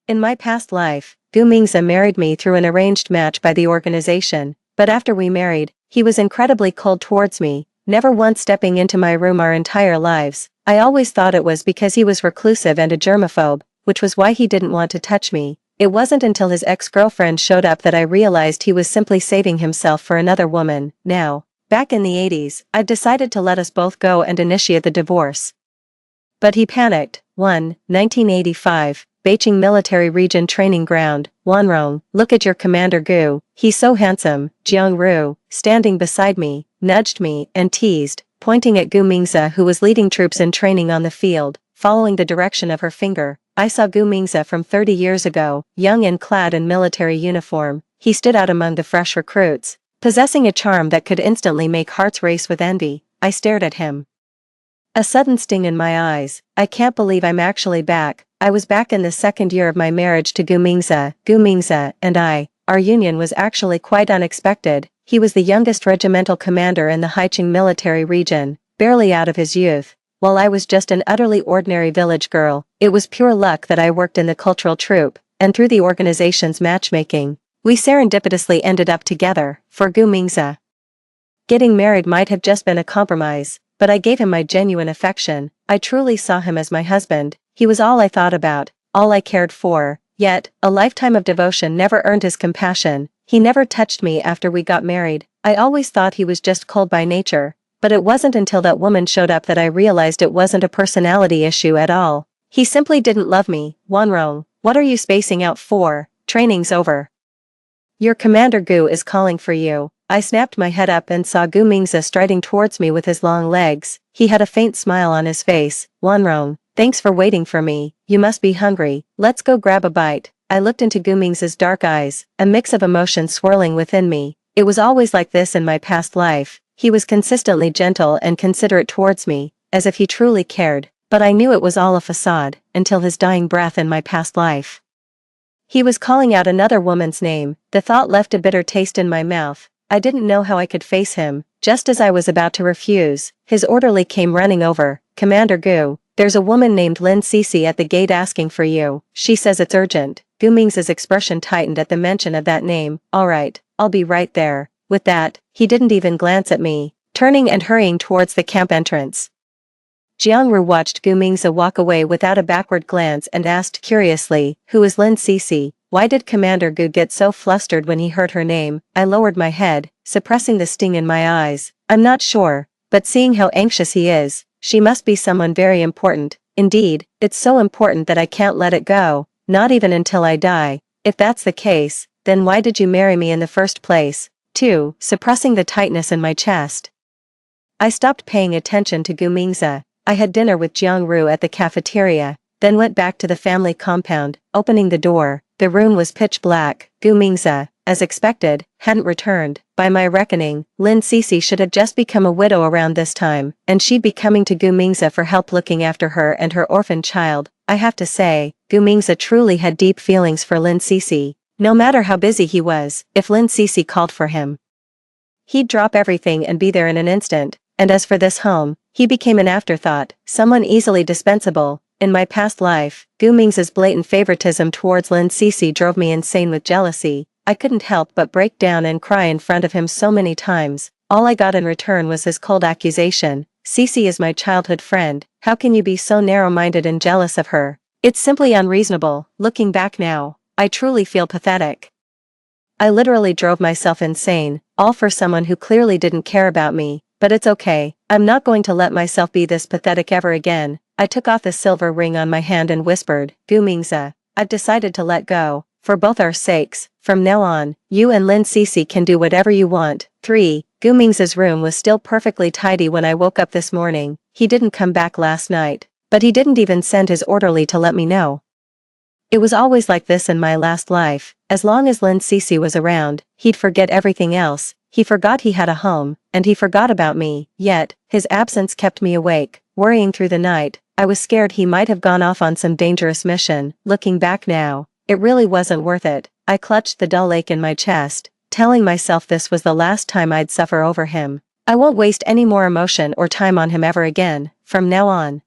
In my past life, Gu Mingze married me through an arranged match by the organization, but after we married, he was incredibly cold towards me, never once stepping into my room our entire lives. I always thought it was because he was reclusive and a germaphobe, which was why he didn't want to touch me. It wasn't until his ex-girlfriend showed up that I realized he was simply saving himself for another woman. Now, back in the 80s, I'd decided to let us both go and initiate the divorce. But he panicked. 1985, Beijing Military Region Training Ground, Wanrong, look at your commander Gu, he's so handsome. Jiang Ru, standing beside me, nudged me and teased, pointing at Gu Mingze who was leading troops in training on the field, following the direction of her finger. I saw Gu Mingze from 30 years ago, young and clad in military uniform. He stood out among the fresh recruits, possessing a charm that could instantly make hearts race with envy. I stared at him. A sudden sting in my eyes. I can't believe I'm actually back. I was back in the second year of my marriage to Gu Mingze. Gu Mingze and our union was actually quite unexpected. He was the youngest regimental commander in the Haicheng military region, barely out of his youth, while I was just an utterly ordinary village girl. It was pure luck that I worked in the cultural troupe, and through the organization's matchmaking, we serendipitously ended up together. For Gu Mingze, getting married might have just been a compromise, but I gave him my genuine affection. I truly saw him as my husband. He was all I thought about, all I cared for. Yet, a lifetime of devotion never earned his compassion. He never touched me after we got married. I always thought he was just cold by nature, but it wasn't until that woman showed up that I realized it wasn't a personality issue at all. He simply didn't love me. Wanrong, what are you spacing out for? Training's over. Your Commander Gu is calling for you. I snapped my head up and saw Gu Mingze striding towards me with his long legs. He had a faint smile on his face. Wanrong, thanks for waiting for me. You must be hungry. Let's go grab a bite. I looked into Gu Mingze's dark eyes, a mix of emotions swirling within me. It was always like this in my past life. He was consistently gentle and considerate towards me, as if he truly cared, but I knew it was all a facade, until his dying breath in my past life. He was calling out another woman's name. The thought left a bitter taste in my mouth. I didn't know how I could face him. Just as I was about to refuse, his orderly came running over. Commander Gu, there's a woman named Lin Cece at the gate asking for you. She says it's urgent. Gu Mingze's expression tightened at the mention of that name. All right, I'll be right there. With that, he didn't even glance at me, turning and hurrying towards the camp entrance. Jiang Ru watched Gu Mingze walk away without a backward glance and asked curiously, who is Lin Cece? Why did Commander Gu get so flustered when he heard her name? I lowered my head, suppressing the sting in my eyes. I'm not sure, but seeing how anxious he is, she must be someone very important. Indeed, it's so important that I can't let it go, not even until I die. If that's the case, then why did you marry me in the first place? 2. Suppressing the tightness in my chest, I stopped paying attention to Gu Mingze. I had dinner with Jiang Ru at the cafeteria, then went back to the family compound. Opening the door, the room was pitch black. Gu Mingze, as expected, hadn't returned. By my reckoning, Lin Cece should have just become a widow around this time, and she'd be coming to Gu Mingze for help looking after her and her orphan child. I have to say, Gu Mingze truly had deep feelings for Lin Cece. No matter how busy he was, if Lin Cece called for him, he'd drop everything and be there in an instant. And as for this home, he became an afterthought, someone easily dispensable. In my past life, Gu Mingze's blatant favoritism towards Lin Cece drove me insane with jealousy. I couldn't help but break down and cry in front of him so many times. All I got in return was his cold accusation. Cece is my childhood friend. How can you be so narrow-minded and jealous of her? It's simply unreasonable. Looking back now, I truly feel pathetic. I literally drove myself insane, all for someone who clearly didn't care about me. But it's okay, I'm not going to let myself be this pathetic ever again. I took off the silver ring on my hand and whispered, Gu Mingze, I've decided to let go. For both our sakes, from now on, you and Lin Cece can do whatever you want. 3. Gu Mingze's room was still perfectly tidy when I woke up this morning. He didn't come back last night, but he didn't even send his orderly to let me know. It was always like this in my last life. As long as Lin Cece was around, he'd forget everything else. He forgot he had a home, and he forgot about me. Yet, his absence kept me awake, worrying through the night. I was scared he might have gone off on some dangerous mission. Looking back now, it really wasn't worth it. I clutched the dull ache in my chest, telling myself this was the last time I'd suffer over him. I won't waste any more emotion or time on him ever again. From now on,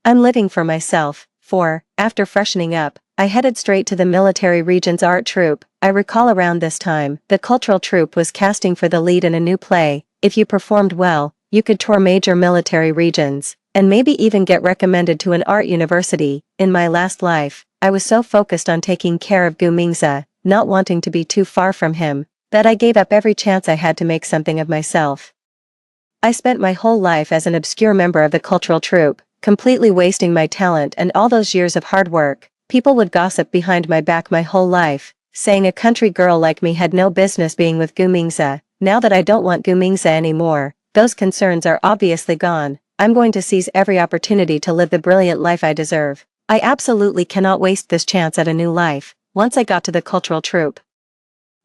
I'm living for myself, 4. After freshening up, I headed straight to the military region's art troupe. I recall around this time, the cultural troupe was casting for the lead in a new play. If you performed well, you could tour major military regions, and maybe even get recommended to an art university. In my last life, I was so focused on taking care of Gu Mingze, not wanting to be too far from him, that I gave up every chance I had to make something of myself. I spent my whole life as an obscure member of the cultural troupe, completely wasting my talent and all those years of hard work. People would gossip behind my back my whole life, saying a country girl like me had no business being with Gu Mingze. Now that I don't want Gu Mingze anymore, those concerns are obviously gone. I'm going to seize every opportunity to live the brilliant life I deserve. I absolutely cannot waste this chance at a new life. Once I got to the cultural troupe,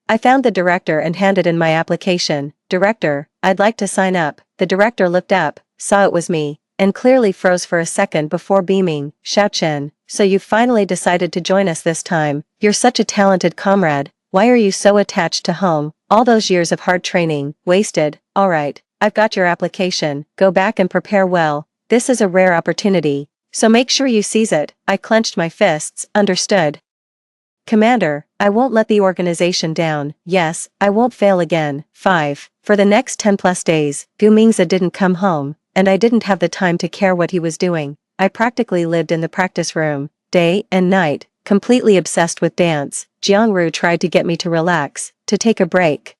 I found the director and handed in my application. "Director, I'd like to sign up." The director looked up, saw it was me, and clearly froze for a second before beaming. "Xiao Chen, so you finally decided to join us this time. You're such a talented comrade. Why are you so attached to home? All those years of hard training, wasted." "Alright, I've got your application. Go back and prepare well. This is a rare opportunity, so make sure you seize it." I clenched my fists. "Understood, Commander, I won't let the organization down. Yes, I won't fail again." 5. For the next 10 plus days, Gu Mingze didn't come home, and I didn't have the time to care what he was doing. I practically lived in the practice room, day and night, completely obsessed with dance. Jiangru tried to get me to relax, to take a break,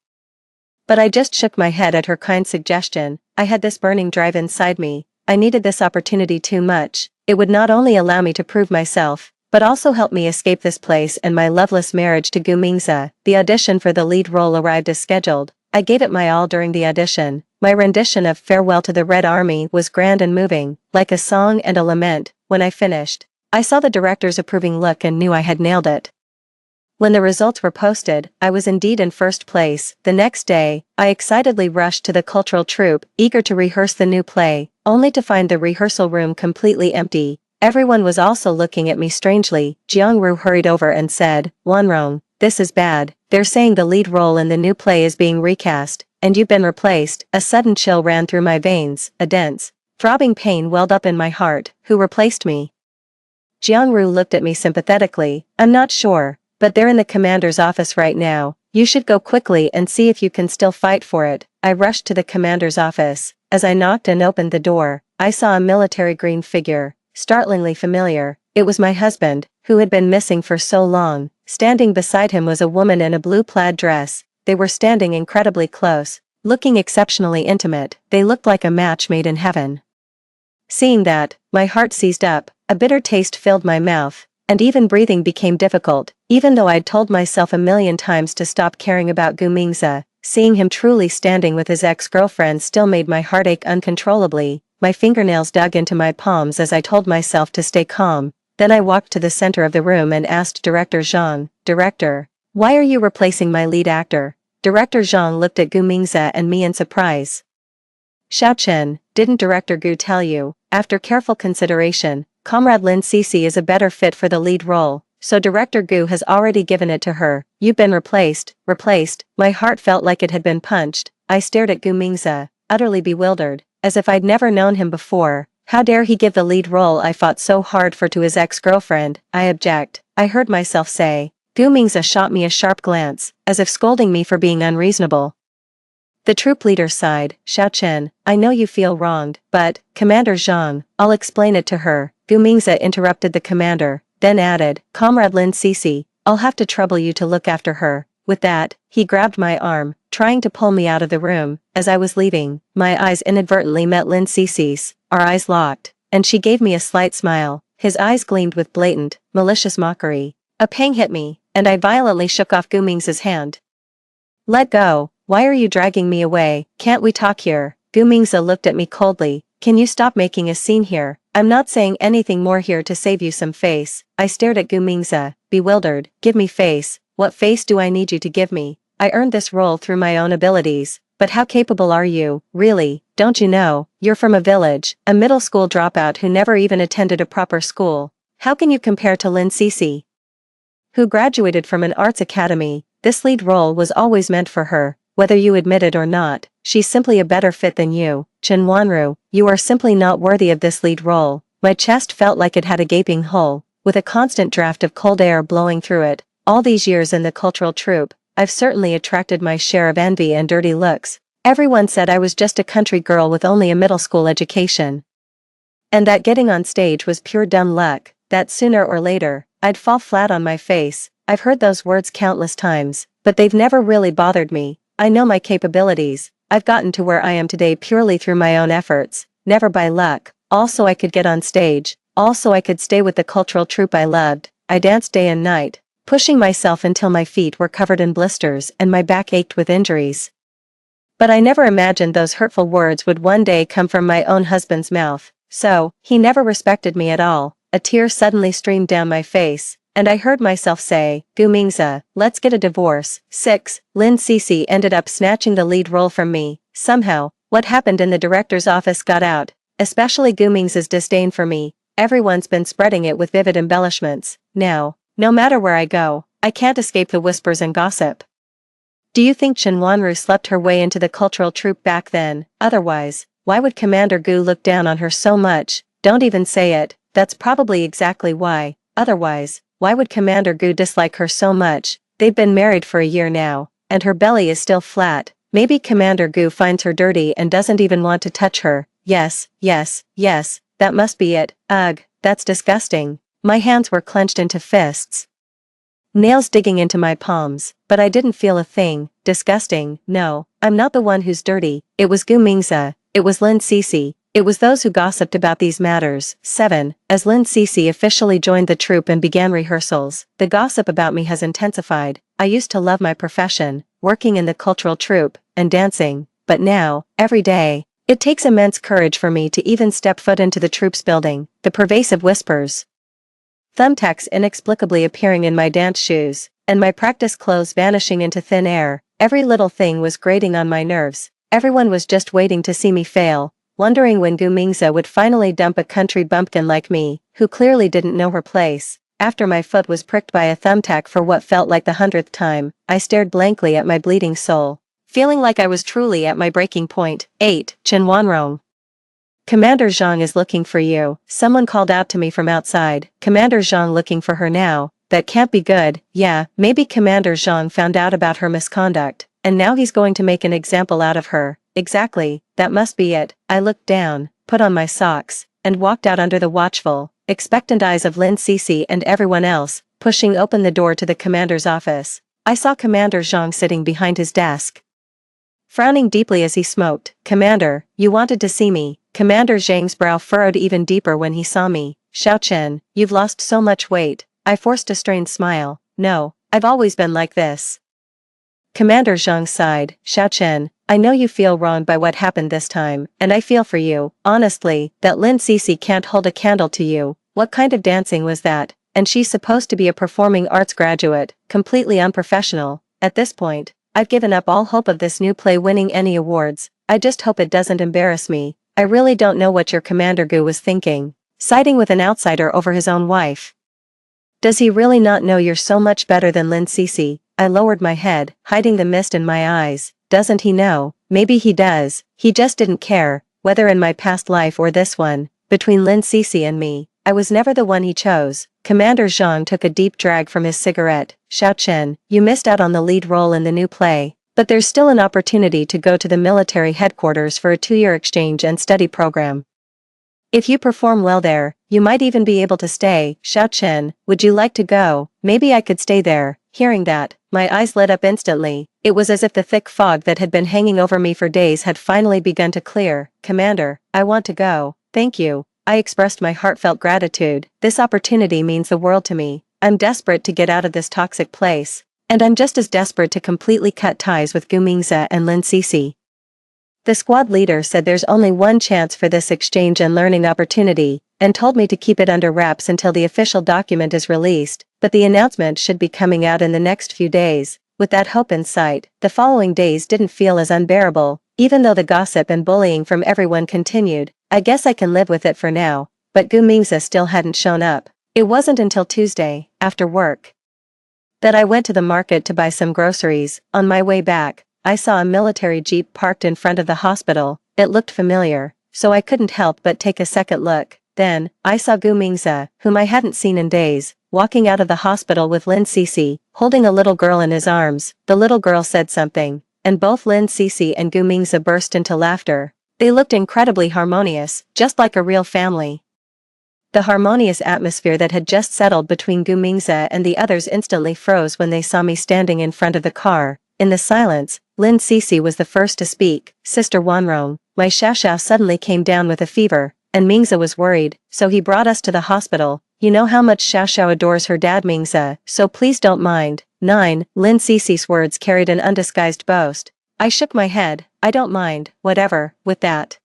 but I just shook my head at her kind suggestion. I had this burning drive inside me. I needed this opportunity too much. It would not only allow me to prove myself, but also help me escape this place and my loveless marriage to Gu Mingze. The audition for the lead role arrived as scheduled. I gave it my all during the audition. My rendition of Farewell to the Red Army was grand and moving, like a song and a lament. When I finished, I saw the director's approving look and knew I had nailed it. When the results were posted, I was indeed in first place. The next day, I excitedly rushed to the cultural troupe, eager to rehearse the new play, only to find the rehearsal room completely empty. Everyone was also looking at me strangely. Jiangru hurried over and said, "Wanrong, this is bad. They're saying the lead role in the new play is being recast, and you've been replaced." A sudden chill ran through my veins. A dense, throbbing pain welled up in my heart. "Who replaced me?" Jiangru looked at me sympathetically. "I'm not sure, but they're in the commander's office right now. You should go quickly and see if you can still fight for it." I rushed to the commander's office. As I knocked and opened the door, I saw a military green figure, startlingly familiar. It was my husband, who had been missing for so long. Standing beside him was a woman in a blue plaid dress. They were standing incredibly close, looking exceptionally intimate. They looked like a match made in heaven. Seeing that, my heart seized up, a bitter taste filled my mouth, and even breathing became difficult. Even though I'd told myself a million times to stop caring about Gu Mingze, seeing him truly standing with his ex-girlfriend still made my heart ache uncontrollably. My fingernails dug into my palms as I told myself to stay calm. Then I walked to the center of the room and asked Director Zhang, "Director, why are you replacing my lead actor?" Director Zhang looked at Gu Mingze and me in surprise. "Xiao Chen, didn't Director Gu tell you? After careful consideration, Comrade Lin Cece is a better fit for the lead role, so Director Gu has already given it to her. You've been replaced." Replaced? My heart felt like it had been punched. I stared at Gu Mingze, utterly bewildered, as if I'd never known him before. How dare he give the lead role I fought so hard for to his ex-girlfriend? "I object," I heard myself say. Gu Mingze shot me a sharp glance, as if scolding me for being unreasonable. The troop leader sighed. "Xiao Chen, I know you feel wronged, but, Commander Zhang, I'll explain it to her." Gu Mingze interrupted the commander, then added, "Comrade Lin Cece, I'll have to trouble you to look after her." With that, he grabbed my arm, trying to pull me out of the room. As I was leaving, my eyes inadvertently met Lin Cece's. Our eyes locked, and she gave me a slight smile. His eyes gleamed with blatant, malicious mockery. A pang hit me, and I violently shook off Gu Mingze's hand. "Let go. Why are you dragging me away? Can't we talk here?" Gu Mingze looked at me coldly. "Can you stop making a scene here? I'm not saying anything more here to save you some face." I stared at Gu Mingze, bewildered. "Give me face? What face do I need you to give me? I earned this role through my own abilities. But how capable are you, really? Don't you know, you're from a village, a middle school dropout who never even attended a proper school. How can you compare to Lin Cece, who graduated from an arts academy? This lead role was always meant for her, whether you admit it or not. She's simply a better fit than you. Chen Wanru, you are simply not worthy of this lead role." My chest felt like it had a gaping hole, with a constant draft of cold air blowing through it. All these years in the cultural troupe, I've certainly attracted my share of envy and dirty looks. Everyone said I was just a country girl with only a middle school education. And that getting on stage was pure dumb luck, that sooner or later, I'd fall flat on my face. I've heard those words countless times, but they've never really bothered me. I know my capabilities. I've gotten to where I am today purely through my own efforts, never by luck. Also I could get on stage, also I could stay with the cultural troupe I loved. I danced day and night, pushing myself until my feet were covered in blisters and my back ached with injuries. But I never imagined those hurtful words would one day come from my own husband's mouth. So, he never respected me at all. A tear suddenly streamed down my face, and I heard myself say, "Gu Mingzi, let's get a divorce." 6. Lin Cece ended up snatching the lead role from me. Somehow, what happened in the director's office got out, especially Gu Mingzi's disdain for me. Everyone's been spreading it with vivid embellishments. Now, no matter where I go, I can't escape the whispers and gossip. Do you think Chen Wanru slept her way into the cultural troupe back then? Otherwise, why would Commander Gu look down on her so much? Don't even say it. That's probably exactly why. Otherwise, why would Commander Gu dislike her so much? They've been married for a year now, and her belly is still flat. Maybe Commander Gu finds her dirty and doesn't even want to touch her. Yes, that must be it. Ugh, that's disgusting. My hands were clenched into fists, nails digging into my palms, but I didn't feel a thing. Disgusting. No, I'm not the one who's dirty. It was Gu Mingzi. It was Lin Cece. It was those who gossiped about these matters. 7. As Lin Cece officially joined the troupe and began rehearsals, the gossip about me has intensified. I used to love my profession, working in the cultural troupe, and dancing, but now, every day, it takes immense courage for me to even step foot into the troupe's building. The pervasive whispers, thumbtacks inexplicably appearing in my dance shoes, and my practice clothes vanishing into thin air. Every little thing was grating on my nerves. Everyone was just waiting to see me fail, wondering when Gu Mingzi would finally dump a country bumpkin like me, who clearly didn't know her place. After my foot was pricked by a thumbtack for what felt like the 100th time, I stared blankly at my bleeding sole, feeling like I was truly at my breaking point. 8. Chen Wanrong. Commander Zhang is looking for you. Someone called out to me from outside. Commander Zhang looking for her now. That can't be good. Yeah, maybe Commander Zhang found out about her misconduct, and now he's going to make an example out of her. Exactly, that must be it. I looked down, put on my socks, and walked out under the watchful, expectant eyes of Lin Cece and everyone else, pushing open the door to the commander's office. I saw Commander Zhang sitting behind his desk, frowning deeply as he smoked. "Commander, you wanted to see me." Commander Zhang's brow furrowed even deeper when he saw me. "Xiao Chen, you've lost so much weight." I forced a strained smile. "No, I've always been like this." Commander Zhang sighed. "Xiao Chen, I know you feel wronged by what happened this time, and I feel for you. Honestly, that Lin Cece can't hold a candle to you. What kind of dancing was that? And she's supposed to be a performing arts graduate, completely unprofessional. At this point, I've given up all hope of this new play winning any awards. I just hope it doesn't embarrass me. I really don't know what your Commander Gu was thinking, siding with an outsider over his own wife. Does he really not know you're so much better than Lin Cece?" I lowered my head, hiding the mist in my eyes. Doesn't he know? Maybe he does. He just didn't care, whether in my past life or this one. Between Lin Cece and me, I was never the one he chose. Commander Zhang took a deep drag from his cigarette. "Xiao Chen, you missed out on the lead role in the new play, but there's still an opportunity to go to the military headquarters for a 2-year exchange and study program. If you perform well there, you might even be able to stay." "Xiao Chen, would you like to go? Maybe I could stay there." Hearing that, my eyes lit up instantly. It was as if the thick fog that had been hanging over me for days had finally begun to clear. "Commander, I want to go." "Thank you." I expressed my heartfelt gratitude. This opportunity means the world to me. I'm desperate to get out of this toxic place, and I'm just as desperate to completely cut ties with Gu Mingzi and Lin Cece. The squad leader said there's only one chance for this exchange and learning opportunity, and told me to keep it under wraps until the official document is released, but the announcement should be coming out in the next few days. With that hope in sight, the following days didn't feel as unbearable, even though the gossip and bullying from everyone continued. I guess I can live with it for now, but Gu Mingzi still hadn't shown up. It wasn't until Tuesday, after work, that I went to the market to buy some groceries. On my way back, I saw a military jeep parked in front of the hospital. It looked familiar, so I couldn't help but take a second look. Then, I saw Gu Mingze, whom I hadn't seen in days, walking out of the hospital with Lin Cece, holding a little girl in his arms. The little girl said something, and both Lin Cece and Gu Mingze burst into laughter. They looked incredibly harmonious, just like a real family. The harmonious atmosphere that had just settled between Gu Mingze and the others instantly froze when they saw me standing in front of the car. In the silence, Lin Cece was the first to speak. Sister Wanrong, my Xiaoxiao suddenly came down with a fever, and Mingze was worried, so he brought us to the hospital. You know how much Xiaoxiao adores her dad Mingze, so please don't mind. 9. Lin Cece's words carried an undisguised boast. I shook my head. I don't mind, whatever. With that,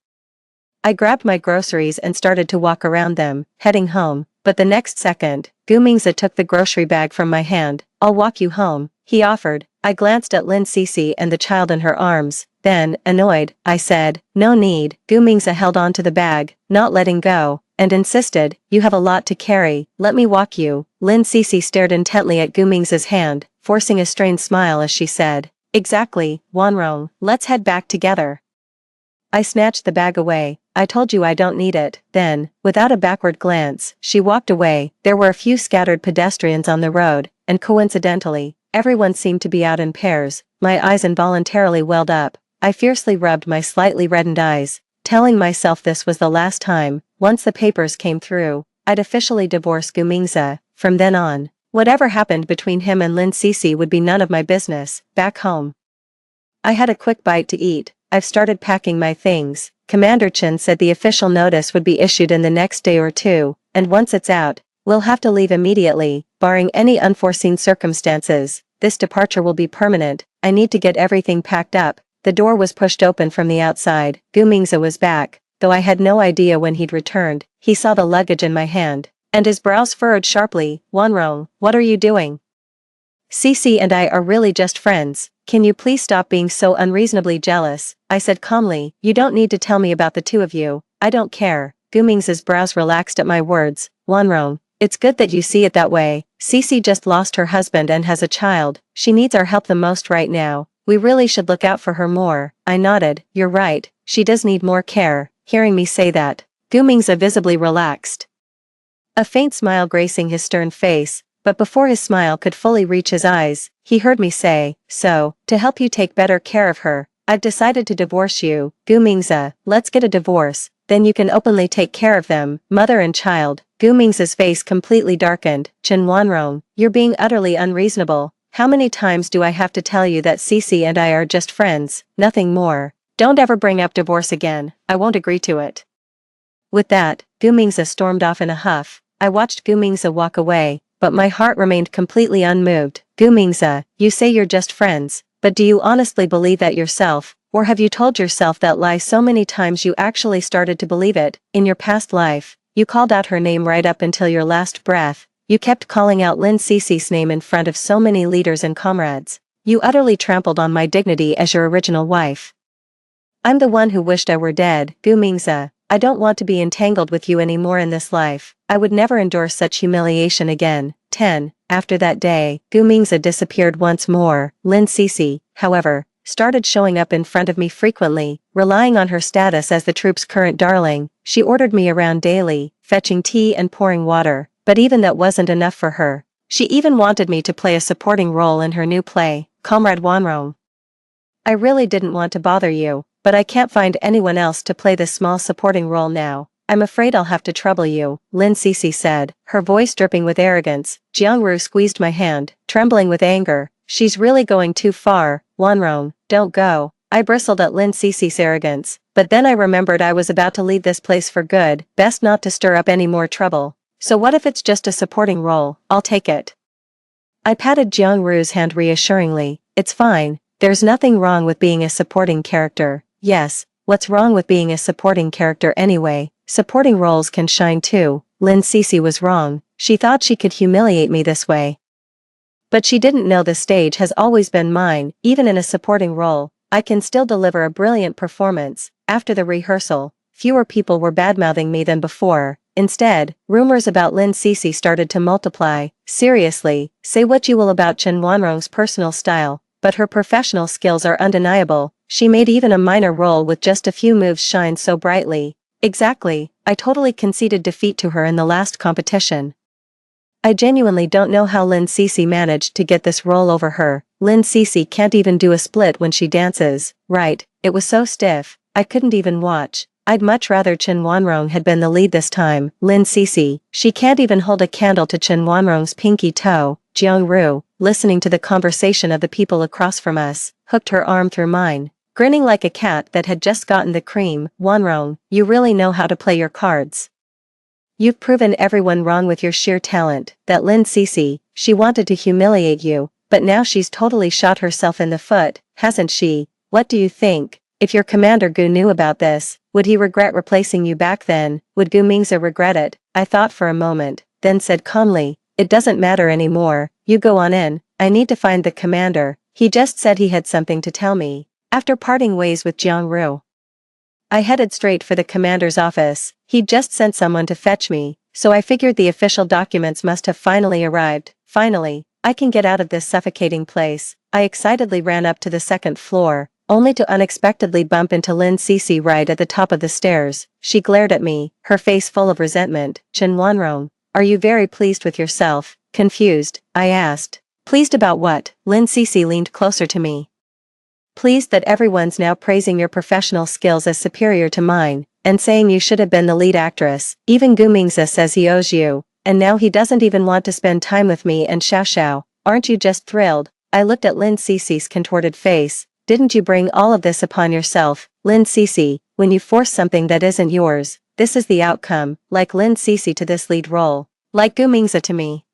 I grabbed my groceries and started to walk around them, heading home, but the next second, Gu Mingze took the grocery bag from my hand. I'll walk you home, he offered. I glanced at Lin Cece and the child in her arms, then, annoyed, I said, no need. Gu Mingze held on to the bag, not letting go, and insisted, you have a lot to carry, let me walk you. Lin Cece stared intently at Gu Mingze's hand, forcing a strained smile as she said, exactly, Wanrong, let's head back together. I snatched the bag away. I told you I don't need it. Then, without a backward glance, she walked away. There were a few scattered pedestrians on the road, and coincidentally, everyone seemed to be out in pairs. My eyes involuntarily welled up. I fiercely rubbed my slightly reddened eyes, telling myself this was the last time. Once the papers came through, I'd officially divorce Gu Mingze. From then on, whatever happened between him and Lin Cece would be none of my business. Back home, I had a quick bite to eat. I've started packing my things. Commander Chen said the official notice would be issued in the next day or two, and once it's out, we'll have to leave immediately, barring any unforeseen circumstances. This departure will be permanent. I need to get everything packed up. The door was pushed open from the outside. Gu Mingze was back, though I had no idea when he'd returned. He saw the luggage in my hand, and his brows furrowed sharply. Wanrong, what are you doing? Cece and I are really just friends. Can you please stop being so unreasonably jealous? I said calmly. You don't need to tell me about the two of you. I don't care. Gu Mingze's brows relaxed at my words. Wanrong, it's good that you see it that way. Cece just lost her husband and has a child. She needs our help the most right now. We really should look out for her more. I nodded. You're right. She does need more care. Hearing me say that, Gu Mingze visibly relaxed, a faint smile gracing his stern face. But before his smile could fully reach his eyes, he heard me say, so, to help you take better care of her, I've decided to divorce you. Gu Mingze, let's get a divorce, then you can openly take care of them, mother and child. Gu Mingze's face completely darkened. Chen Wanrong, you're being utterly unreasonable. How many times do I have to tell you that Cece and I are just friends, nothing more? Don't ever bring up divorce again, I won't agree to it. With that, Gu Mingze stormed off in a huff. I watched Gu Mingze walk away, but my heart remained completely unmoved. Gu Mingze, you say you're just friends, but do you honestly believe that yourself, or have you told yourself that lie so many times you actually started to believe it? In your past life, you called out her name right up until your last breath. You kept calling out Lin Cece's name in front of so many leaders and comrades. You utterly trampled on my dignity as your original wife. I'm the one who wished I were dead. Gu Mingze, I don't want to be entangled with you anymore in this life. I would never endure such humiliation again. 10. After that day, Gu Mingze disappeared once more. Lin Cece, however, started showing up in front of me frequently, relying on her status as the troop's current darling. She ordered me around daily, fetching tea and pouring water, but even that wasn't enough for her. She even wanted me to play a supporting role in her new play, Comrade Wanrong. I really didn't want to bother you, but I can't find anyone else to play this small supporting role now. I'm afraid I'll have to trouble you, Lin Cece said, her voice dripping with arrogance. Jiangru squeezed my hand, trembling with anger. She's really going too far. Wanrong, don't go. I bristled at Lin Cece's arrogance, but then I remembered I was about to leave this place for good. Best not to stir up any more trouble. So what if it's just a supporting role? I'll take it. I patted Jiangru's hand reassuringly. It's fine. There's nothing wrong with being a supporting character. Yes, what's wrong with being a supporting character anyway? Supporting roles can shine too. Lin Cece was wrong. She thought she could humiliate me this way. But she didn't know the stage has always been mine. Even in a supporting role, I can still deliver a brilliant performance. After the rehearsal, fewer people were badmouthing me than before. Instead, rumors about Lin Cece started to multiply. Seriously, say what you will about Chen Wanrong's personal style, but her professional skills are undeniable. She made even a minor role with just a few moves shine so brightly. Exactly, I totally conceded defeat to her in the last competition. I genuinely don't know how Lin Cece managed to get this role over her. Lin Cece can't even do a split when she dances, right? It was so stiff, I couldn't even watch. I'd much rather Chen Wanrong had been the lead this time. Lin Cece, she can't even hold a candle to Chen Wanrong's pinky toe. Jiang Ru, listening to the conversation of the people across from us, hooked her arm through mine, grinning like a cat that had just gotten the cream. Wanrong, you really know how to play your cards. You've proven everyone wrong with your sheer talent. That Lin Cece, she wanted to humiliate you, but now she's totally shot herself in the foot, hasn't she? What do you think? If your Commander Gu knew about this, would he regret replacing you back then? Would Gu Mingzi regret it? I thought for a moment, then said calmly, it doesn't matter anymore, you go on in, I need to find the commander, he just said he had something to tell me. After parting ways with Jiang Ru, I headed straight for the commander's office. He'd just sent someone to fetch me, so I figured the official documents must have finally arrived. Finally, I can get out of this suffocating place. I excitedly ran up to the second floor, only to unexpectedly bump into Lin Cece right at the top of the stairs. She glared at me, her face full of resentment. Chen Wanrong, are you very pleased with yourself? Confused, I asked. Pleased about what? Lin Cece leaned closer to me. Pleased that everyone's now praising your professional skills as superior to mine, and saying you should have been the lead actress. Even Gu Mingzi says he owes you, and now he doesn't even want to spend time with me and Xiao Xiao. Aren't you just thrilled? I looked at Lin Cece's contorted face. Didn't you bring all of this upon yourself? Lin Cece, when you force something that isn't yours, this is the outcome, like Lin Cece to this lead role. Like Gu Mingzi to me.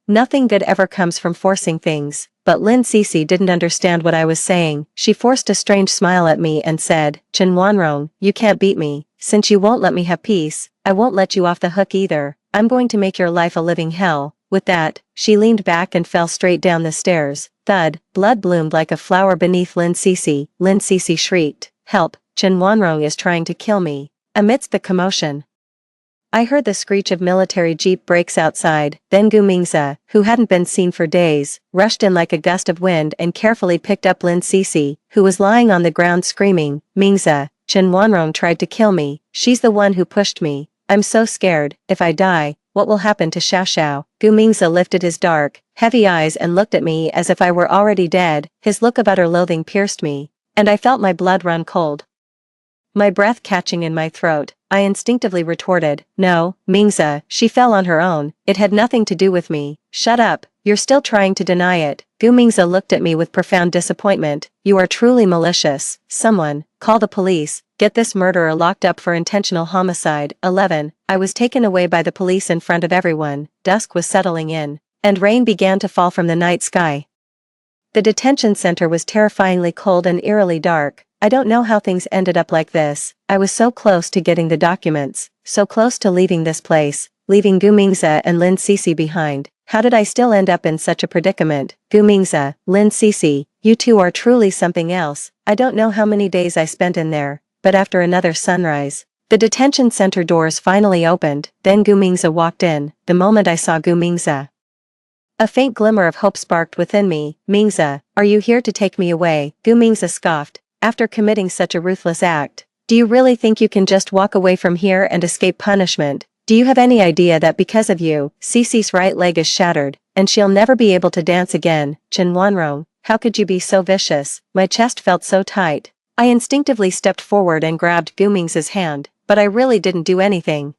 Nothing good ever comes from forcing things, but Lin Cece didn't understand what I was saying. She forced a strange smile at me and said, Chen Wanrong, you can't beat me. Since you won't let me have peace, I won't let you off the hook either. I'm going to make your life a living hell. With that, she leaned back and fell straight down the stairs. Thud, blood bloomed like a flower beneath Lin Cece. Lin Cece shrieked, help, Chen Wanrong is trying to kill me. Amidst the commotion, I heard the screech of military jeep brakes outside. Then Gu Mingzi, who hadn't been seen for days, rushed in like a gust of wind and carefully picked up Lin Cece, who was lying on the ground screaming, Mingzi, Chen Wanrong tried to kill me, she's the one who pushed me. I'm so scared, if I die, what will happen to Xiao Xiao? Gu Mingzi lifted his dark, heavy eyes and looked at me as if I were already dead. His look of utter loathing pierced me, and I felt my blood run cold. My breath catching in my throat, I instinctively retorted, no, Mingzi, she fell on her own, it had nothing to do with me. Shut up, you're still trying to deny it. Gu Mingzi looked at me with profound disappointment. You are truly malicious. Someone, call the police, get this murderer locked up for intentional homicide. 11. I was taken away by the police in front of everyone. Dusk was settling in, and rain began to fall from the night sky. The detention center was terrifyingly cold and eerily dark. I don't know how things ended up like this. I was so close to getting the documents, so close to leaving this place, leaving Gu Mingzi and Lin Cece behind. How did I still end up in such a predicament? Gu Mingzi, Lin Cece, you two are truly something else. I don't know how many days I spent in there, but after another sunrise, the detention center doors finally opened. Then Gu Mingzi walked in. The moment I saw Gu Mingzi, a faint glimmer of hope sparked within me. Mingzi, are you here to take me away? Gu Mingzi scoffed. After committing such a ruthless act, do you really think you can just walk away from here and escape punishment? Do you have any idea that because of you, Cece's right leg is shattered, and she'll never be able to dance again? Chen Wanrong, how could you be so vicious? My chest felt so tight. I instinctively stepped forward and grabbed Gu Mingzi's hand, but I really didn't do anything.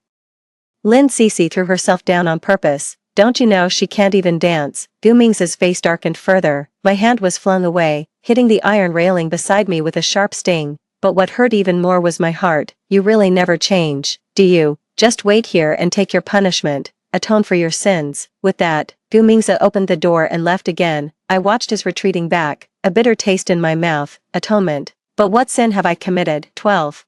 Lin Cece threw herself down on purpose. Don't you know she can't even dance? Gu Mingzi's face darkened further. My hand was flung away, hitting the iron railing beside me with a sharp sting. But what hurt even more was my heart. You really never change, do you? Just wait here and take your punishment. Atone for your sins. With that, Gu Mingzi opened the door and left again. I watched his retreating back, a bitter taste in my mouth. Atonement. But what sin have I committed? 12.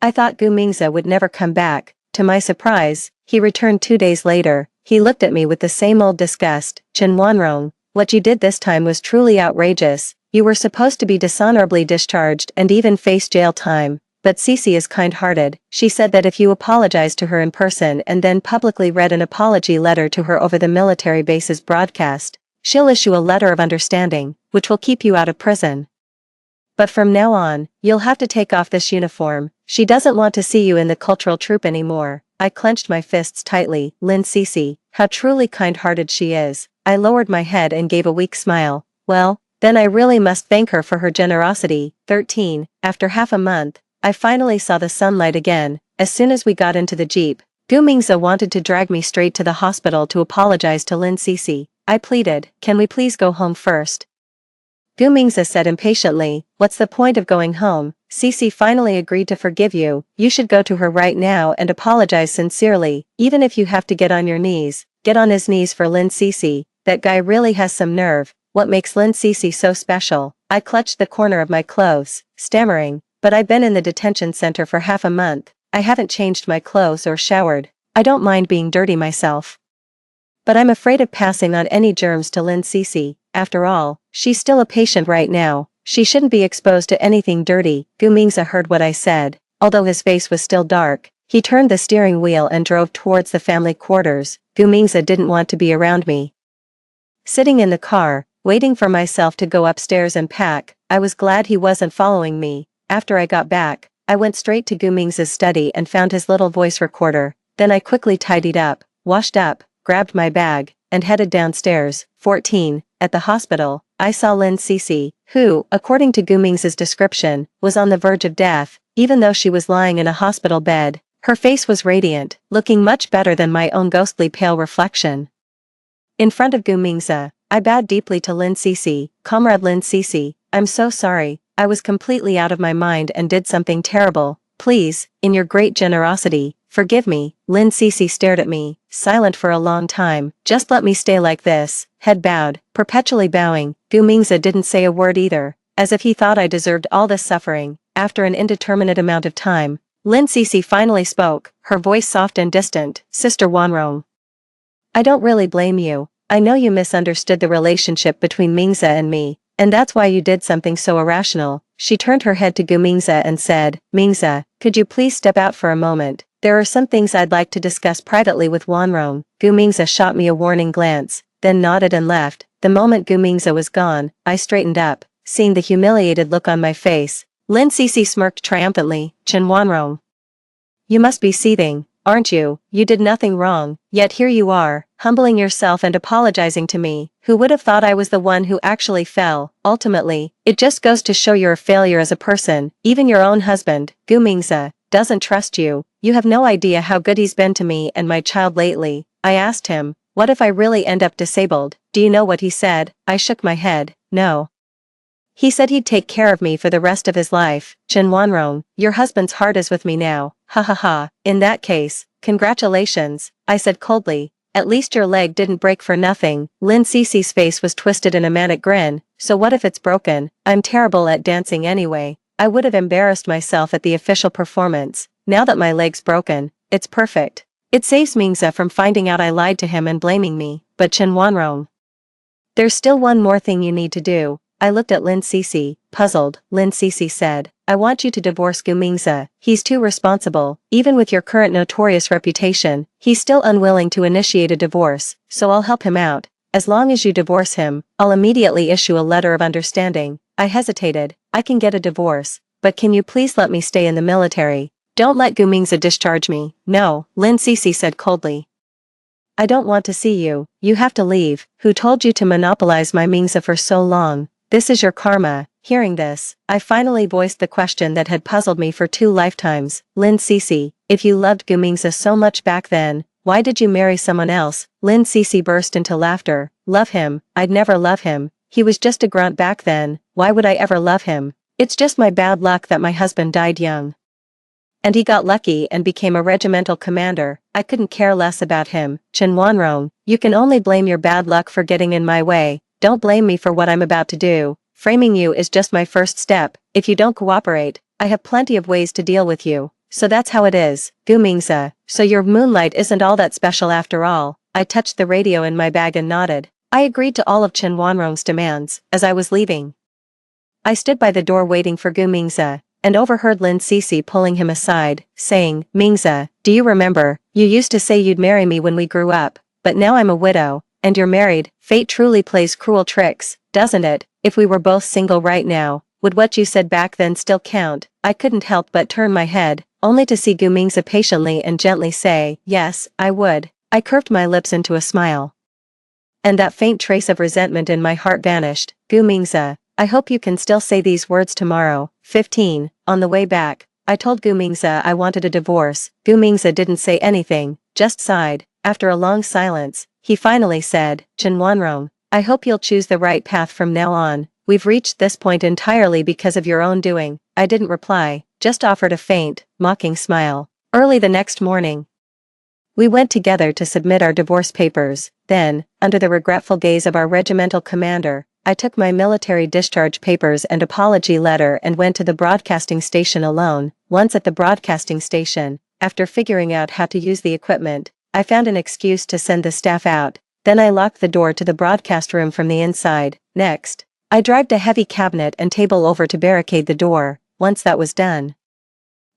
I thought Gu Mingzi would never come back. To my surprise, he returned 2 days later. He looked at me with the same old disgust. Chen Wanrong, what you did this time was truly outrageous. You were supposed to be dishonorably discharged and even face jail time. But Cece is kind-hearted. She said that if you apologized to her in person and then publicly read an apology letter to her over the military base's broadcast, she'll issue a letter of understanding, which will keep you out of prison. But from now on, you'll have to take off this uniform. She doesn't want to see you in the cultural troupe anymore. I clenched my fists tightly. Lynn Cece, how truly kind-hearted she is. I lowered my head and gave a weak smile. Well, then I really must thank her for her generosity. 13. After half a month, I finally saw the sunlight again. As soon as we got into the Jeep, Gu Mingze wanted to drag me straight to the hospital to apologize to Lin Cece. I pleaded, can we please go home first? Gu Mingze said impatiently, what's the point of going home? Cece finally agreed to forgive you. You should go to her right now and apologize sincerely, even if you have to get on your knees. Get on his knees for Lin Cece. That guy really has some nerve. What makes Lin Cece so special? I clutched the corner of my clothes, stammering, but I've been in the detention center for half a month. I haven't changed my clothes or showered. I don't mind being dirty myself. But I'm afraid of passing on any germs to Lin Cece. After all, she's still a patient right now. She shouldn't be exposed to anything dirty. Gu Mingze heard what I said. Although his face was still dark, he turned the steering wheel and drove towards the family quarters. Gu Mingze didn't want to be around me. Sitting in the car, waiting for myself to go upstairs and pack, I was glad he wasn't following me. After I got back, I went straight to Gu Mingze's study and found his little voice recorder. Then I quickly tidied up, washed up, grabbed my bag, and headed downstairs. 14. At the hospital, I saw Lin Cece, who, according to Gu Mingze's description, was on the verge of death. Even though she was lying in a hospital bed, her face was radiant, looking much better than my own ghostly pale reflection. In front of Gu Mingze, I bowed deeply to Lin Cece. Comrade Lin Cece, I'm so sorry. I was completely out of my mind and did something terrible. Please, in your great generosity, forgive me. Lin Cece stared at me, silent for a long time. Just let me stay like this, head bowed, perpetually bowing. Gu Mingze didn't say a word either, as if he thought I deserved all this suffering. After an indeterminate amount of time, Lin Cece finally spoke, her voice soft and distant. Sister Wanrong, I don't really blame you. I know you misunderstood the relationship between Mingze and me, and that's why you did something so irrational. She turned her head to Gu Mingze and said, Mingze, could you please step out for a moment? There are some things I'd like to discuss privately with Wanrong. Gu Mingze shot me a warning glance, then nodded and left. The moment Gu Mingze was gone, I straightened up, seeing the humiliated look on my face. Lin Cece smirked triumphantly. Chen Wanrong, you must be seething, aren't you? You did nothing wrong, yet here you are, humbling yourself and apologizing to me. Who would have thought I was the one who actually fell? Ultimately, it just goes to show you're a failure as a person. Even your own husband, Gu Mingze, doesn't trust you. You have no idea how good he's been to me and my child lately. I asked him, what if I really end up disabled? Do you know what he said? I shook my head. No. He said he'd take care of me for the rest of his life. Chen Wanrong, your husband's heart is with me now. Ha ha ha. In that case, congratulations, I said coldly. At least your leg didn't break for nothing. Lin Cece's face was twisted in a manic grin. So what if it's broken? I'm terrible at dancing anyway. I would have embarrassed myself at the official performance. Now that my leg's broken, it's perfect. It saves Mingze from finding out I lied to him and blaming me. But Chen Wanrong, there's still one more thing you need to do. I looked at Lin Cece, puzzled. Lin Cece said, I want you to divorce Gu Mingze. He's too responsible. Even with your current notorious reputation, he's still unwilling to initiate a divorce, so I'll help him out. As long as you divorce him, I'll immediately issue a letter of understanding. I hesitated. I can get a divorce, but can you please let me stay in the military? Don't let Gu Mingze discharge me. No, Lin Cece said coldly. I don't want to see you. You have to leave. Who told you to monopolize my Mingze for so long? This is your karma. Hearing this, I finally voiced the question that had puzzled me for 2 lifetimes. Lin Cece, if you loved Gu Mingze so much back then, why did you marry someone else? Lin Cece burst into laughter. Love him? I'd never love him. He was just a grunt back then. Why would I ever love him? It's just my bad luck that my husband died young. And he got lucky and became a regimental commander. I couldn't care less about him. Chen Wanrong, you can only blame your bad luck for getting in my way. Don't blame me for what I'm about to do. Framing you is just my first step. If you don't cooperate, I have plenty of ways to deal with you. So that's how it is. Gu Mingze, so your moonlight isn't all that special after all. I touched the radio in my bag and nodded. I agreed to all of Chen Wanrong's demands. As I was leaving, I stood by the door waiting for Gu Mingze, and overheard Lin Cece pulling him aside, saying, Mingze, do you remember, you used to say you'd marry me when we grew up, but now I'm a widow, and you're married. Fate truly plays cruel tricks, doesn't it? If we were both single right now, Would what you said back then still count? I couldn't help but turn my head, only to see Gu Mingze patiently and gently say, yes, I would. I curved my lips into a smile. And that faint trace of resentment in my heart vanished. Gu Mingze, I hope you can still say these words tomorrow. 15. On the way back, I told Gu Mingze I wanted a divorce. Gu Mingze didn't say anything, just sighed. After a long silence, he finally said, Chen Wanrong, I hope you'll choose the right path from now on. We've reached this point entirely because of your own doing. I didn't reply, just offered a faint, mocking smile. Early the next morning, we went together to submit our divorce papers. Then, under the regretful gaze of our regimental commander, I took my military discharge papers and apology letter and went to the broadcasting station alone. Once at the broadcasting station, after figuring out how to use the equipment, I found an excuse to send the staff out. Then I locked the door to the broadcast room from the inside. Next, I dragged a heavy cabinet and table over to barricade the door. Once that was done,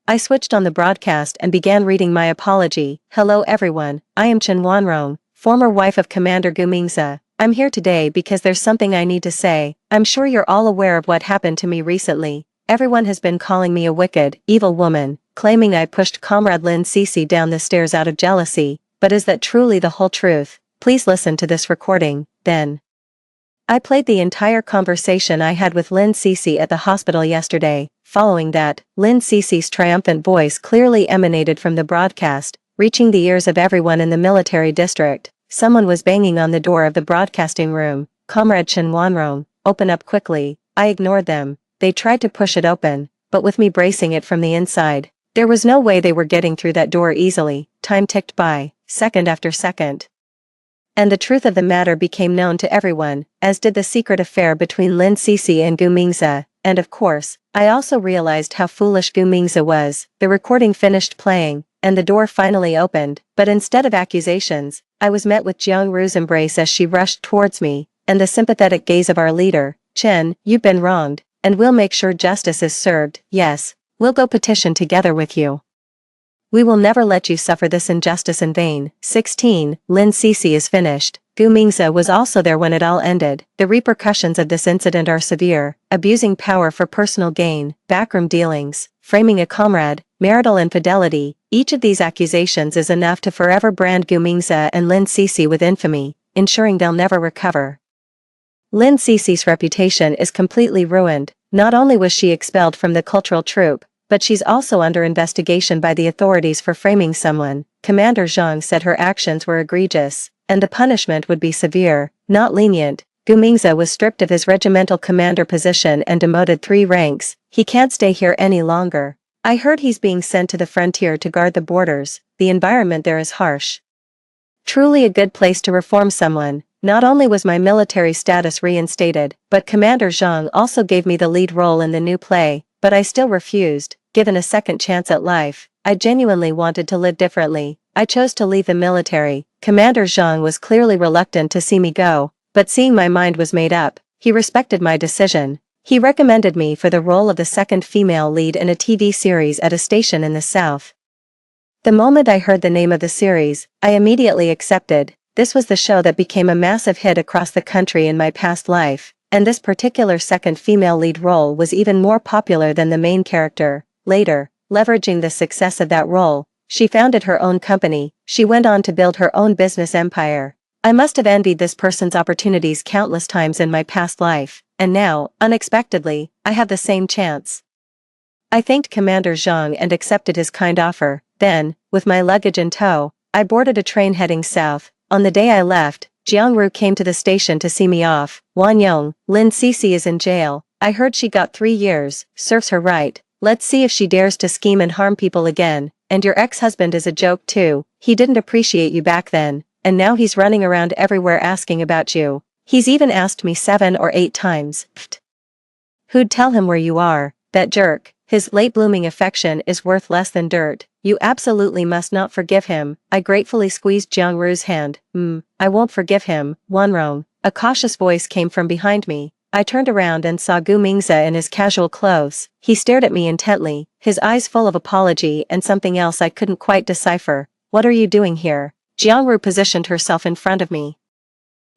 I switched on the broadcast and began reading my apology. Hello everyone, I am Chen Wanrong, former wife of Commander Gu Mingze. I'm here today because there's something I need to say. I'm sure you're all aware of what happened to me recently. Everyone has been calling me a wicked, evil woman, claiming I pushed Comrade Lin Cece down the stairs out of jealousy. But is that truly the whole truth? Please listen to this recording. Then I played the entire conversation I had with Lin Cece at the hospital yesterday. Following that, Lin Cece's triumphant voice clearly emanated from the broadcast, reaching the ears of everyone in the military district. Someone was banging on the door of the broadcasting room. Comrade Chen Wanrong, open up quickly. I ignored them. They tried to push it open, but with me bracing it from the inside, there was no way they were getting through that door easily. Time ticked by, second after second. And the truth of the matter became known to everyone, as did the secret affair between Lin Cece and Gu Mingze. And of course, I also realized how foolish Gu Mingze was. The recording finished playing, and the door finally opened, but instead of accusations, I was met with Jiang Ru's embrace as she rushed towards me, and the sympathetic gaze of our leader. Chen, you've been wronged, and we'll make sure justice is served. Yes, we'll go petition together with you. We will never let you suffer this injustice in vain. 16. Lin Cece is finished. Gu Mingze was also there when it all ended. The repercussions of this incident are severe: abusing power for personal gain, backroom dealings, framing a comrade, marital infidelity. Each of these accusations is enough to forever brand Gu Mingze and Lin Cece with infamy, ensuring they'll never recover. Lin Cece's reputation is completely ruined. Not only was she expelled from the cultural troupe, but she's also under investigation by the authorities for framing someone. Commander Zhang said her actions were egregious, and the punishment would be severe, not lenient. Gu Mingze was stripped of his regimental commander position and demoted 3 ranks. He can't stay here any longer. I heard he's being sent to the frontier to guard the borders. The environment there is harsh. Truly a good place to reform someone. Not only was my military status reinstated, but Commander Zhang also gave me the lead role in the new play, but I still refused. Given a second chance at life, I genuinely wanted to live differently. I chose to leave the military. Commander Zhang was clearly reluctant to see me go, but seeing my mind was made up, he respected my decision. He recommended me for the role of the second female lead in a TV series at a station in the south. The moment I heard the name of the series, I immediately accepted. This was the show that became a massive hit across the country in my past life, and this particular second female lead role was even more popular than the main character. Later, leveraging the success of that role, she founded her own company. She went on to build her own business empire. I must have envied this person's opportunities countless times in my past life, and now, unexpectedly, I have the same chance. I thanked Commander Zhang and accepted his kind offer. Then, with my luggage in tow, I boarded a train heading south. On the day I left, Jiang Ru came to the station to see me off. Wan Yong, Lin Cece is in jail. I heard she got 3 years. Serves her right. Let's see if she dares to scheme and harm people again. And your ex-husband is a joke too. He didn't appreciate you back then, and now he's running around everywhere asking about you. He's even asked me 7 or 8 times. Pfft. Who'd tell him where you are? That jerk. His late-blooming affection is worth less than dirt. You absolutely must not forgive him. I gratefully squeezed Jiang Ru's hand. I won't forgive him, Wanrong. A cautious voice came from behind me. I turned around and saw Gu Mingze in his casual clothes. He stared at me intently, his eyes full of apology and something else I couldn't quite decipher. What are you doing here? Jiang Ru positioned herself in front of me.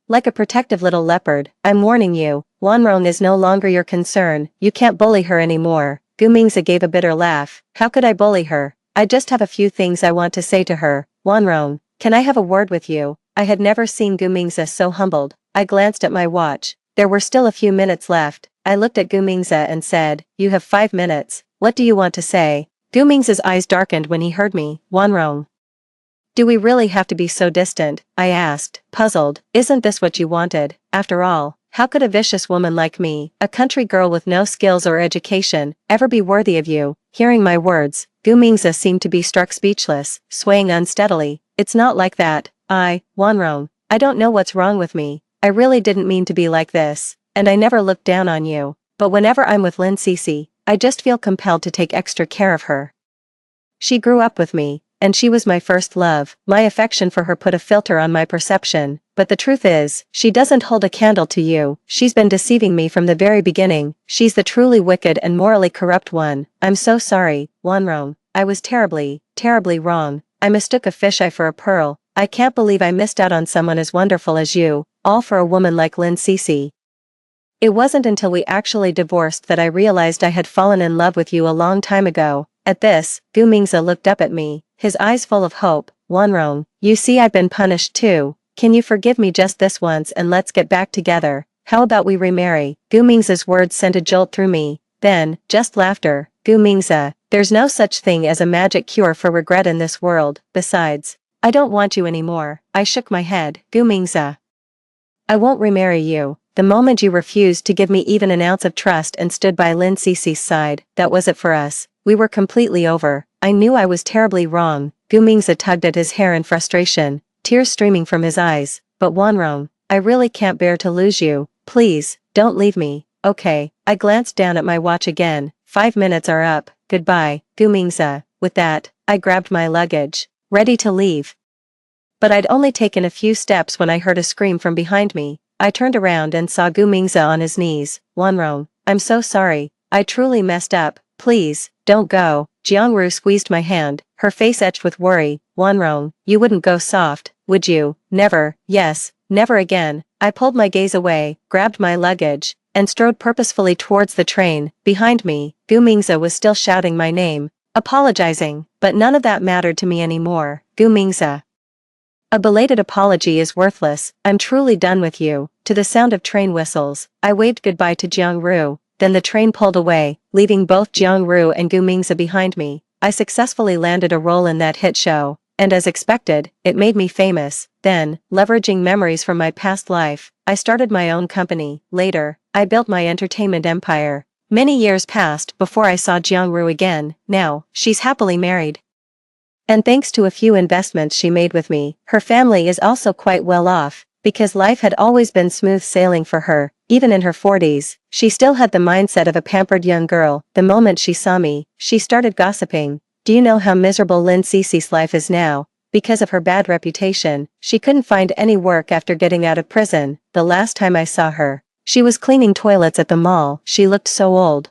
Like a protective little leopard. I'm warning you, Wanrong is no longer your concern, you can't bully her anymore. Gu Mingzi gave a bitter laugh. How could I bully her? I just have a few things I want to say to her. Wanrong, can I have a word with you? I had never seen Gu Mingzi so humbled. I glanced at my watch. There were still a few minutes left. I looked at Gu Mingzi and said, you have 5 minutes. What do you want to say? Gu Mingzi's eyes darkened when he heard me. Wanrong. Do we really have to be so distant? I asked, puzzled. Isn't this what you wanted? After all, how could a vicious woman like me, a country girl with no skills or education, ever be worthy of you? Hearing my words, Gu Mingzi seemed to be struck speechless, swaying unsteadily. It's not like that. Wanrong, I don't know what's wrong with me. I really didn't mean to be like this, and I never looked down on you. But whenever I'm with Lin Cece, I just feel compelled to take extra care of her. She grew up with me, and she was my first love. My affection for her put a filter on my perception, but the truth is, she doesn't hold a candle to you. She's been deceiving me from the very beginning. She's the truly wicked and morally corrupt one. I'm so sorry, Wanrong. I was terribly, terribly wrong. I mistook a fisheye for a pearl. I can't believe I missed out on someone as wonderful as you, all for a woman like Lin Cece. It wasn't until we actually divorced that I realized I had fallen in love with you a long time ago. At this, Gu Mingzi looked up at me, his eyes full of hope. Wanrong, you see I've been punished too. Can you forgive me just this once and let's get back together? How about we remarry? Gu Mingzi's words sent a jolt through me. Then, just laughter. Gu Mingzi, there's no such thing as a magic cure for regret in this world. Besides, I don't want you anymore. I shook my head. Gu Mingzi, I won't remarry you. The moment you refused to give me even an ounce of trust and stood by Lin Cece's side, that was it for us. We were completely over. I knew I was terribly wrong. Gu Mingzi tugged at his hair in frustration, tears streaming from his eyes. But Wanrong, I really can't bear to lose you. Please, don't leave me. Okay. I glanced down at my watch again. 5 minutes are up. Goodbye, Gu Mingzi. With that, I grabbed my luggage, ready to leave. But I'd only taken a few steps when I heard a scream from behind me. I turned around and saw Gu Mingzi on his knees. Wanrong, I'm so sorry. I truly messed up. Please, don't go. Jiangru squeezed my hand, her face etched with worry. Wanrong, you wouldn't go soft, would you? Never. Yes, never again. I pulled my gaze away, grabbed my luggage, and strode purposefully towards the train. Behind me, Gu Mingzi was still shouting my name, apologizing, but none of that mattered to me anymore. Gu Mingzi. A belated apology is worthless. I'm truly done with you. To the sound of train whistles, I waved goodbye to Jiangru. Then the train pulled away, leaving both Jiangru and Gu Mingzi behind me. I successfully landed a role in that hit show, and as expected, it made me famous. Then, leveraging memories from my past life, I started my own company. Later, I built my entertainment empire. Many years passed before I saw Jiangru again. Now, she's happily married. And thanks to a few investments she made with me, her family is also quite well off, because life had always been smooth sailing for her. Even in her 40s, she still had the mindset of a pampered young girl. The moment she saw me, she started gossiping. Do you know how miserable Lin Cece's life is now? Because of her bad reputation, she couldn't find any work after getting out of prison. The last time I saw her, she was cleaning toilets at the mall. She looked so old.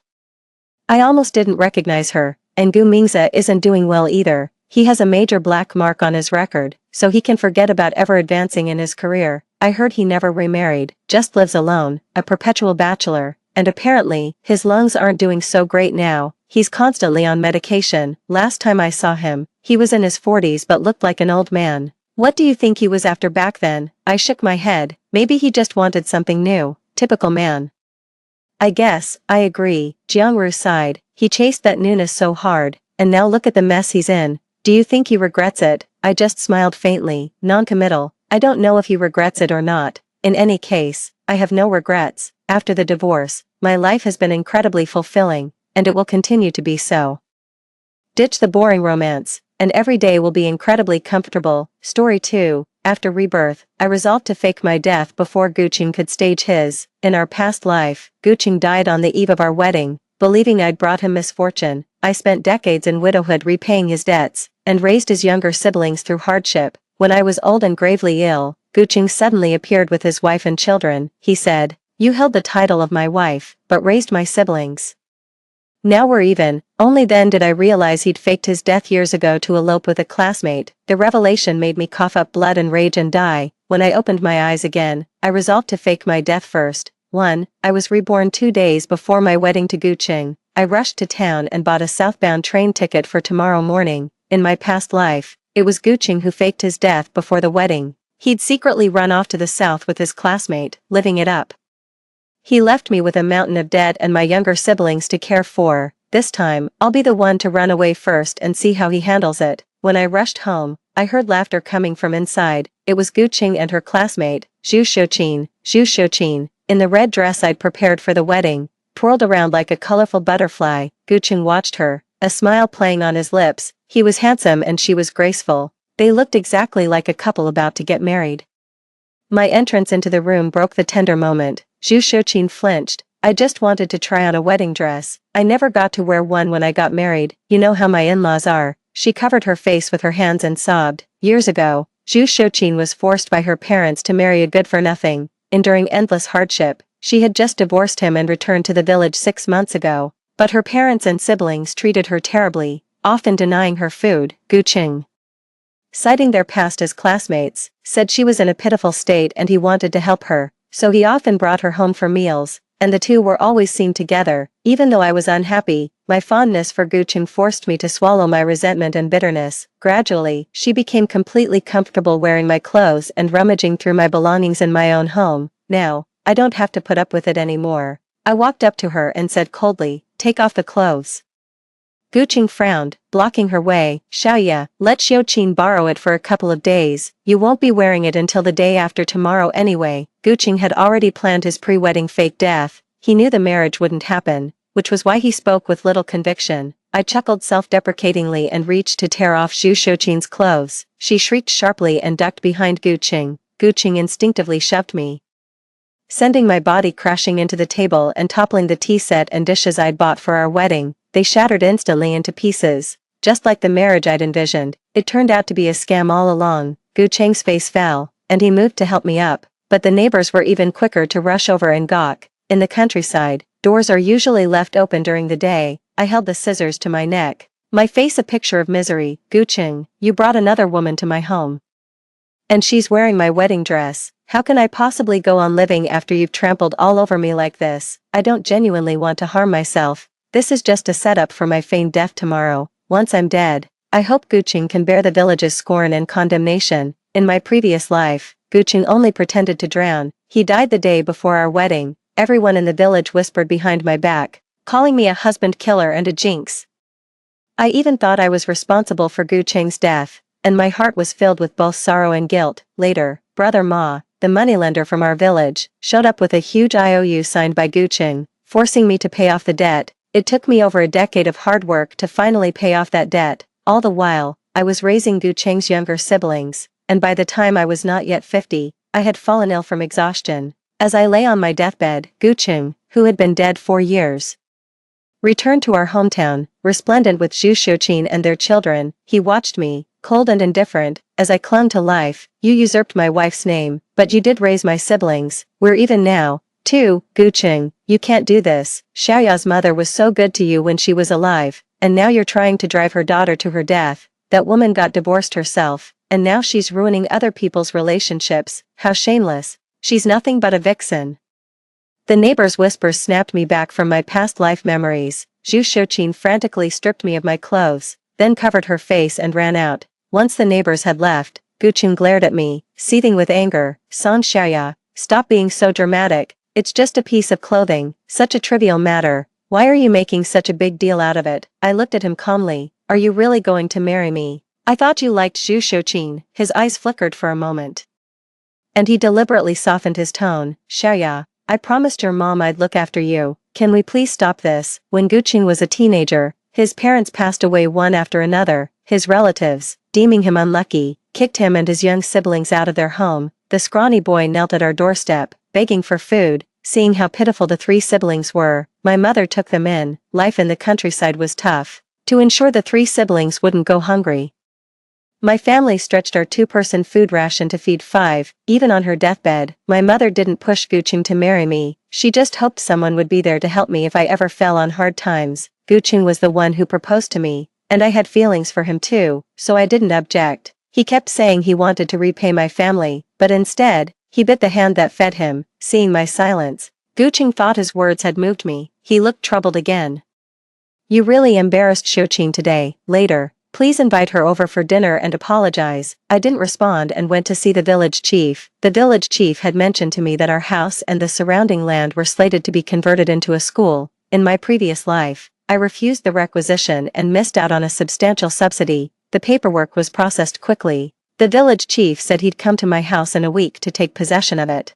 I almost didn't recognize her. And Gu Mingzi isn't doing well either. He has a major black mark on his record, so he can forget about ever advancing in his career. I heard he never remarried, just lives alone, a perpetual bachelor, and apparently, his lungs aren't doing so great now. He's constantly on medication. Last time I saw him, he was in his 40s but looked like an old man. What do you think he was after back then? I shook my head. Maybe he just wanted something new. Typical man. I guess, I agree. Jiangru sighed. He chased that newness so hard, and now look at the mess he's in. Do you think he regrets it? I just smiled faintly, non-committal. I don't know if he regrets it or not. In any case, I have no regrets. After the divorce, my life has been incredibly fulfilling, and it will continue to be so. Ditch the boring romance, and every day will be incredibly comfortable. Story 2. After rebirth, I resolved to fake my death before Guqing could stage his. In our past life, Guqing died on the eve of our wedding. Believing I'd brought him misfortune, I spent decades in widowhood repaying his debts, and raised his younger siblings through hardship. When I was old and gravely ill, Guqing suddenly appeared with his wife and children. He said, "You held the title of my wife, but raised my siblings. Now we're even." Only then did I realize he'd faked his death years ago to elope with a classmate. The revelation made me cough up blood and rage and die. When I opened my eyes again, I resolved to fake my death first. 1. I was reborn 2 days before my wedding to Guqing. I rushed to town and bought a southbound train ticket for tomorrow morning. In my past life, it was Guqing who faked his death before the wedding. He'd secretly run off to the south with his classmate, living it up. He left me with a mountain of debt and my younger siblings to care for. This time, I'll be the one to run away first and see how he handles it. When I rushed home, I heard laughter coming from inside. It was Guqing and her classmate, Zhu Xiuqin, in the red dress I'd prepared for the wedding, twirled around like a colorful butterfly. Guqing watched her, a smile playing on his lips. He was handsome and she was graceful. They looked exactly like a couple about to get married. My entrance into the room broke the tender moment. Zhu Xiuqin flinched. I just wanted to try on a wedding dress. I never got to wear one when I got married. You know how my in-laws are. She covered her face with her hands and sobbed. Years ago, Zhu Xiuqin was forced by her parents to marry a good-for-nothing. Enduring endless hardship, she had just divorced him and returned to the village 6 months ago. But her parents and siblings treated her terribly, often denying her food. Guqing, citing their past as classmates, said she was in a pitiful state and he wanted to help her, so he often brought her home for meals, and the two were always seen together. Even though I was unhappy, my fondness for Guqing forced me to swallow my resentment and bitterness. Gradually, she became completely comfortable wearing my clothes and rummaging through my belongings in my own home. Now, I don't have to put up with it anymore. I walked up to her and said coldly, "Take off the clothes." Guqing frowned, blocking her way. "Xiaoya, let Xiuqin borrow it for a couple of days. You won't be wearing it until the day after tomorrow anyway." Guqing had already planned his pre-wedding fake death. He knew the marriage wouldn't happen, which was why he spoke with little conviction. I chuckled self-deprecatingly and reached to tear off Zhu Xiuqin's clothes. She shrieked sharply and ducked behind Guqing. Guqing instinctively shoved me, sending my body crashing into the table and toppling the tea set and dishes I'd bought for our wedding. They shattered instantly into pieces. Just like the marriage I'd envisioned, it turned out to be a scam all along. Guqing's face fell, and he moved to help me up, but the neighbors were even quicker to rush over and gawk. In the countryside, doors are usually left open during the day. I held the scissors to my neck, my face a picture of misery. "Guqing, you brought another woman to my home. And she's wearing my wedding dress. How can I possibly go on living after you've trampled all over me like this? I don't genuinely want to harm myself. This is just a setup for my feigned death tomorrow. Once I'm dead, I hope Guqing can bear the village's scorn and condemnation. In my previous life, Guqing only pretended to drown. He died the day before our wedding. Everyone in the village whispered behind my back, calling me a husband killer and a jinx. I even thought I was responsible for Guqing's death, and my heart was filled with both sorrow and guilt. Later, Brother Ma, the moneylender from our village, showed up with a huge IOU signed by Guqing, forcing me to pay off the debt. It took me over a decade of hard work to finally pay off that debt. All the while, I was raising Guqing's younger siblings, and by the time I was not yet 50, I had fallen ill from exhaustion. As I lay on my deathbed, Guqing, who had been dead 4 years, returned to our hometown, resplendent with Zhu Xiuqin and their children. He watched me, cold and indifferent, as I clung to life. "You usurped my wife's name, but you did raise my siblings. We're even now, too. Guqing, you can't do this. Xiaoya's mother was so good to you when she was alive, and now you're trying to drive her daughter to her death. That woman got divorced herself, and now she's ruining other people's relationships. How shameless. She's nothing but a vixen." The neighbor's whispers snapped me back from my past life memories. Zhu Xiuqin frantically stripped me of my clothes, then covered her face and ran out. Once the neighbors had left, Guqing glared at me, seething with anger. "Song Xiaoya, stop being so dramatic. It's just a piece of clothing, such a trivial matter. Why are you making such a big deal out of it?" I looked at him calmly. "Are you really going to marry me? I thought you liked Zhu Xiuqin." His eyes flickered for a moment, and he deliberately softened his tone. "Xiaoya, I promised your mom I'd look after you. Can we please stop this?" When Guqing was a teenager, his parents passed away one after another. His relatives, deeming him unlucky, kicked him and his young siblings out of their home. The scrawny boy knelt at our doorstep, begging for food. Seeing how pitiful the 3 siblings were, my mother took them in. Life in the countryside was tough. To ensure the 3 siblings wouldn't go hungry, my family stretched our 2-person food ration to feed 5. Even on her deathbed, my mother didn't push Guqing to marry me. She just hoped someone would be there to help me if I ever fell on hard times. Guqing was the one who proposed to me, and I had feelings for him too, so I didn't object. He kept saying he wanted to repay my family, but instead, he bit the hand that fed him. Seeing my silence, Guqing thought his words had moved me. He looked troubled again. You really embarrassed Xiuqing today. Later, please invite her over for dinner and apologize. I didn't respond and went to see the village chief. The village chief had mentioned to me that our house and the surrounding land were slated to be converted into a school. In my previous life, I refused the requisition and missed out on a substantial subsidy. The paperwork was processed quickly. The village chief said he'd come to my house in a week to take possession of it.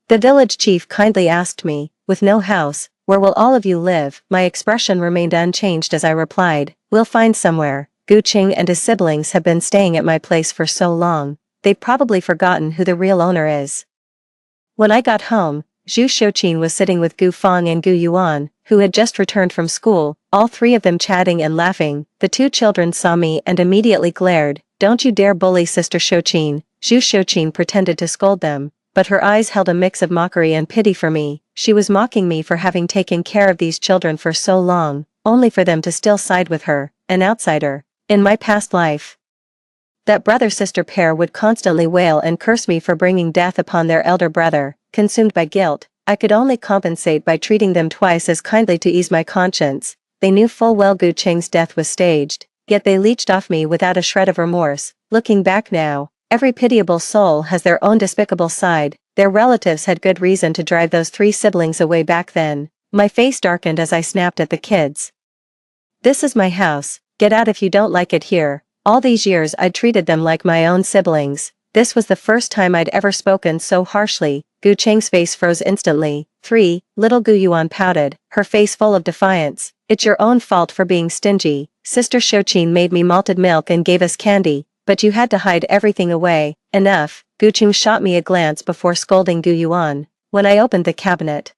The village chief kindly asked me, with no house, where will all of you live? My expression remained unchanged as I replied, we'll find somewhere. Guqing and his siblings have been staying at my place for so long, they've probably forgotten who the real owner is. When I got home, Zhu Xiuqing was sitting with Gu Feng and Gu Yuan, who had just returned from school, all three of them chatting and laughing. The two children saw me and immediately glared. Don't you dare bully Sister Xiuqing. Zhu Xiuqing pretended to scold them, but her eyes held a mix of mockery and pity for me. She was mocking me for having taken care of these children for so long, only for them to still side with her, an outsider. In my past life, that brother-sister pair would constantly wail and curse me for bringing death upon their elder brother. Consumed by guilt, I could only compensate by treating them twice as kindly to ease my conscience. They knew full well Guqing's death was staged, yet they leeched off me without a shred of remorse. Looking back now, every pitiable soul has their own despicable side. Their relatives had good reason to drive those three siblings away back then. My face darkened as I snapped at the kids. This is my house, get out if you don't like it here. All these years I'd treated them like my own siblings. This was the first time I'd ever spoken so harshly. Guqing's face froze instantly. Little Gu Yuan pouted, her face full of defiance. It's your own fault for being stingy. Sister Xiuqing made me malted milk and gave us candy, but you had to hide everything away. Enough. Guqing shot me a glance before scolding Gu Yuan. When I opened the cabinet,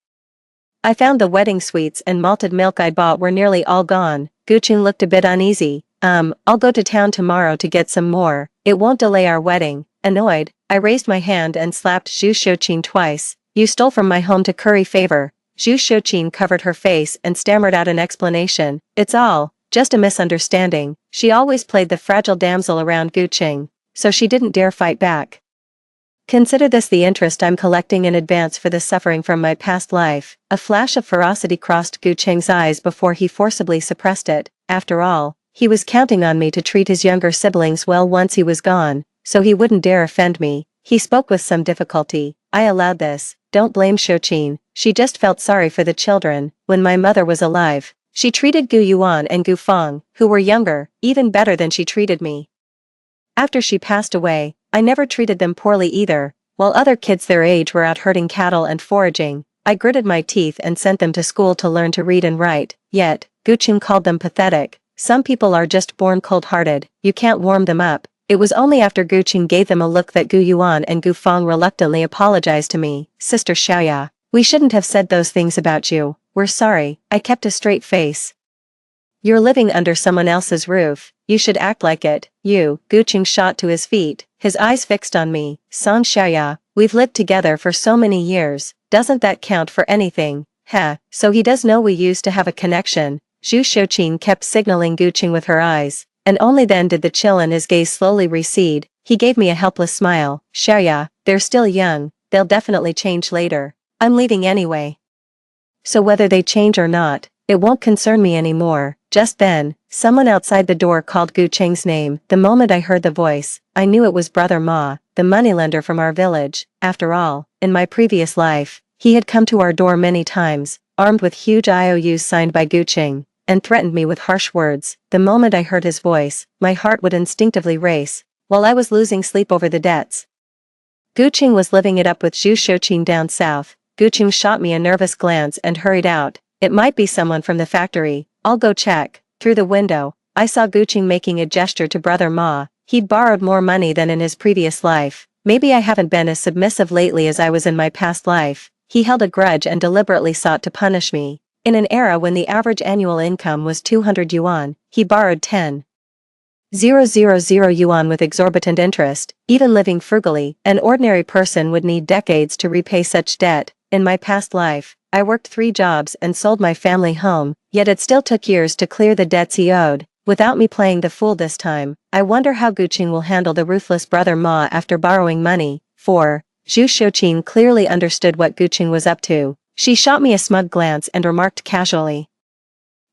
I found the wedding sweets and malted milk I'd bought were nearly all gone. Guqing looked a bit uneasy. I'll go to town tomorrow to get some more. It won't delay our wedding. Annoyed, I raised my hand and slapped Zhu Xiuqing twice. You stole from my home to curry favor. Zhu Xiuqing covered her face and stammered out an explanation. It's all just a misunderstanding. She always played the fragile damsel around Guqing, so she didn't dare fight back. Consider this the interest I'm collecting in advance for the suffering from my past life. A flash of ferocity crossed Guqing's eyes before he forcibly suppressed it. After all, he was counting on me to treat his younger siblings well once he was gone, so he wouldn't dare offend me. He spoke with some difficulty. I allowed this. Don't blame Xiuqing. She just felt sorry for the children. When my mother was alive, she treated Gu Yuan and Gu Feng, who were younger, even better than she treated me. After she passed away, I never treated them poorly either. While other kids their age were out herding cattle and foraging, I gritted my teeth and sent them to school to learn to read and write. Yet, Guqing called them pathetic. Some people are just born cold-hearted. You can't warm them up. It was only after Guqing gave them a look that Gu Yuan and Gu Feng reluctantly apologized to me. Sister Xiaoya, we shouldn't have said those things about you. We're sorry. I kept a straight face. You're living under someone else's roof. You should act like it. Guqing shot to his feet, his eyes fixed on me. San Xiaoya, we've lived together for so many years. Doesn't that count for anything? So he does know we used to have a connection. Zhu Xiuqing kept signaling Guqing with her eyes, and only then did the chill in his gaze slowly recede. He gave me a helpless smile. Xiaoya, they're still young. They'll definitely change later. I'm leaving anyway. So whether they change or not, it won't concern me anymore. Just then, someone outside the door called Guqing's name. The moment I heard the voice, I knew it was Brother Ma, the moneylender from our village. After all, in my previous life, he had come to our door many times, armed with huge IOUs signed by Guqing, and threatened me with harsh words. The moment I heard his voice, my heart would instinctively race, while I was losing sleep over the debts. Guqing was living it up with Zhu Xiuqing down south. Guqing shot me a nervous glance and hurried out. It might be someone from the factory. I'll go check. Through the window, I saw Guqing making a gesture to Brother Ma. He'd borrowed more money than in his previous life. Maybe I haven't been as submissive lately as I was in my past life. He held a grudge and deliberately sought to punish me. In an era when the average annual income was 200 yuan, he borrowed 10,000 yuan with exorbitant interest. Even living frugally, an ordinary person would need decades to repay such debt. In my past life, I worked 3 jobs and sold my family home, yet it still took years to clear the debts he owed. Without me playing the fool this time, I wonder how Guqing will handle the ruthless Brother Ma after borrowing money. 4. Zhu Xiuqing clearly understood what Guqing was up to. She shot me a smug glance and remarked casually.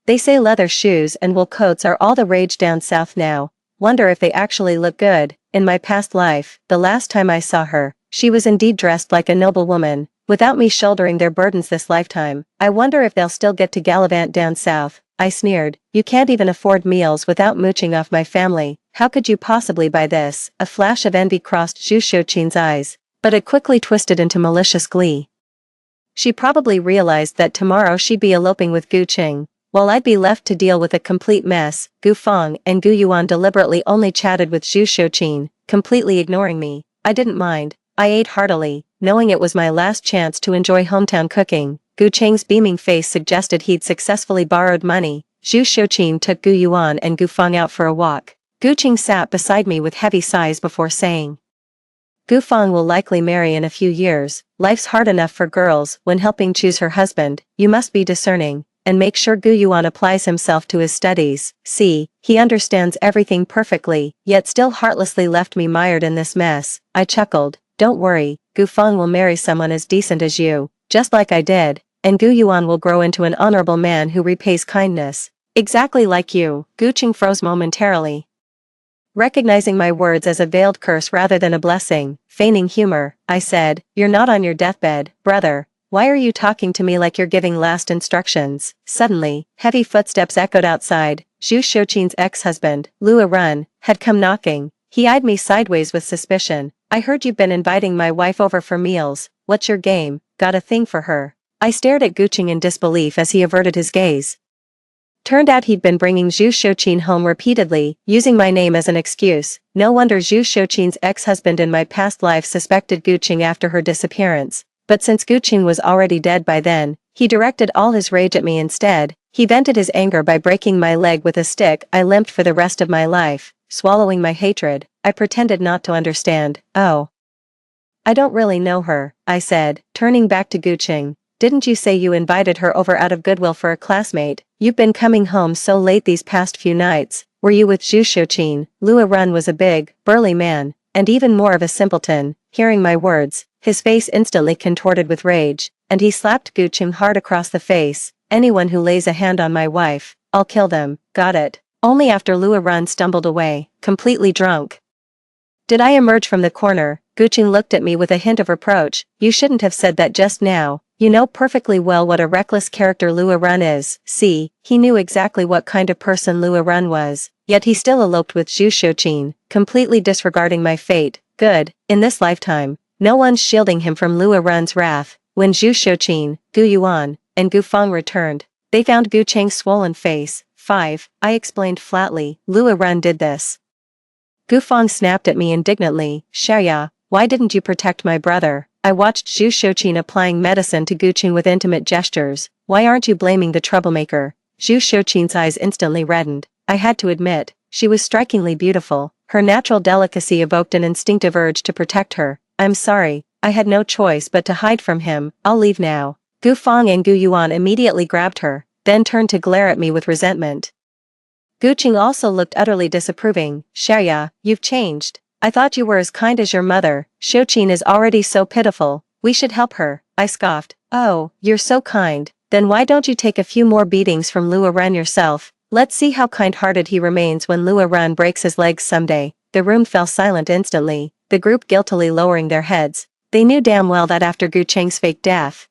They say leather shoes and wool coats are all the rage down south now. Wonder if they actually look good. In my past life, the last time I saw her, she was indeed dressed like a noble woman, without me shouldering their burdens this lifetime. I wonder if they'll still get to gallivant down south. I sneered. You can't even afford meals without mooching off my family. How could you possibly buy this? A flash of envy crossed Zhu Shouqin's eyes, but it quickly twisted into malicious glee. She probably realized that tomorrow she'd be eloping with Gu Qing, while I'd be left to deal with a complete mess. Gu Feng and Gu Yuan deliberately only chatted with Zhu Shouqin, completely ignoring me. I didn't mind. I ate heartily, knowing it was my last chance to enjoy hometown cooking. Gu Qing's beaming face suggested he'd successfully borrowed money. Zhu Shouqin took Gu Yuan and Gu Feng out for a walk. Gu Qing sat beside me with heavy sighs before saying, Gu Feng will likely marry in a few years. Life's hard enough for girls when helping choose her husband. You must be discerning, and make sure Gu Yuan applies himself to his studies. See, he understands everything perfectly, yet still heartlessly left me mired in this mess. I chuckled. Don't worry, Gu Feng will marry someone as decent as you, just like I did, and Gu Yuan will grow into an honorable man who repays kindness. Exactly like you. Gu Qing froze momentarily, recognizing my words as a veiled curse rather than a blessing. Feigning humor, I said, You're not on your deathbed, brother. Why are you talking to me like you're giving last instructions? Suddenly, heavy footsteps echoed outside. Zhu Shouqin's ex-husband, Lua Run, had come knocking. He eyed me sideways with suspicion. I heard you've been inviting my wife over for meals. What's your game? Got a thing for her? I stared at Gu Qing in disbelief as he averted his gaze. Turned out he'd been bringing Zhu Shouqin home repeatedly, using my name as an excuse. No wonder Zhu Shouqin's ex-husband in my past life suspected Gu Qing after her disappearance. But since Gu Qing was already dead by then, he directed all his rage at me instead. He vented his anger by breaking my leg with a stick. I limped for the rest of my life, swallowing my hatred. I pretended not to understand. Oh, I don't really know her, I said, turning back to Gu Qing. Didn't you say you invited her over out of goodwill for a classmate? You've been coming home so late these past few nights. Were you with Zhu Shouqin? Lua Run was a big, burly man, and even more of a simpleton. Hearing my words, his face instantly contorted with rage, and he slapped Gu Qing hard across the face. Anyone who lays a hand on my wife, I'll kill them. Got it? Only after Lua Run stumbled away, completely drunk. Did I emerge from the corner? Gu Qing looked at me with a hint of reproach. You shouldn't have said that just now. You know perfectly well what a reckless character Lua Run is. See, he knew exactly what kind of person Lua Run was, yet he still eloped with Zhu Shouqin, completely disregarding my fate. Good, in this lifetime, no one's shielding him from Lua Run's wrath. When Zhu Shouqin, Gu Yuan, and Gu Feng returned, they found Gu Qing's swollen face. 5, I explained flatly. Lua Run did this. Gu Feng snapped at me indignantly. Xiaoya, why didn't you protect my brother? I watched Zhu Shouqin applying medicine to Gu Qing with intimate gestures. Why aren't you blaming the troublemaker? Zhu Shouqin's eyes instantly reddened. I had to admit, she was strikingly beautiful. Her natural delicacy evoked an instinctive urge to protect her. I'm sorry, I had no choice but to hide from him. I'll leave now. Gu Feng and Gu Yuan immediately grabbed her, then turned to glare at me with resentment. Gu Qing also looked utterly disapproving. Xiaoya, you've changed. I thought you were as kind as your mother. Shouqin is already so pitiful. We should help her. I scoffed. Oh, you're so kind. Then why don't you take a few more beatings from Lua Run yourself? Let's see how kind-hearted he remains when Lua Run breaks his legs someday. The room fell silent instantly, the group guiltily lowering their heads. They knew damn well that after Gu Cheng's fake death,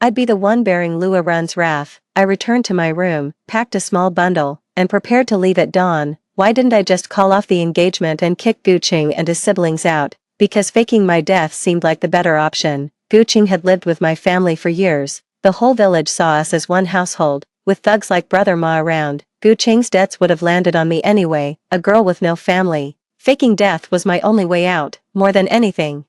I'd be the one bearing Lua Run's wrath. I returned to my room, packed a small bundle, and prepared to leave at dawn. Why didn't I just call off the engagement and kick Gu Qing and his siblings out? Because faking my death seemed like the better option. Gu Qing had lived with my family for years. The whole village saw us as one household. With thugs like Brother Ma around, Gu Qing's debts would have landed on me anyway, a girl with no family. Faking death was my only way out, more than anything.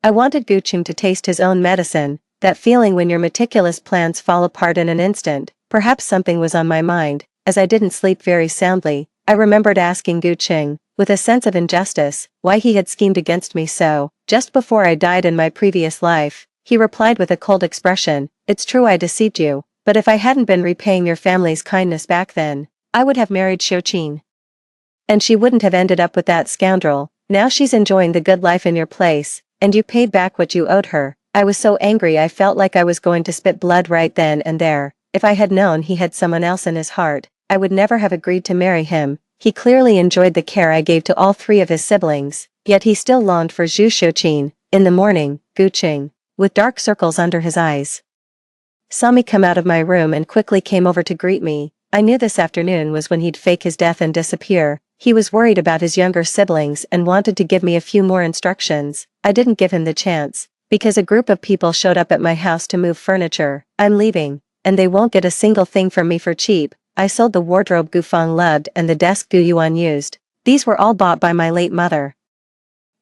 I wanted Gu Qing to taste his own medicine, that feeling when your meticulous plans fall apart in an instant. Perhaps something was on my mind. As I didn't sleep very soundly, I remembered asking Gu Qing, with a sense of injustice, why he had schemed against me so. Just before I died in my previous life, he replied with a cold expression, "It's true I deceived you, but if I hadn't been repaying your family's kindness back then, I would have married Shouqin. And she wouldn't have ended up with that scoundrel. Now she's enjoying the good life in your place, and you paid back what you owed her. I was so angry I felt like I was going to spit blood right then and there. If I had known he had someone else in his heart, I would never have agreed to marry him. He clearly enjoyed the care I gave to all three of his siblings, yet he still longed for Zhu Xiuqin. In the morning, Gu Qing, with dark circles under his eyes, saw me come out of my room and quickly came over to greet me. I knew this afternoon was when he'd fake his death and disappear. He was worried about his younger siblings and wanted to give me a few more instructions. I didn't give him the chance, because a group of people showed up at my house to move furniture. I'm leaving, and they won't get a single thing from me for cheap. I sold the wardrobe Gu Feng loved and the desk Gu Yuan used. These were all bought by my late mother.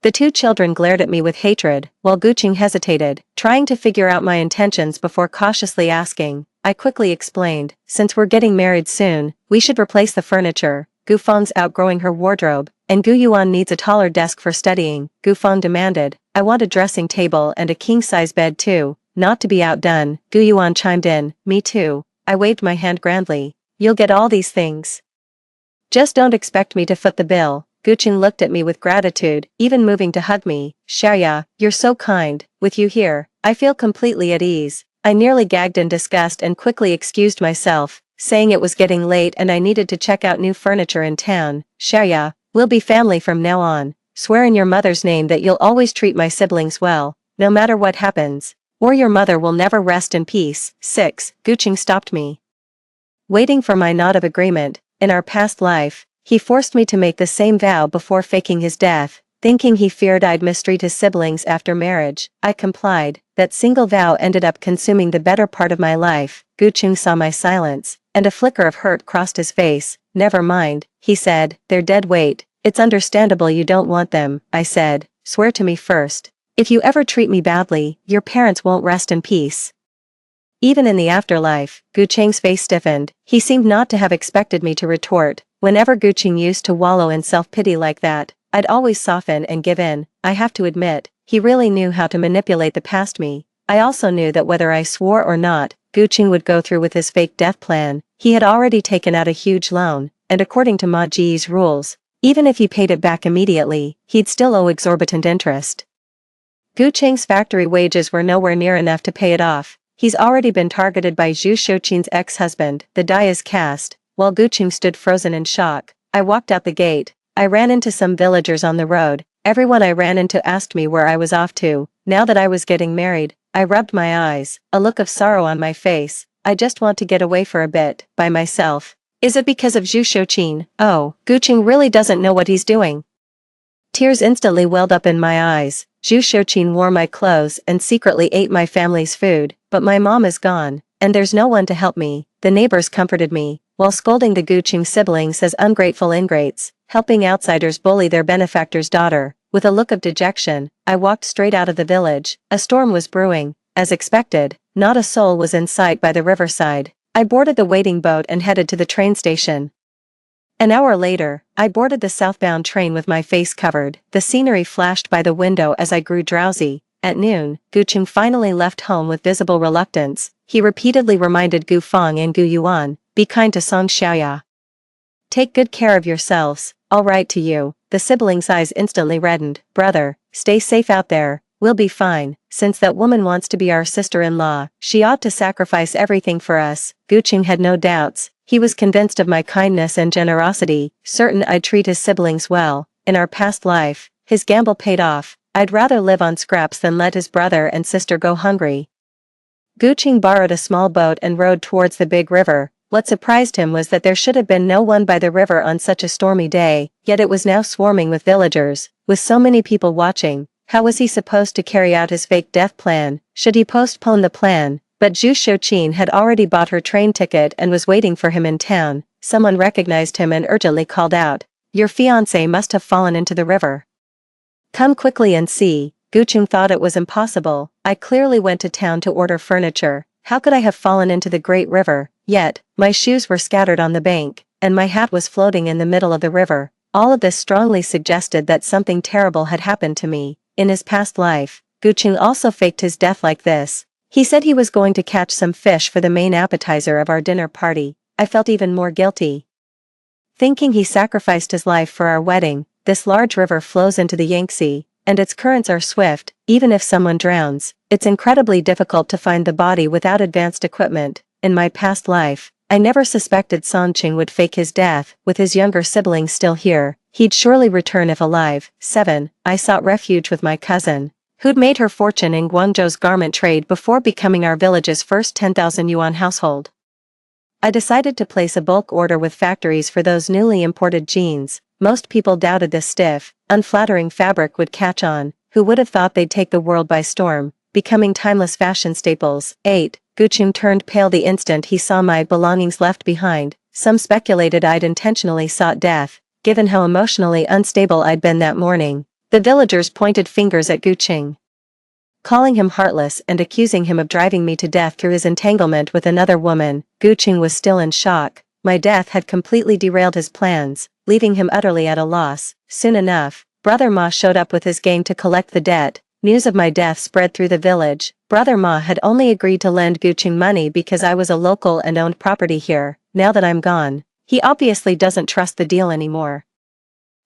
The two children glared at me with hatred, while Gu Qing hesitated, trying to figure out my intentions before cautiously asking. I quickly explained, since we're getting married soon, we should replace the furniture. Gu Feng's outgrowing her wardrobe, and Gu Yuan needs a taller desk for studying, Gu Feng demanded. I want a dressing table and a king-size bed too. Not to be outdone, Gu Yuan chimed in, me too. I waved my hand grandly. You'll get all these things. Just don't expect me to foot the bill. Gu Qing looked at me with gratitude, even moving to hug me. Xiaoya, you're so kind. With you here, I feel completely at ease. I nearly gagged in disgust and quickly excused myself, saying it was getting late and I needed to check out new furniture in town. Xiaoya, we'll be family from now on. Swear in your mother's name that you'll always treat my siblings well, no matter what happens, or your mother will never rest in peace. 6. Gu Qing stopped me, waiting for my nod of agreement. In our past life, he forced me to make the same vow before faking his death, thinking he feared I'd mistreat his siblings after marriage. I complied. That single vow ended up consuming the better part of my life. Gu Qing saw my silence, and a flicker of hurt crossed his face. Never mind, he said, they're dead weight. It's understandable you don't want them, I said. Swear to me first. If you ever treat me badly, your parents won't rest in peace. Even in the afterlife, Gu Qing's face stiffened. He seemed not to have expected me to retort. Whenever Gu Qing used to wallow in self-pity like that, I'd always soften and give in. I have to admit, he really knew how to manipulate the past me. I also knew that whether I swore or not, Gu Qing would go through with his fake death plan. He had already taken out a huge loan, and according to Ma Ji's rules, even if he paid it back immediately, he'd still owe exorbitant interest. Gu Qing's factory wages were nowhere near enough to pay it off. He's already been targeted by Zhu Xiuqin's ex-husband. The die is cast. While Gu Qing stood frozen in shock, I walked out the gate. I ran into some villagers on the road. Everyone I ran into asked me where I was off to. Now that I was getting married, I rubbed my eyes, a look of sorrow on my face. I just want to get away for a bit, by myself. Is it because of Zhu Xiuqin? Oh, Gu Qing really doesn't know what he's doing. Tears instantly welled up in my eyes. Zhu Xiuqin wore my clothes and secretly ate my family's food, but my mom is gone, and there's no one to help me. The neighbors comforted me, while scolding the Gu Qing siblings as ungrateful ingrates, helping outsiders bully their benefactor's daughter. With a look of dejection, I walked straight out of the village. A storm was brewing. As expected, not a soul was in sight by the riverside. I boarded the waiting boat and headed to the train station. An hour later, I boarded the southbound train with my face covered. The scenery flashed by the window as I grew drowsy. At noon, Gu Qing finally left home with visible reluctance. He repeatedly reminded Gu Feng and Gu Yuan, be kind to Song Xiaoya. Take good care of yourselves. I'll write to you. The siblings' eyes instantly reddened. Brother, stay safe out there. We'll be fine. Since that woman wants to be our sister-in-law, she ought to sacrifice everything for us. Gu Qing had no doubts. He was convinced of my kindness and generosity, certain I'd treat his siblings well. In our past life, his gamble paid off. I'd rather live on scraps than let his brother and sister go hungry. Gu Qing borrowed a small boat and rowed towards the big river. What surprised him was that there should have been no one by the river on such a stormy day, yet it was now swarming with villagers. With so many people watching, how was he supposed to carry out his fake death plan? Should he postpone the plan? But Zhu Xiuqin had already bought her train ticket and was waiting for him in town. Someone recognized him and urgently called out, "Your fiancé must have fallen into the river. Come quickly and see." Gu Qing thought it was impossible. I clearly went to town to order furniture. How could I have fallen into the great river? Yet, my shoes were scattered on the bank, and my hat was floating in the middle of the river. All of this strongly suggested that something terrible had happened to me. In his past life, Gu Qing also faked his death like this. He said he was going to catch some fish for the main appetizer of our dinner party. I felt even more guilty. Thinking he sacrificed his life for our wedding. This large river flows into the Yangtze. and its currents are swift. Even if someone drowns, it's incredibly difficult to find the body without advanced equipment. In my past life, I never suspected Sanqing would fake his death. With his younger siblings still here, he'd surely return if alive. 7. I sought refuge with my cousin, who'd made her fortune in Guangzhou's garment trade before becoming our village's first 10,000 yuan household. I decided to place a bulk order with factories for those newly imported jeans. Most people doubted this stiff, unflattering fabric would catch on. Who would have thought they'd take the world by storm, becoming timeless fashion staples? 8. Guqing turned pale the instant he saw my belongings left behind. Some speculated I'd intentionally sought death, given how emotionally unstable I'd been that morning. The villagers pointed fingers at Guqing, calling him heartless and accusing him of driving me to death through his entanglement with another woman. Guqing was still in shock. My death had completely derailed his plans, leaving him utterly at a loss. Soon enough, Brother Ma showed up with his gang to collect the debt. News of my death spread through the village. Brother Ma had only agreed to lend Guqing money because I was a local and owned property here. Now that I'm gone, he obviously doesn't trust the deal anymore.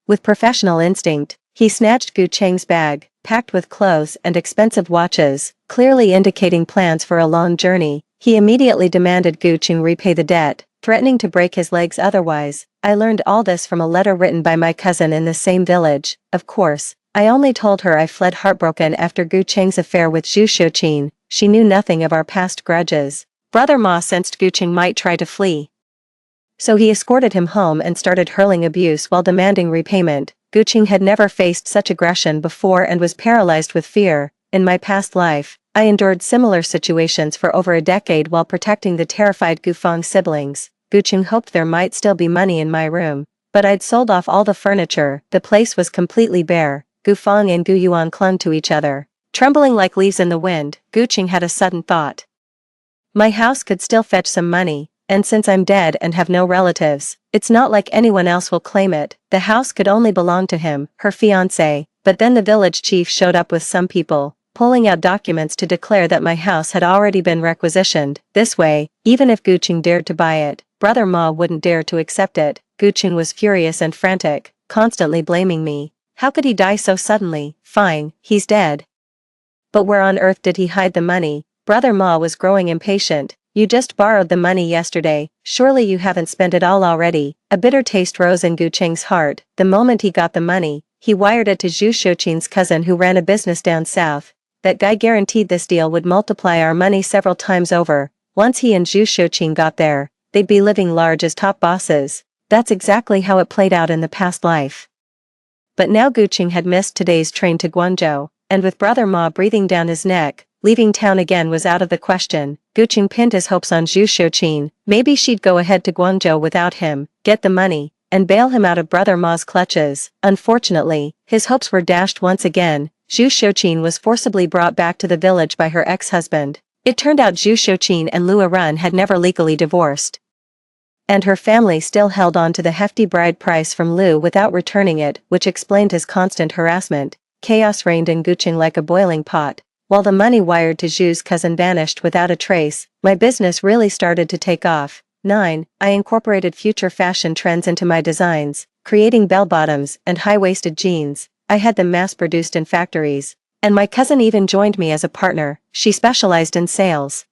With professional instinct, he snatched Guqing's bag, packed with clothes and expensive watches, clearly indicating plans for a long journey. He immediately demanded Guqing repay the debt, threatening to break his legs otherwise. I learned all this from a letter written by my cousin in the same village. Of course, I only told her I fled heartbroken after Guqing's affair with Zhu Xiuqin. She knew nothing of our past grudges. Brother Ma sensed Guqing might try to flee, so he escorted him home and started hurling abuse while demanding repayment. Guqing had never faced such aggression before and was paralyzed with fear. In my past life, I endured similar situations for over a decade while protecting the terrified Gufang siblings. Guqing hoped there might still be money in my room, but I'd sold off all the furniture. The place was completely bare. Gufang and Guyuan clung to each other, trembling like leaves in the wind. Guqing had a sudden thought. My house could still fetch some money, and since I'm dead and have no relatives, it's not like anyone else will claim it. The house could only belong to him, her fiancé. But then the village chief showed up with some people, pulling out documents to declare that my house had already been requisitioned. This way, even if Guqing dared to buy it, Brother Ma wouldn't dare to accept it. Guqing was furious and frantic, constantly blaming me. How could he die so suddenly? Fine, he's dead. But where on earth did he hide the money? Brother Ma was growing impatient. You just borrowed the money yesterday, surely you haven't spent it all already. A bitter taste rose in Guqing's heart. The moment he got the money, he wired it to Zhu Xiuqin's cousin who ran a business down south. That guy guaranteed this deal would multiply our money several times over. Once he and Zhu Xiuqin got there, they'd be living large as top bosses. That's exactly how it played out in the past life. But now Guqing had missed today's train to Guangzhou, and with Brother Ma breathing down his neck, leaving town again was out of the question. Guqing pinned his hopes on Zhu Xiuqin. Maybe she'd go ahead to Guangzhou without him, get the money, and bail him out of Brother Ma's clutches. Unfortunately, his hopes were dashed once again. Zhu Xiuqin was forcibly brought back to the village by her ex-husband. It turned out Zhu Xiuqin and Lu Run had never legally divorced, and her family still held on to the hefty bride price from Lu without returning it, which explained his constant harassment. Chaos reigned in Guqing like a boiling pot. While the money wired to Zhu's cousin vanished without a trace, my business really started to take off. 9. I incorporated future fashion trends into my designs, creating bell-bottoms and high-waisted jeans. I had them mass-produced in factories, and my cousin even joined me as a partner. She specialized in sales,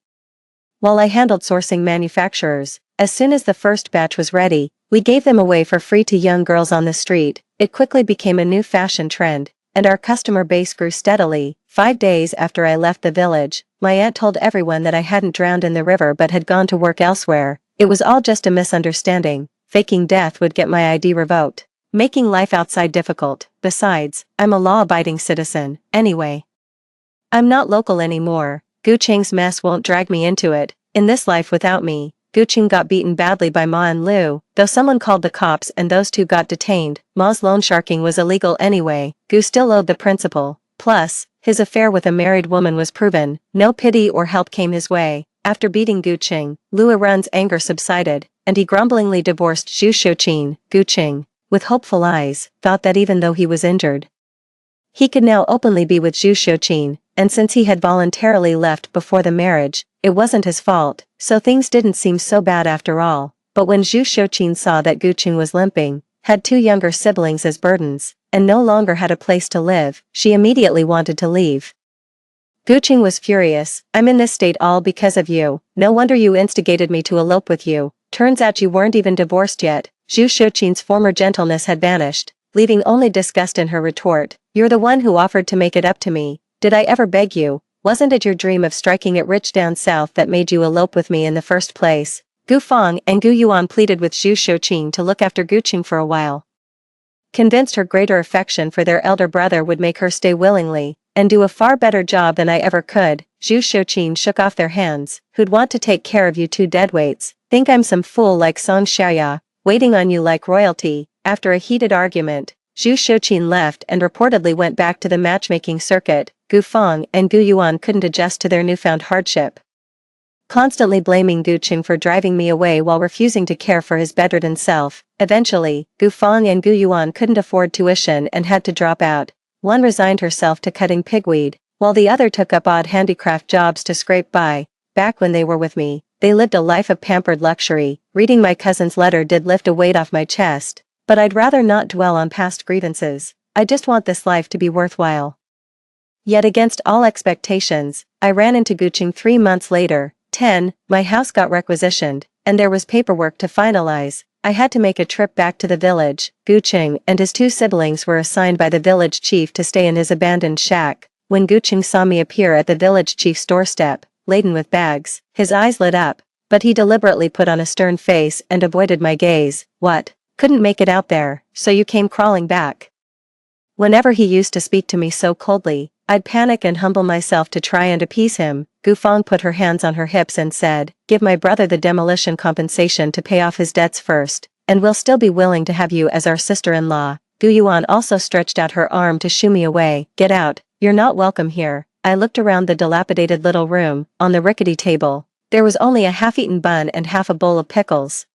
while I handled sourcing manufacturers. As soon as the first batch was ready, we gave them away for free to young girls on the street. It quickly became a new fashion trend, and our customer base grew steadily. 5 days after I left the village, my aunt told everyone that I hadn't drowned in the river but had gone to work elsewhere. It was all just a misunderstanding. Faking death would get my ID revoked, making life outside difficult. Besides, I'm a law-abiding citizen, anyway. I'm not local anymore. Guqing's mess won't drag me into it. In this life without me, Guqing got beaten badly by Ma and Lu, though someone called the cops and those two got detained. Ma's loan sharking was illegal anyway. Gu still owed the principal. Plus, his affair with a married woman was proven. No pity or help came his way. After beating Guqing, Lu Run's anger subsided, and he grumblingly divorced Zhu Xiuqin. Guqing, with hopeful eyes, thought that even though he was injured, he could now openly be with Zhu Xiuqin, and since he had voluntarily left before the marriage, it wasn't his fault, so things didn't seem so bad after all. But when Zhu Xiuqin saw that Guqing was limping, had 2 younger siblings as burdens, and no longer had a place to live, she immediately wanted to leave. Gu Qing was furious. I'm in this state all because of you. No wonder you instigated me to elope with you. Turns out you weren't even divorced yet. Zhu Shouqin's former gentleness had vanished, leaving only disgust in her retort. You're the one who offered to make it up to me. Did I ever beg you? Wasn't it your dream of striking it rich down south that made you elope with me in the first place? Gu Feng and Gu Yuan pleaded with Zhu Shouqin to look after Gu Qing for a while. Convinced her greater affection for their elder brother would make her stay willingly, and do a far better job than I ever could. Zhu Shouqin shook off their hands. Who'd want to take care of you two deadweights? Think I'm some fool like Song Xiaoya, waiting on you like royalty? After a heated argument, Zhu Shouqin left and reportedly went back to the matchmaking circuit. Gu Feng and Gu Yuan couldn't adjust to their newfound hardship, constantly blaming Gu Qing for driving me away while refusing to care for his bedridden self. Eventually, Gu Feng and Gu Yuan couldn't afford tuition and had to drop out. One resigned herself to cutting pigweed, while the other took up odd handicraft jobs to scrape by. Back when they were with me, they lived a life of pampered luxury. Reading my cousin's letter did lift a weight off my chest, but I'd rather not dwell on past grievances. I just want this life to be worthwhile. Yet against all expectations, I ran into Gu Qing 3 months later. My house got requisitioned, and there was paperwork to finalize. I had to make a trip back to the village. Gu Qing and his 2 siblings were assigned by the village chief to stay in his abandoned shack. When Gu Qing saw me appear at the village chief's doorstep, laden with bags, his eyes lit up, but he deliberately put on a stern face and avoided my gaze. What? Couldn't make it out there, so you came crawling back? Whenever he used to speak to me so coldly, I'd panic and humble myself to try and appease him. Gu Feng put her hands on her hips and said, give my brother the demolition compensation to pay off his debts first, and we'll still be willing to have you as our sister-in-law. Gu Yuan also stretched out her arm to shoo me away. Get out, you're not welcome here. I looked around the dilapidated little room. On the rickety table, there was only a half-eaten bun and half a bowl of pickles.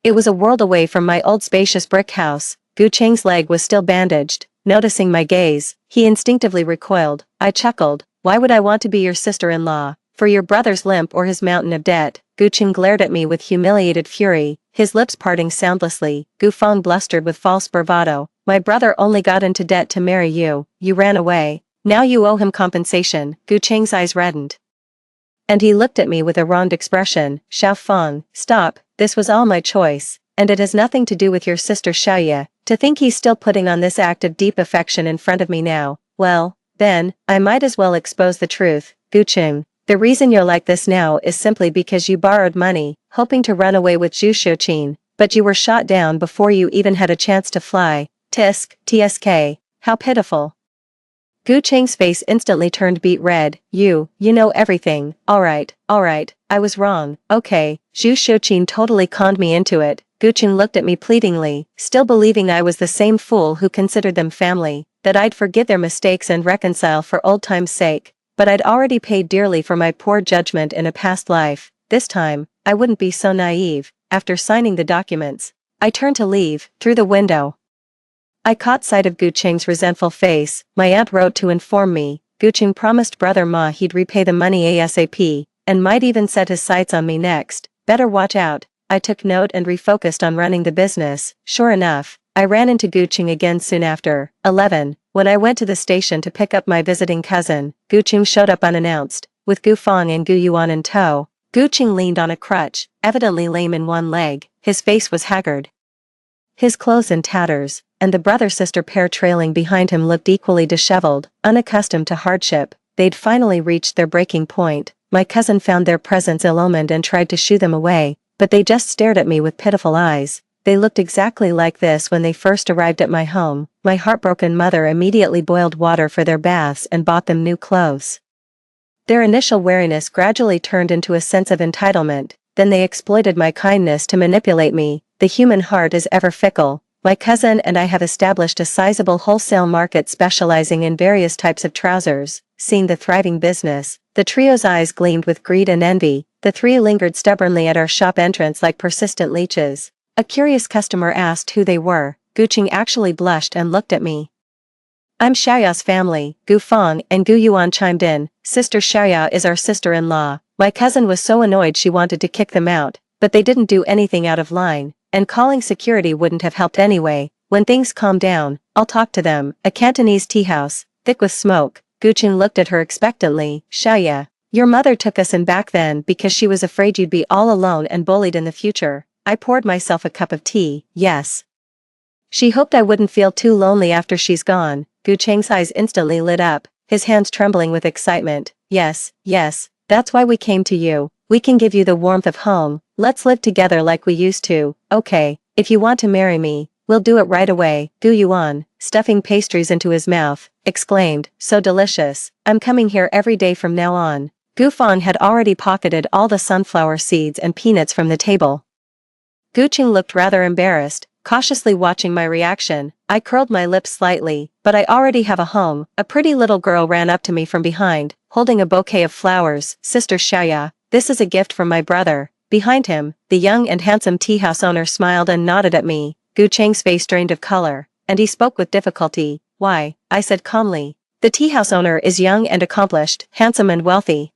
It was a world away from my old spacious brick house. Gu Qing's leg was still bandaged. Noticing my gaze, he instinctively recoiled. I chuckled. Why would I want to be your sister-in-law? For your brother's limp or his mountain of debt? Gu Qing glared at me with humiliated fury, his lips parting soundlessly. Gu Feng blustered with false bravado. My brother only got into debt to marry you. You ran away. Now you owe him compensation. Gu Qing's eyes reddened, and he looked at me with a wronged expression. Xiao Feng, stop. This was all my choice, and it has nothing to do with your sister Xiaoya. To think he's still putting on this act of deep affection in front of me now, well, then, I might as well expose the truth. Gu Qing, the reason you're like this now is simply because you borrowed money, hoping to run away with Zhu Shouqin, but you were shot down before you even had a chance to fly. TSK, how pitiful. Gu Qing's face instantly turned beet red. You know everything. Alright, I was wrong. Okay, Zhu Shouqin totally conned me into it. Gu Qing looked at me pleadingly, still believing I was the same fool who considered them family, that I'd forget their mistakes and reconcile for old time's sake. But I'd already paid dearly for my poor judgment in a past life. This time, I wouldn't be so naive. After signing the documents, I turned to leave. Through the window, I caught sight of Gu Qing's resentful face. My aunt wrote to inform me. Gu Qing promised brother Ma he'd repay the money ASAP, and might even set his sights on me next. Better watch out. I took note and refocused on running the business. Sure enough, I ran into Gu Qing again soon after. 11. When I went to the station to pick up my visiting cousin, Gu Qing showed up unannounced, with Gu Feng and Gu Yuan in tow. Gu Qing leaned on a crutch, evidently lame in one leg. His face was haggard, his clothes in tatters, and the brother-sister pair trailing behind him looked equally disheveled. Unaccustomed to hardship, they'd finally reached their breaking point. My cousin found their presence ill-omened and tried to shoo them away, but they just stared at me with pitiful eyes. They looked exactly like this when they first arrived at my home. My heartbroken mother immediately boiled water for their baths and bought them new clothes. Their initial wariness gradually turned into a sense of entitlement, then they exploited my kindness to manipulate me. The human heart is ever fickle. My cousin and I have established a sizable wholesale market specializing in various types of trousers. Seeing the thriving business, the trio's eyes gleamed with greed and envy. The 3 lingered stubbornly at our shop entrance like persistent leeches. A curious customer asked who they were. Gu Qing actually blushed and looked at me. I'm Xiaoya's family. Gu Feng and Gu Yuan chimed in. Sister Xiaoya is our sister-in-law. My cousin was so annoyed she wanted to kick them out, but they didn't do anything out of line, and calling security wouldn't have helped anyway. When things calmed down, I'll talk to them. A Cantonese tea house, thick with smoke. Guqing looked at her expectantly. Xiaoya, your mother took us in back then because she was afraid you'd be all alone and bullied in the future. I poured myself a cup of tea. Yes. She hoped I wouldn't feel too lonely after she's gone. Guqing's eyes instantly lit up, his hands trembling with excitement. Yes, yes, that's why we came to you. We can give you the warmth of home. Let's live together like we used to. Okay, if you want to marry me, we'll do it right away. Gu Yuan, stuffing pastries into his mouth, exclaimed, so delicious. I'm coming here every day from now on. Gu Feng had already pocketed all the sunflower seeds and peanuts from the table. Guqing looked rather embarrassed, cautiously watching my reaction. I curled my lips slightly, but I already have a home. A pretty little girl ran up to me from behind, holding a bouquet of flowers. Sister Xiaoya, this is a gift from my brother. Behind him, the young and handsome tea house owner smiled and nodded at me. Guqing's face drained of color, and he spoke with difficulty. Why? I said calmly. The tea house owner is young and accomplished, handsome and wealthy.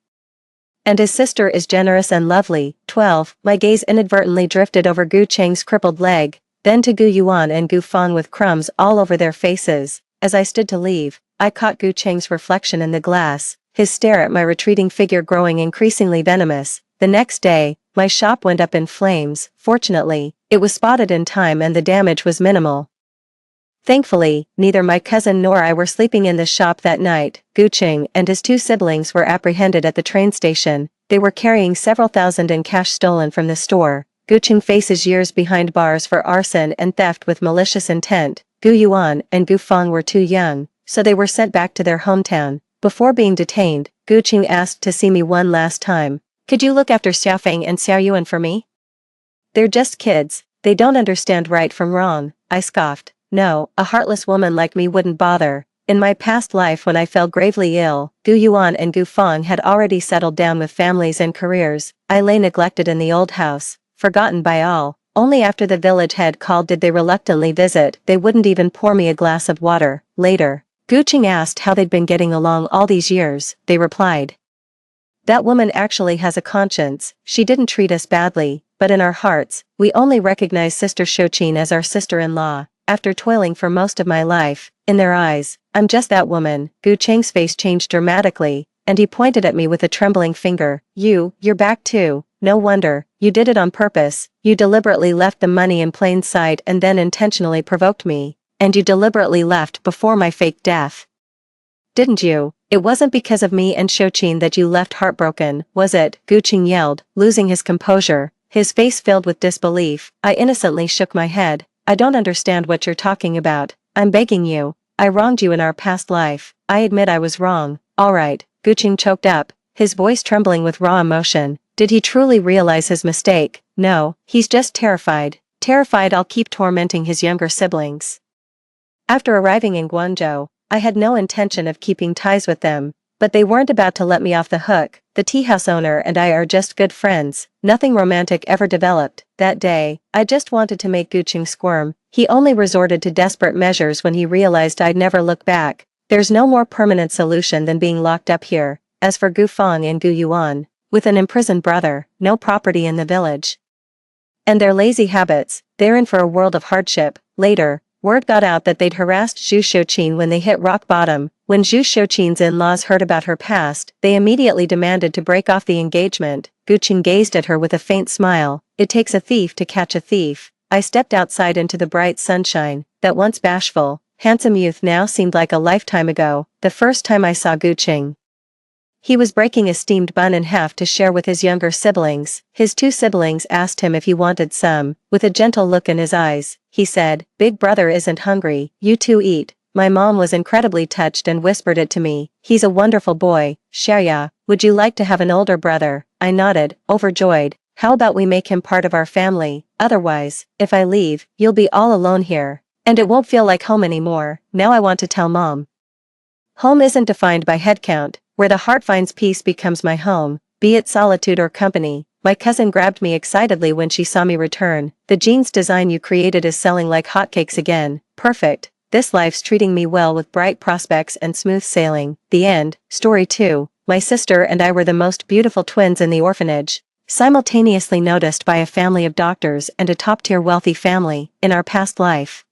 And his sister is generous and lovely. 12. My gaze inadvertently drifted over Guqing's crippled leg, then to Gu Yuan and Gu Feng with crumbs all over their faces. As I stood to leave, I caught Guqing's reflection in the glass, his stare at my retreating figure growing increasingly venomous. The next day, my shop went up in flames. Fortunately, it was spotted in time and the damage was minimal. Thankfully, neither my cousin nor I were sleeping in the shop that night. Guqing and his two siblings were apprehended at the train station. They were carrying several thousand in cash stolen from the store. Guqing faces years behind bars for arson and theft with malicious intent. Gu Yuan and Gu Feng were too young, so they were sent back to their hometown. Before being detained, Guqing asked to see me one last time. Could you look after Xiaofeng and Xiaoyuan for me? They're just kids, they don't understand right from wrong, I scoffed. No, a heartless woman like me wouldn't bother. In my past life when I fell gravely ill, Gu Yuan and Gu Feng had already settled down with families and careers. I lay neglected in the old house, forgotten by all. Only after the village head called did they reluctantly visit. They wouldn't even pour me a glass of water. Later, Guqing asked how they'd been getting along all these years. They replied, that woman actually has a conscience. She didn't treat us badly, but in our hearts, we only recognize Sister Shoqin as our sister-in-law. After toiling for most of my life, in their eyes, I'm just that woman. Guqing's face changed dramatically, and he pointed at me with a trembling finger. You're back too. No wonder, you did it on purpose. You deliberately left the money in plain sight and then intentionally provoked me. And you deliberately left before my fake death. Didn't you? It wasn't because of me and Shoqin that you left heartbroken, was it? Guqing yelled, losing his composure, his face filled with disbelief. I innocently shook my head. I don't understand what you're talking about. I'm begging you. I wronged you in our past life. I admit I was wrong. All right. Guqing choked up, his voice trembling with raw emotion. Did he truly realize his mistake? No, he's just terrified. Terrified I'll keep tormenting his younger siblings. After arriving in Guangzhou, I had no intention of keeping ties with them, but they weren't about to let me off the hook. The tea house owner and I are just good friends. Nothing romantic ever developed. That day, I just wanted to make Guqing squirm. He only resorted to desperate measures when he realized I'd never look back. There's no more permanent solution than being locked up here. As for Gu Feng and Gu Yuan, with an imprisoned brother, no property in the village, and their lazy habits, they're in for a world of hardship. Later, word got out that they'd harassed Zhu Shoqin when they hit rock bottom. When Zhu Shoqin's in-laws heard about her past, they immediately demanded to break off the engagement. Guqing gazed at her with a faint smile. It takes a thief to catch a thief. I stepped outside into the bright sunshine. That once bashful, handsome youth now seemed like a lifetime ago. The first time I saw Guqing, he was breaking a steamed bun in half to share with his younger siblings. His two siblings asked him if he wanted some. With a gentle look in his eyes, he said, "Big brother isn't hungry, you two eat." My mom was incredibly touched and whispered it to me. "He's a wonderful boy. Xiaoya, would you like to have an older brother?" I nodded, overjoyed. "How about we make him part of our family? Otherwise, if I leave, you'll be all alone here. And it won't feel like home anymore." Now I want to tell Mom. Home isn't defined by headcount. Where the heart finds peace becomes my home, be it solitude or company. My cousin grabbed me excitedly when she saw me return. "The jeans design you created is selling like hotcakes again. Perfect. This life's treating me well with bright prospects and smooth sailing." The end. Story 2. My sister and I were the most beautiful twins in the orphanage, simultaneously noticed by a family of doctors and a top-tier wealthy family in our past life.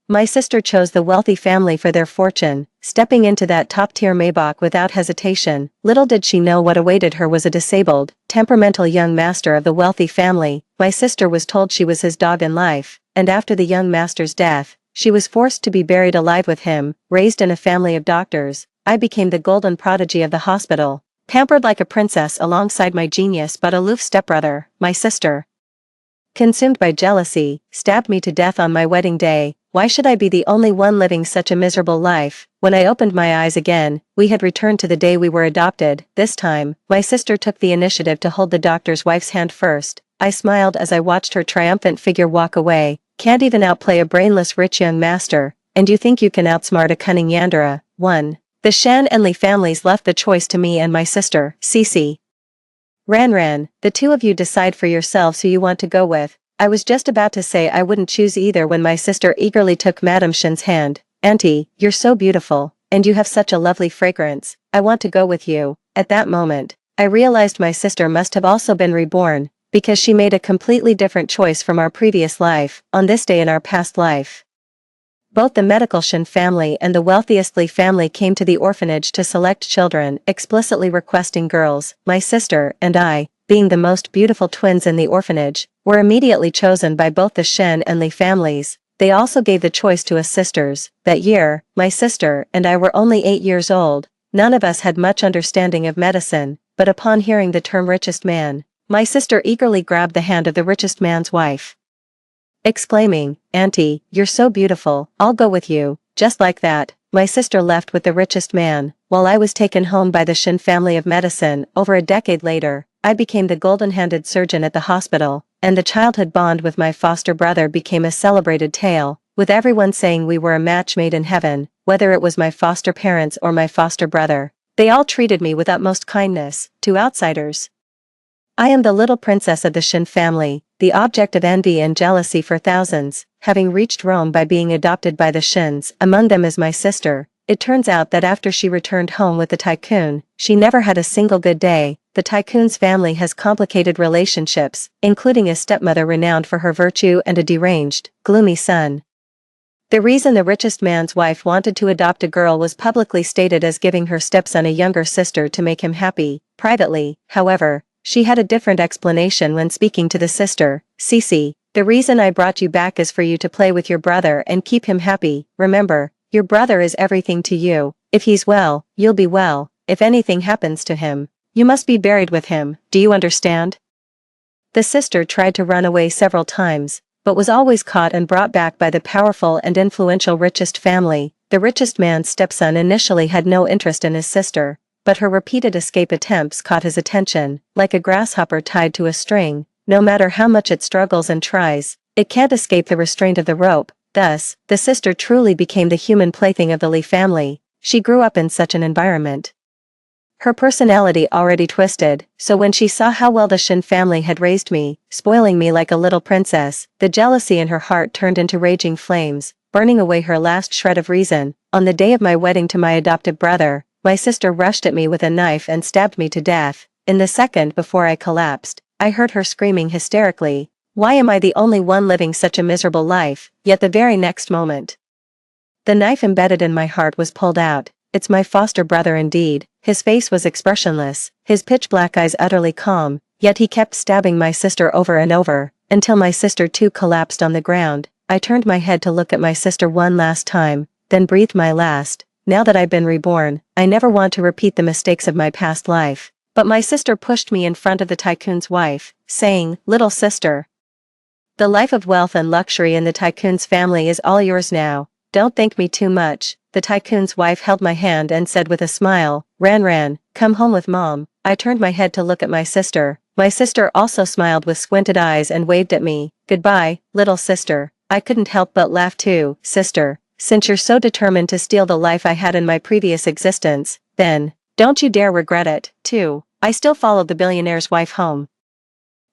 My sister chose the wealthy family for their fortune, stepping into that top-tier Maybach without hesitation. Little did she know what awaited her was a disabled, temperamental young master of the wealthy family. My sister was told she was his dog in life, and after the young master's death, she was forced to be buried alive with him. Raised in a family of doctors, I became the golden prodigy of the hospital, pampered like a princess alongside my genius but aloof stepbrother. My sister, consumed by jealousy, stabbed me to death on my wedding day. Why should I be the only one living such a miserable life? When I opened my eyes again, we had returned to the day we were adopted. This time, my sister took the initiative to hold the doctor's wife's hand first. I smiled as I watched her triumphant figure walk away. Can't even outplay a brainless rich young master, and you think you can outsmart a cunning Yandere. 1. The Shan and Lee families left the choice to me and my sister, Cece. Ran, the two of you decide for yourselves who you want to go with. I was just about to say I wouldn't choose either when my sister eagerly took Madame Shen's hand. Auntie, you're so beautiful, and you have such a lovely fragrance. I want to go with you. At that moment, I realized my sister must have also been reborn, because she made a completely different choice from our previous life, on this day in our past life. Both the medical Shen family and the wealthiest Lee family came to the orphanage to select children, explicitly requesting girls. My sister and I, being the most beautiful twins in the orphanage, were immediately chosen by both the Shen and Lee families. They also gave the choice to us sisters. That year, my sister and I were only 8 years old. None of us had much understanding of medicine, but upon hearing the term richest man, my sister eagerly grabbed the hand of the richest man's wife, exclaiming, "Auntie, you're so beautiful, I'll go with you." Just like that, my sister left with the richest man, while I was taken home by the Shen family of medicine. Over a decade later, I became the golden-handed surgeon at the hospital, and the childhood bond with my foster brother became a celebrated tale, with everyone saying we were a match made in heaven. Whether it was my foster parents or my foster brother, they all treated me with utmost kindness. To outsiders, I am the little princess of the Shen family, the object of envy and jealousy for thousands, having reached Rome by being adopted by the Shens. Among them is my sister. It turns out that after she returned home with the tycoon, she never had a single good day. The tycoon's family has complicated relationships, including a stepmother renowned for her virtue and a deranged, gloomy son. The reason the richest man's wife wanted to adopt a girl was publicly stated as giving her stepson a younger sister to make him happy. Privately, however, she had a different explanation when speaking to the sister. Cece, the reason I brought you back is for you to play with your brother and keep him happy. Remember, your brother is everything to you. If he's well, you'll be well. If anything happens to him, you must be buried with him. Do you understand? The sister tried to run away several times, but was always caught and brought back by the powerful and influential richest family. The richest man's stepson initially had no interest in his sister, but her repeated escape attempts caught his attention. Like a grasshopper tied to a string, no matter how much it struggles and tries, it can't escape the restraint of the rope. Thus, the sister truly became the human plaything of the Lee family. She grew up in such an environment, her personality already twisted, so when she saw how well the Shen family had raised me, spoiling me like a little princess, the jealousy in her heart turned into raging flames, burning away her last shred of reason. On the day of my wedding to my adoptive brother, my sister rushed at me with a knife and stabbed me to death. In the second before I collapsed, I heard her screaming hysterically, "Why am I the only one living such a miserable life?" Yet the very next moment, the knife embedded in my heart was pulled out. It's my foster brother indeed. His face was expressionless, his pitch-black eyes utterly calm, yet he kept stabbing my sister over and over, until my sister too collapsed on the ground. I turned my head to look at my sister one last time, then breathed my last. Now that I've been reborn, I never want to repeat the mistakes of my past life. But my sister pushed me in front of the tycoon's wife, saying, "Little sister, the life of wealth and luxury in the tycoon's family is all yours now. Don't thank me too much." The tycoon's wife held my hand and said with a smile, Ran, come home with mom." I turned my head to look at my sister. My sister also smiled with squinted eyes and waved at me. "Goodbye, little sister." I couldn't help but laugh too. "Sister, since you're so determined to steal the life I had in my previous existence, then, don't you dare regret it." 2. I still followed the billionaire's wife home.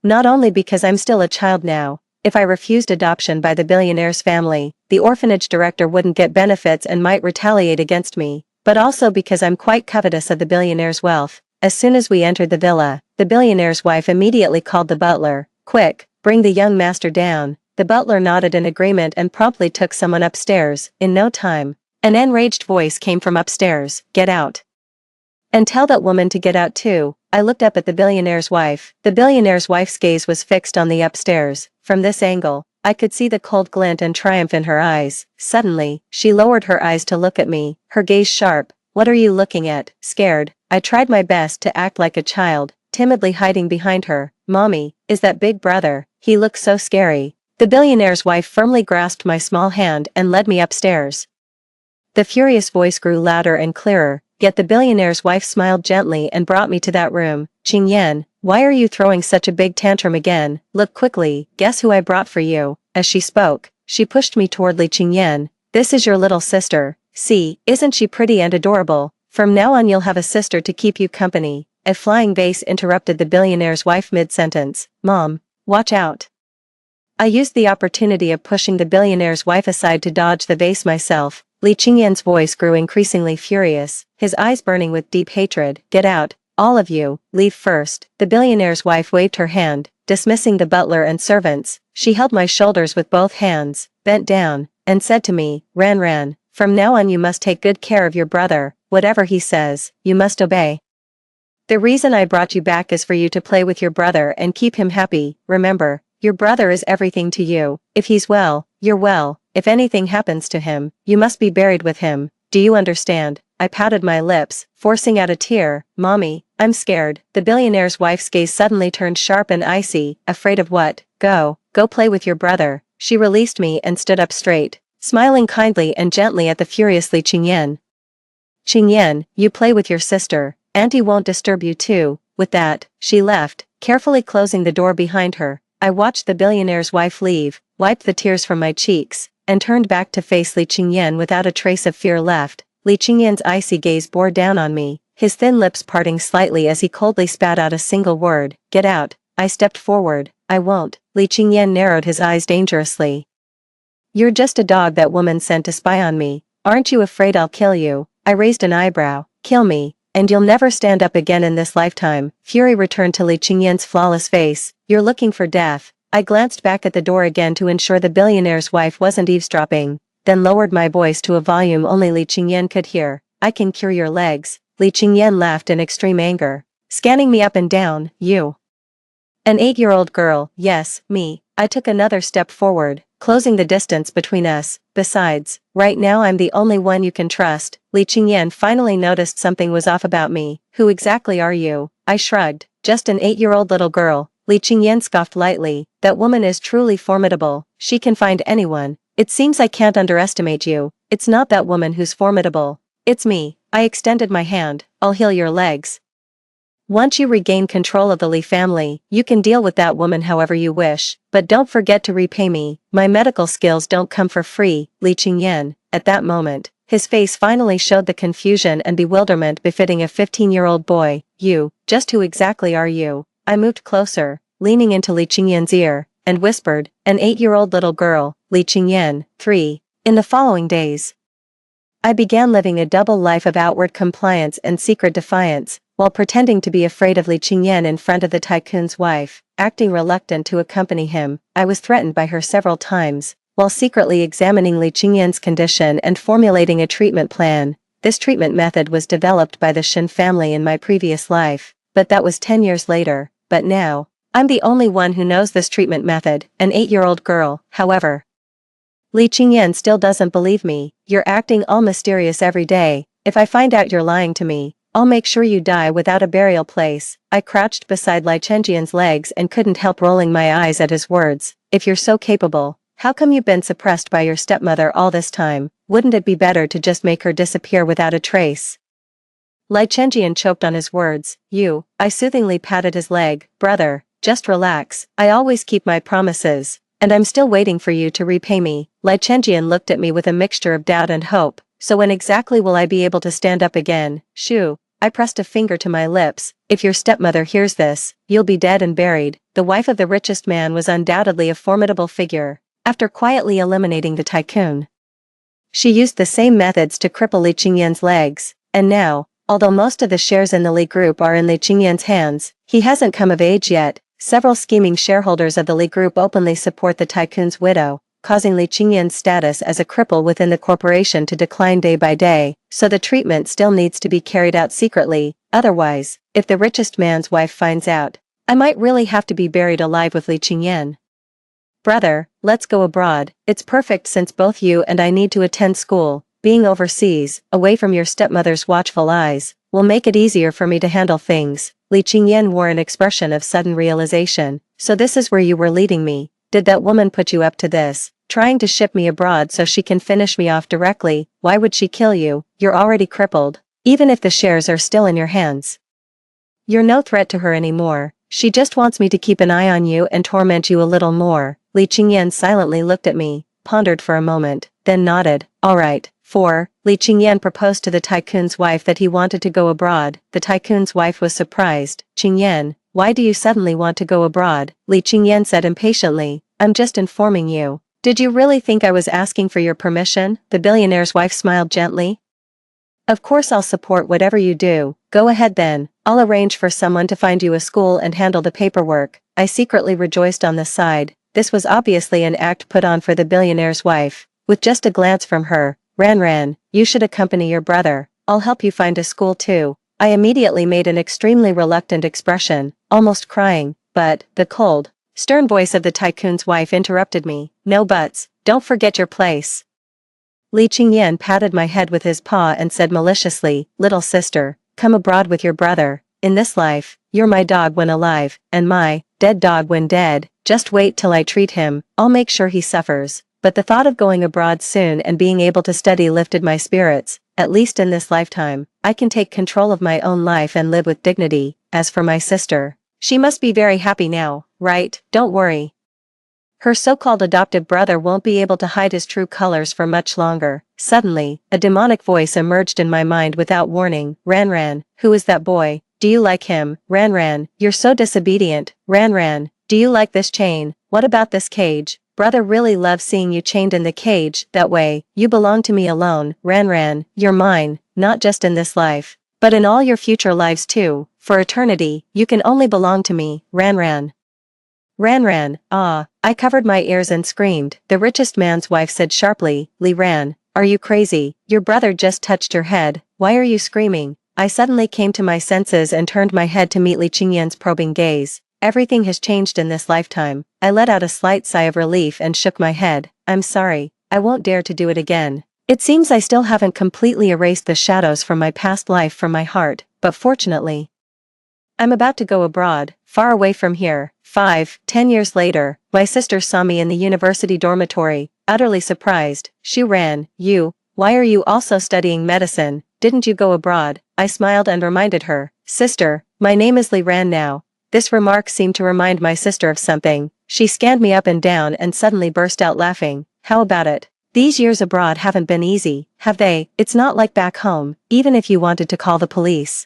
Not only because I'm still a child now. If I refused adoption by the billionaire's family, the orphanage director wouldn't get benefits and might retaliate against me, but also because I'm quite covetous of the billionaire's wealth. As soon as we entered the villa, the billionaire's wife immediately called the butler. "Quick, bring the young master down." The butler nodded in agreement and promptly took someone upstairs. In no time, an enraged voice came from upstairs. Get out. And tell that woman to get out too. I looked up at the billionaire's wife. The billionaire's wife's gaze was fixed on the upstairs. From this angle, I could see the cold glint and triumph in her eyes. Suddenly, she lowered her eyes to look at me, her gaze sharp. What are you looking at? Scared. I tried my best to act like a child, timidly hiding behind her. Mommy, is that Big Brother? He looks so scary. The billionaire's wife firmly grasped my small hand and led me upstairs. The furious voice grew louder and clearer, yet the billionaire's wife smiled gently and brought me to that room. Qingyan, why are you throwing such a big tantrum again? Look quickly, guess who I brought for you? As she spoke, she pushed me toward Li Qingyan. This is your little sister. See, isn't she pretty and adorable? From now on you'll have a sister to keep you company. A flying vase interrupted the billionaire's wife mid-sentence. Mom, watch out. I used the opportunity of pushing the billionaire's wife aside to dodge the vase myself. Li Qingyan's voice grew increasingly furious, his eyes burning with deep hatred. Get out, all of you, leave first. The billionaire's wife waved her hand, dismissing the butler and servants. She held my shoulders with both hands, bent down, and said to me, Ran, from now on you must take good care of your brother. Whatever he says, you must obey. The reason I brought you back is for you to play with your brother and keep him happy. Remember, your brother is everything to you. If he's well, you're well. If anything happens to him, you must be buried with him. Do you understand? I pouted my lips, forcing out a tear. Mommy, I'm scared. The billionaire's wife's gaze suddenly turned sharp and icy. Afraid of what? Go play with your brother. She released me and stood up straight, smiling kindly and gently at the furious Li Qingyan. Qingyan, you play with your sister. Auntie won't disturb you too. With that, she left, carefully closing the door behind her. I watched the billionaire's wife leave, wiped the tears from my cheeks, and turned back to face Li Qingyan without a trace of fear left. Li Qingyan's icy gaze bore down on me, his thin lips parting slightly as he coldly spat out a single word. Get out. I stepped forward. I won't. Li Qingyan narrowed his eyes dangerously. You're just a dog that woman sent to spy on me. Aren't you afraid I'll kill you? I raised an eyebrow. Kill me, and you'll never stand up again in this lifetime. Fury returned to Li Qingyan's flawless face. You're looking for death. I glanced back at the door again to ensure the billionaire's wife wasn't eavesdropping, then lowered my voice to a volume only Li Qingyan could hear. I can cure your legs. Li Qingyan laughed in extreme anger, scanning me up and down. You. An 8-year-old girl. Yes, me. I took another step forward, closing the distance between us. Besides, right now I'm the only one you can trust. Li Qingyan finally noticed something was off about me. Who exactly are you? I shrugged. Just an 8-year-old little girl. Li Qingyan scoffed lightly. That woman is truly formidable. She can find anyone. It seems I can't underestimate you. It's not that woman who's formidable. It's me. I extended my hand. I'll heal your legs. Once you regain control of the Li family, you can deal with that woman however you wish, but don't forget to repay me. My medical skills don't come for free. Li Qingyan, at that moment, his face finally showed the confusion and bewilderment befitting a 15-year-old boy. You, just who exactly are you? I moved closer, leaning into Li Qingyan's ear, and whispered, an 8-year-old little girl. Li Qingyan, 3. In the following days, I began living a double life of outward compliance and secret defiance, while pretending to be afraid of Li Qingyan in front of the tycoon's wife, acting reluctant to accompany him. I was threatened by her several times, while secretly examining Li Qingyan's condition and formulating a treatment plan. This treatment method was developed by the Shen family in my previous life, but that was 10 years later. But now, I'm the only one who knows this treatment method, an 8-year-old girl. However, Li Qingyan still doesn't believe me. You're acting all mysterious every day. If I find out you're lying to me, I'll make sure you die without a burial place. I crouched beside Li Qingyan's legs and couldn't help rolling my eyes at his words. If you're so capable, how come you've been suppressed by your stepmother all this time? Wouldn't it be better to just make her disappear without a trace? Li Qingyan choked on his words. I soothingly patted his leg. Brother, just relax. I always keep my promises, and I'm still waiting for you to repay me. Li Qingyan looked at me with a mixture of doubt and hope. So when exactly will I be able to stand up again? Shoo. I pressed a finger to my lips. If your stepmother hears this, you'll be dead and buried. The wife of the richest man was undoubtedly a formidable figure. After quietly eliminating the tycoon, she used the same methods to cripple Li Qingyan's legs, and now, although most of the shares in the Li group are in Li Qingyan's hands, he hasn't come of age yet, several scheming shareholders of the Li Group openly support the tycoon's widow, causing Li Qingyan's status as a cripple within the corporation to decline day by day, so the treatment still needs to be carried out secretly. Otherwise, if the richest man's wife finds out, I might really have to be buried alive with Li Qingyan. Brother, let's go abroad. It's perfect since both you and I need to attend school. Being overseas, away from your stepmother's watchful eyes, will make it easier for me to handle things. Li Qingyan wore an expression of sudden realization. So this is where you were leading me. Did that woman put you up to this? Trying to ship me abroad so she can finish me off directly? Why would she kill you? You're already crippled. Even if the shares are still in your hands, you're no threat to her anymore. She just wants me to keep an eye on you and torment you a little more. Li Qingyan silently looked at me, pondered for a moment, then nodded. All right. 4. Li Qingyan proposed to the tycoon's wife that he wanted to go abroad. The tycoon's wife was surprised. Qingyan, why do you suddenly want to go abroad? Li Qingyan said impatiently. I'm just informing you. Did you really think I was asking for your permission? The billionaire's wife smiled gently. Of course I'll support whatever you do. Go ahead then. I'll arrange for someone to find you a school and handle the paperwork. I secretly rejoiced on the side. This was obviously an act put on for the billionaire's wife. With just a glance from her, Ran, you should accompany your brother. I'll help you find a school too. I immediately made an extremely reluctant expression, almost crying, but the cold, stern voice of the tycoon's wife interrupted me. No buts, don't forget your place. Li Qingyan patted my head with his paw and said maliciously, little sister, come abroad with your brother. In this life, you're my dog when alive, and my dead dog when dead. Just wait till I treat him, I'll make sure he suffers. But the thought of going abroad soon and being able to study lifted my spirits. At least in this lifetime, I can take control of my own life and live with dignity. As for my sister, she must be very happy now, right? Don't worry. Her so-called adoptive brother won't be able to hide his true colors for much longer. Suddenly, a demonic voice emerged in my mind without warning. Ran, who is that boy? Do you like him? Ran, you're so disobedient. Ran, do you like this chain? What about this cage? Brother really loves seeing you chained in the cage. That way, you belong to me alone. Ran, you're mine, not just in this life, but in all your future lives too. For eternity, you can only belong to me. Ran, ah, I covered my ears and screamed. The richest man's wife said sharply, Li Ran, are you crazy? Your brother just touched your head. Why are you screaming? I suddenly came to my senses and turned my head to meet Li Qingyan's probing gaze. Everything has changed in this lifetime. I let out a slight sigh of relief and shook my head. I'm sorry, I won't dare to do it again. It seems I still haven't completely erased the shadows from my past life from my heart, but fortunately, I'm about to go abroad, far away from here. 10 years later, my sister saw me in the university dormitory, utterly surprised. She ran, why are you also studying medicine? Didn't you go abroad? I smiled and reminded her, sister, my name is Li Ran now. This remark seemed to remind my sister of something. She scanned me up and down and suddenly burst out laughing. How about it? These years abroad haven't been easy, have they? It's not like back home, even if you wanted to call the police,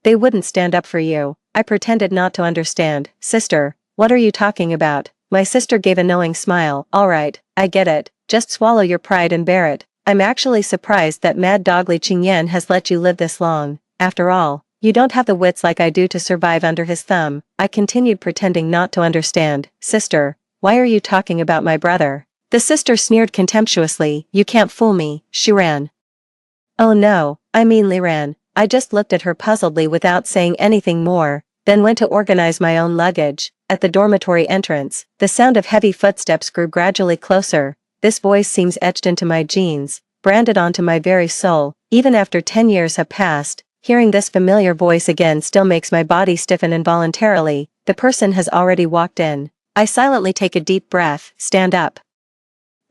they wouldn't stand up for you. I pretended not to understand. Sister, what are you talking about? My sister gave a knowing smile. All right, I get it. Just swallow your pride and bear it. I'm actually surprised that mad dog Li Qingyan has let you live this long. After all, you don't have the wits like I do to survive under his thumb. I continued pretending not to understand. Sister, why are you talking about my brother? The sister sneered contemptuously. You can't fool me, she ran. Oh no, I mean Li Ran. I just looked at her puzzledly without saying anything more, then went to organize my own luggage. At the dormitory entrance, the sound of heavy footsteps grew gradually closer. This voice seems etched into my genes, branded onto my very soul. Even after 10 years have passed, hearing this familiar voice again still makes my body stiffen involuntarily. The person has already walked in. I silently take a deep breath, stand up,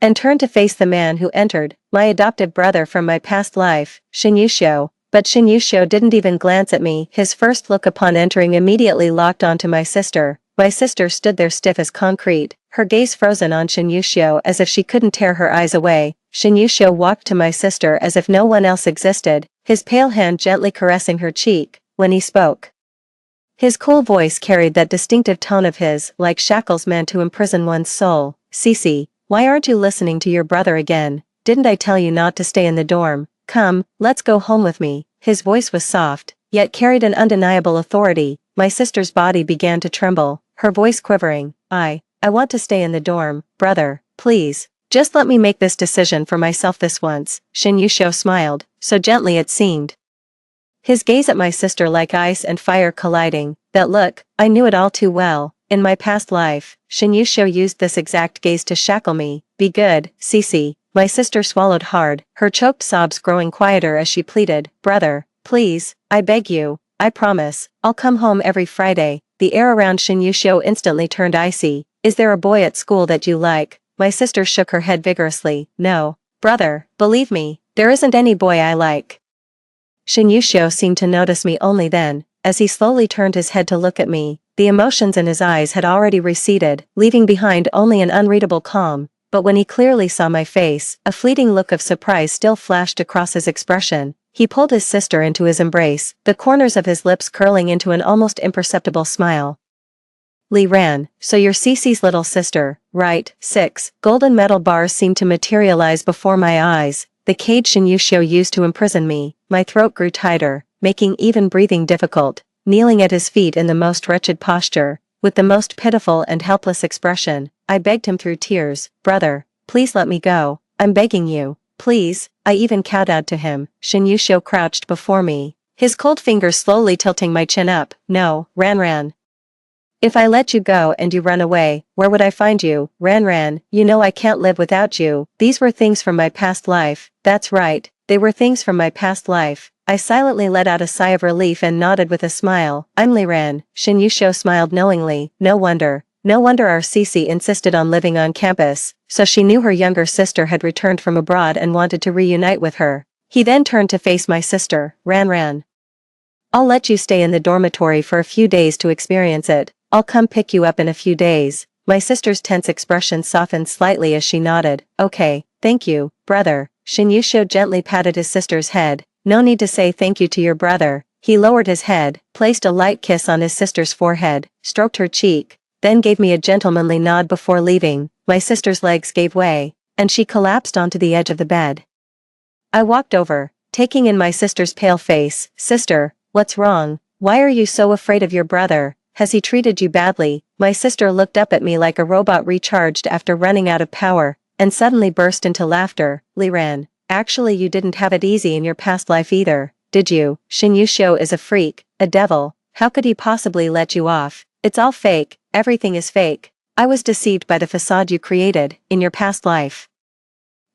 and turn to face the man who entered, my adoptive brother from my past life, Shin Yuxiu. But Shin Yuxiu didn't even glance at me. His first look upon entering immediately locked onto my sister. My sister stood there stiff as concrete, her gaze frozen on Shin Yuxiu as if she couldn't tear her eyes away. Shin Yuxiu walked to my sister as if no one else existed, his pale hand gently caressing her cheek. When he spoke, his cool voice carried that distinctive tone of his, like shackles meant to imprison one's soul. Cece, why aren't you listening to your brother again? Didn't I tell you not to stay in the dorm? Come, let's go home with me. His voice was soft, yet carried an undeniable authority. My sister's body began to tremble, her voice quivering. I want to stay in the dorm, brother, please. Just let me make this decision for myself this once. Shin Yusho smiled, so gently it seemed. His gaze at my sister like ice and fire colliding. That look, I knew it all too well. In my past life, Shin Yusho used this exact gaze to shackle me. Be good, Cece. My sister swallowed hard, her choked sobs growing quieter as she pleaded, brother, please, I beg you, I promise, I'll come home every Friday. The air around Shin Yusho instantly turned icy. Is there a boy at school that you like? My sister shook her head vigorously. No, brother, believe me, there isn't any boy I like. Shin Yusho seemed to notice me only then, as he slowly turned his head to look at me. The emotions in his eyes had already receded, leaving behind only an unreadable calm. But when he clearly saw my face, a fleeting look of surprise still flashed across his expression. He pulled his sister into his embrace, the corners of his lips curling into an almost imperceptible smile. Lee ran, so you're Cece's little sister, right? 6 golden metal bars seemed to materialize before my eyes, the cage Shin Yusho used to imprison me. My throat grew tighter, making even breathing difficult. Kneeling at his feet in the most wretched posture, with the most pitiful and helpless expression, I begged him through tears, brother, please let me go, I'm begging you, please. I even kowtowed to him. Shin Yusho crouched before me, his cold fingers slowly tilting my chin up. No, Ran. If I let you go and you run away, where would I find you? Ran, you know I can't live without you. These were things from my past life. That's right, they were things from my past life. I silently let out a sigh of relief and nodded with a smile. I'm Liran. Shin Yusho smiled knowingly. No wonder our Cece insisted on living on campus, so she knew her younger sister had returned from abroad and wanted to reunite with her. He then turned to face my sister. Ran. I'll let you stay in the dormitory for a few days to experience it. I'll come pick you up in a few days. My sister's tense expression softened slightly as she nodded. Okay, thank you, brother. Shin Yusho gently patted his sister's head. No need to say thank you to your brother. He lowered his head, placed a light kiss on his sister's forehead, stroked her cheek, then gave me a gentlemanly nod before leaving. My sister's legs gave way, and she collapsed onto the edge of the bed. I walked over, taking in my sister's pale face. Sister, what's wrong? Why are you so afraid of your brother? Has he treated you badly? My sister looked up at me like a robot recharged after running out of power, and suddenly burst into laughter. Liran, actually you didn't have it easy in your past life either, did you? Shin Yusho is a freak, a devil. How could he possibly let you off? It's all fake, everything is fake. I was deceived by the facade you created, in your past life.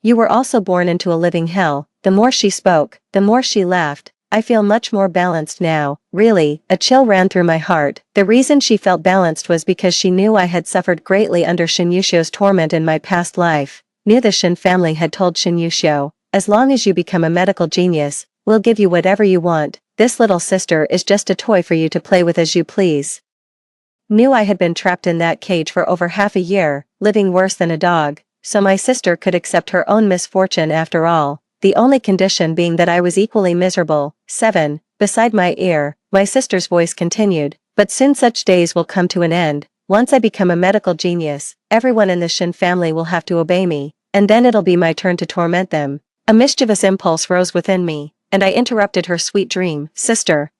You were also born into a living hell. The more she spoke, the more she laughed. I feel much more balanced now. Really, a chill ran through my heart. The reason she felt balanced was because she knew I had suffered greatly under Shin Yusho's torment in my past life. Knew the Shin family had told Shin Yusho, as long as you become a medical genius, we'll give you whatever you want. This little sister is just a toy for you to play with as you please. Knew I had been trapped in that cage for over half a year, living worse than a dog, so my sister could accept her own misfortune after all. The only condition being that I was equally miserable. 7. Beside my ear, my sister's voice continued, but soon such days will come to an end. Once I become a medical genius, everyone in the Shin family will have to obey me, and then it'll be my turn to torment them. A mischievous impulse rose within me, and I interrupted her sweet dream. Sister,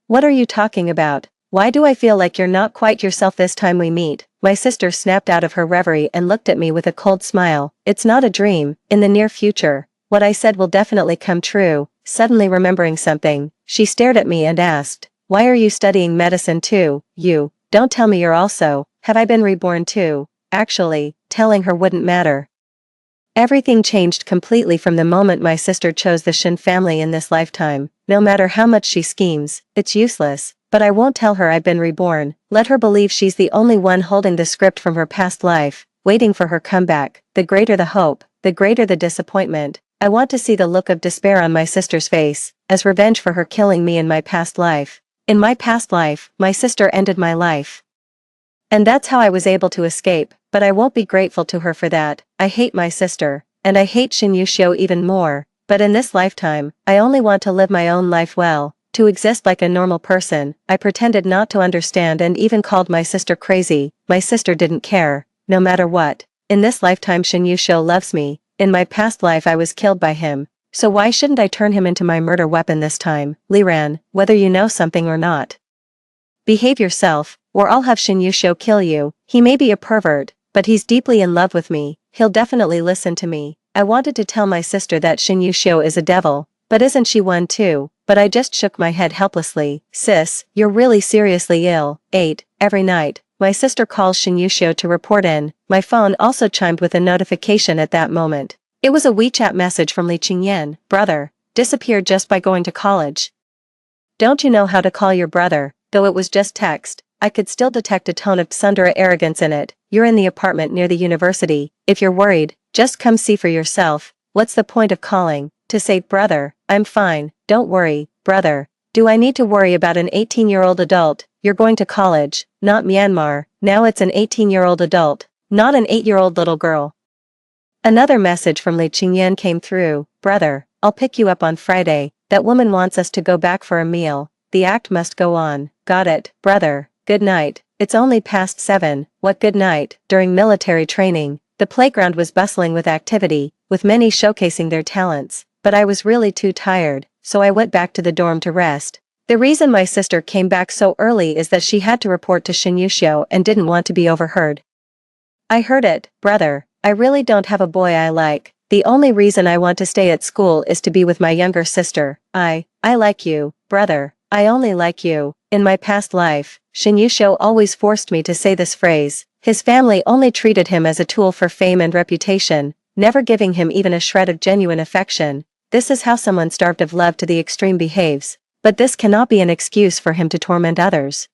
what are you talking about? Why do I feel like you're not quite yourself this time we meet? My sister snapped out of her reverie and looked at me with a cold smile. It's not a dream. In the near future, what I said will definitely come true. Suddenly remembering something, she stared at me and asked, why are you studying medicine too? You, don't tell me you're also, have I been reborn too? Actually, telling her wouldn't matter. Everything changed completely from the moment my sister chose the Shin family in this lifetime. No matter how much she schemes, it's useless. But I won't tell her I've been reborn. Let her believe she's the only one holding the script from her past life, waiting for her comeback. The greater the hope, the greater the disappointment. I want to see the look of despair on my sister's face, as revenge for her killing me in my past life. In my past life, my sister ended my life. And that's how I was able to escape, but I won't be grateful to her for that. I hate my sister, and I hate Shin Yusho even more. But in this lifetime, I only want to live my own life well, to exist like a normal person. I pretended not to understand and even called my sister crazy. My sister didn't care, no matter what. In this lifetime Shin Yusho loves me. In my past life I was killed by him. So why shouldn't I turn him into my murder weapon this time? Liran, whether you know something or not. Behave yourself, or I'll have Shin Yusho kill you. He may be a pervert, but he's deeply in love with me. He'll definitely listen to me. I wanted to tell my sister that Shin Yusho is a devil, but isn't she one too? But I just shook my head helplessly. Sis, you're really seriously ill. 8. Every night, my sister calls Shin Yusho to report in. My phone also chimed with a notification at that moment. It was a WeChat message from Li Qingyan. Brother, disappeared just by going to college. Don't you know how to call your brother? Though it was just text, I could still detect a tone of tsundere arrogance in it. You're in the apartment near the university. If you're worried, just come see for yourself. What's the point of calling? To say, brother, I'm fine, don't worry, brother. Do I need to worry about an 18-year-old adult? You're going to college, not Myanmar. Now it's an 18-year-old adult, not an 8-year-old little girl. Another message from Li Qingyan came through. Brother, I'll pick you up on Friday. That woman wants us to go back for a meal. The act must go on. Got it, brother. Good night. It's only past 7. What good night? During military training, the playground was bustling with activity, with many showcasing their talents, but I was really too tired, so I went back to the dorm to rest. The reason my sister came back so early is that she had to report to Shin Yusho and didn't want to be overheard. I heard it, brother. I really don't have a boy I like. The only reason I want to stay at school is to be with my younger sister. I like you, brother. I only like you. In my past life, Shin Yusho always forced me to say this phrase. His family only treated him as a tool for fame and reputation, never giving him even a shred of genuine affection. This is how someone starved of love to the extreme behaves. But this cannot be an excuse for him to torment others.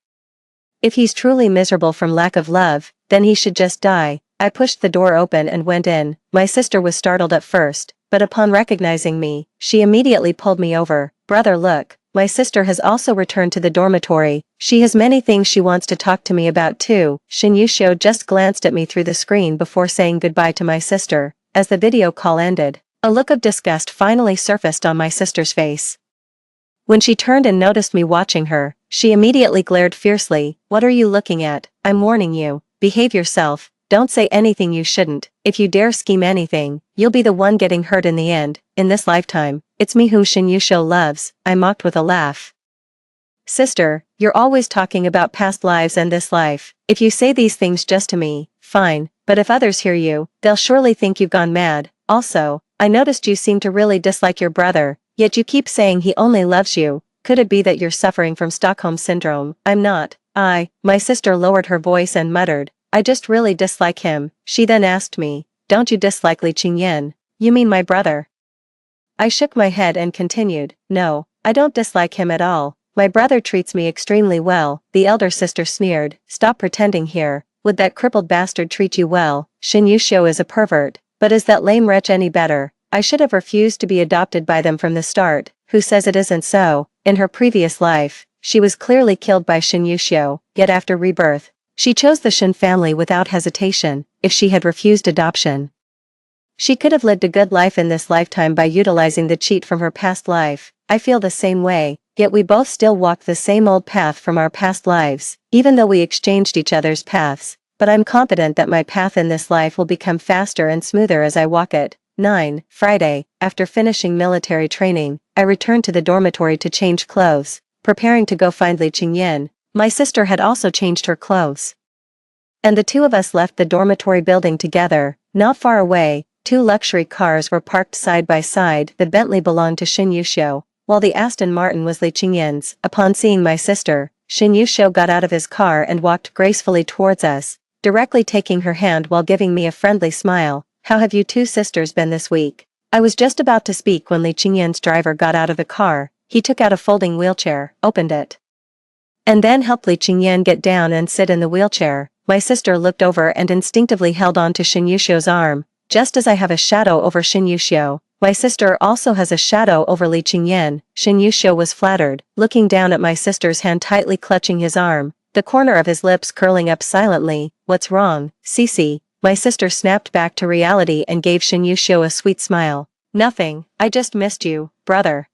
If he's truly miserable from lack of love, then he should just die. I pushed the door open and went in. My sister was startled at first, but upon recognizing me, she immediately pulled me over. Brother, look, my sister has also returned to the dormitory. She has many things she wants to talk to me about too. Shin Yusho just glanced at me through the screen before saying goodbye to my sister. As the video call ended, a look of disgust finally surfaced on my sister's face. When she turned and noticed me watching her, she immediately glared fiercely. What are you looking at? I'm warning you. Behave yourself. Don't say anything you shouldn't. If you dare scheme anything, you'll be the one getting hurt in the end. In this lifetime, it's me whom Shin Yusho loves, I mocked with a laugh. Sister, you're always talking about past lives and this life. If you say these things just to me, fine, but if others hear you, they'll surely think you've gone mad. Also, I noticed you seem to really dislike your brother, yet you keep saying he only loves you. Could it be that you're suffering from Stockholm Syndrome? I'm not. My sister lowered her voice and muttered, I just really dislike him. She then asked me, don't you dislike Li Qingyan? You mean my brother? I shook my head and continued, no, I don't dislike him at all. My brother treats me extremely well. The elder sister sneered, stop pretending here. Would that crippled bastard treat you well? Shin Yusho is a pervert, but is that lame wretch any better? I should have refused to be adopted by them from the start. Who says it isn't so? In her previous life, she was clearly killed by Shin Yusho, yet after rebirth, she chose the Shin family without hesitation. If she had refused adoption, she could have lived a good life in this lifetime by utilizing the cheat from her past life. I feel the same way, yet we both still walk the same old path from our past lives, even though we exchanged each other's paths, but I'm confident that my path in this life will become faster and smoother as I walk it. 9. Friday, after finishing military training, I returned to the dormitory to change clothes, preparing to go find Li Qingyan. My sister had also changed her clothes, and the two of us left the dormitory building together. Not far away, 2 luxury cars were parked side by side. The Bentley belonged to Shin Yusho, while the Aston Martin was Li Qingyan's. Upon seeing my sister, Shin Yusho got out of his car and walked gracefully towards us, directly taking her hand while giving me a friendly smile. How have you two sisters been this week? I was just about to speak when Li Qingyan's driver got out of the car. He took out a folding wheelchair, opened it, and then helped Li Qingyan get down and sit in the wheelchair. My sister looked over and instinctively held on to Shin Yusho's arm. Just as I have a shadow over Shin Yusho, my sister also has a shadow over Li Qingyan. Shin Yusho was flattered, looking down at my sister's hand tightly clutching his arm, the corner of his lips curling up silently. What's wrong, Cece? My sister snapped back to reality and gave Shin Yusho a sweet smile. Nothing, I just missed you, brother.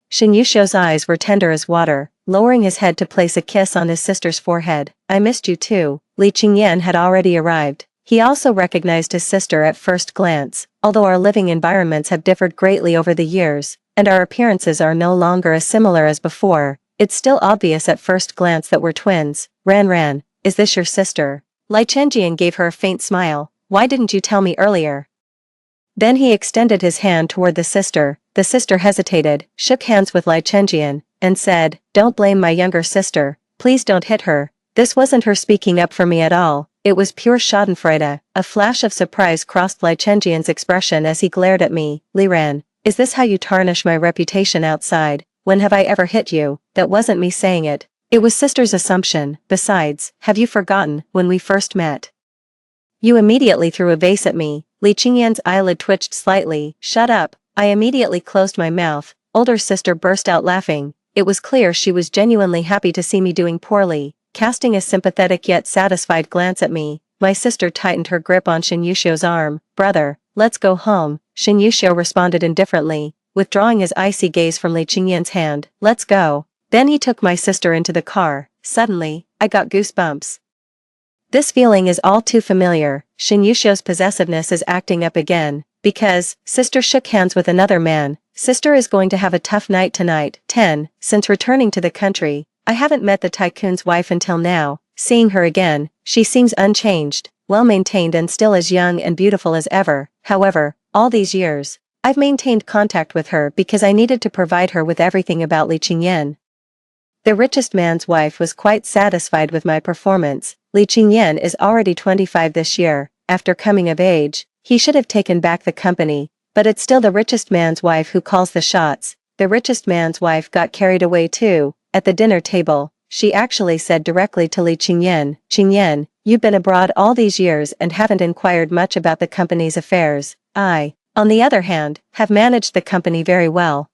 Shin Yusho's eyes were tender as water, lowering his head to place a kiss on his sister's forehead. I missed you too. Li Qingyan had already arrived. He also recognized his sister at first glance. Although our living environments have differed greatly over the years, and our appearances are no longer as similar as before, It's still obvious at first glance that we're twins. Ran, is this your sister? Li Chenjian gave her a faint smile. Why didn't you tell me earlier? Then he extended his hand toward the sister. The sister hesitated, shook hands with Li Chenjian, and said, don't blame my younger sister. Please don't hit her. This wasn't her speaking up for me at all. It was pure schadenfreude. A flash of surprise crossed Li Chenjian's expression as he glared at me. Li Ran, is this how you tarnish my reputation outside? When have I ever hit you? That wasn't me saying it. It was sister's assumption. Besides, have you forgotten when we first met? You immediately threw a vase at me. Li Qingyan's eyelid twitched slightly. Shut up. I immediately closed my mouth. Older sister burst out laughing. It was clear she was genuinely happy to see me doing poorly. Casting a sympathetic yet satisfied glance at me, my sister tightened her grip on Shin Yuxiu's arm. Brother, let's go home. Shin Yuxiu responded indifferently, withdrawing his icy gaze from Li Qingyan's hand. Let's go. Then he took my sister into the car. Suddenly, I got goosebumps. This feeling is all too familiar. Shin Yuxiu's possessiveness is acting up again, because sister shook hands with another man. Sister is going to have a tough night tonight. 10. Since returning to the country, I haven't met the tycoon's wife until now. Seeing her again, she seems unchanged, well-maintained and still as young and beautiful as ever. However, all these years, I've maintained contact with her because I needed to provide her with everything about Li Qingyan. The richest man's wife was quite satisfied with my performance. Li Qingyan is already 25 this year. After coming of age, he should have taken back the company, but it's still the richest man's wife who calls the shots. The richest man's wife got carried away too. At the dinner table, she actually said directly to Li Qingyan, Qingyan, you've been abroad all these years and haven't inquired much about the company's affairs. I, on the other hand, have managed the company very well.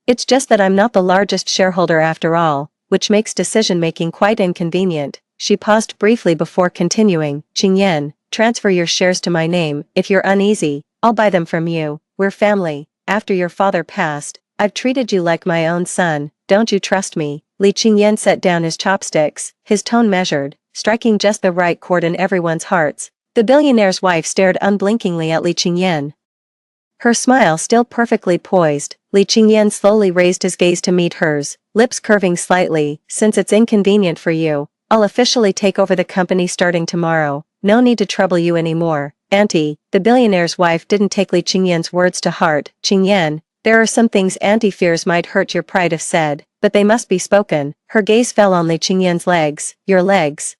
It's just that I'm not the largest shareholder after all, which makes decision-making quite inconvenient. She paused briefly before continuing, Qingyan, transfer your shares to my name. If you're uneasy, I'll buy them from you. We're family. After your father passed, I've treated you like my own son. Don't you trust me? Li Qingyan set down his chopsticks, his tone measured, striking just the right chord in everyone's hearts. The billionaire's wife stared unblinkingly at Li Qingyan. Her smile still perfectly poised. Li Qingyan slowly raised his gaze to meet hers, lips curving slightly. Since it's inconvenient for you, I'll officially take over the company starting tomorrow. No need to trouble you anymore. Auntie, the billionaire's wife didn't take Li Qingyan's words to heart. Qingyan, there are some things Auntie fears might hurt your pride if said, but they must be spoken. Her gaze fell on Li Qingyan's legs. Your legs.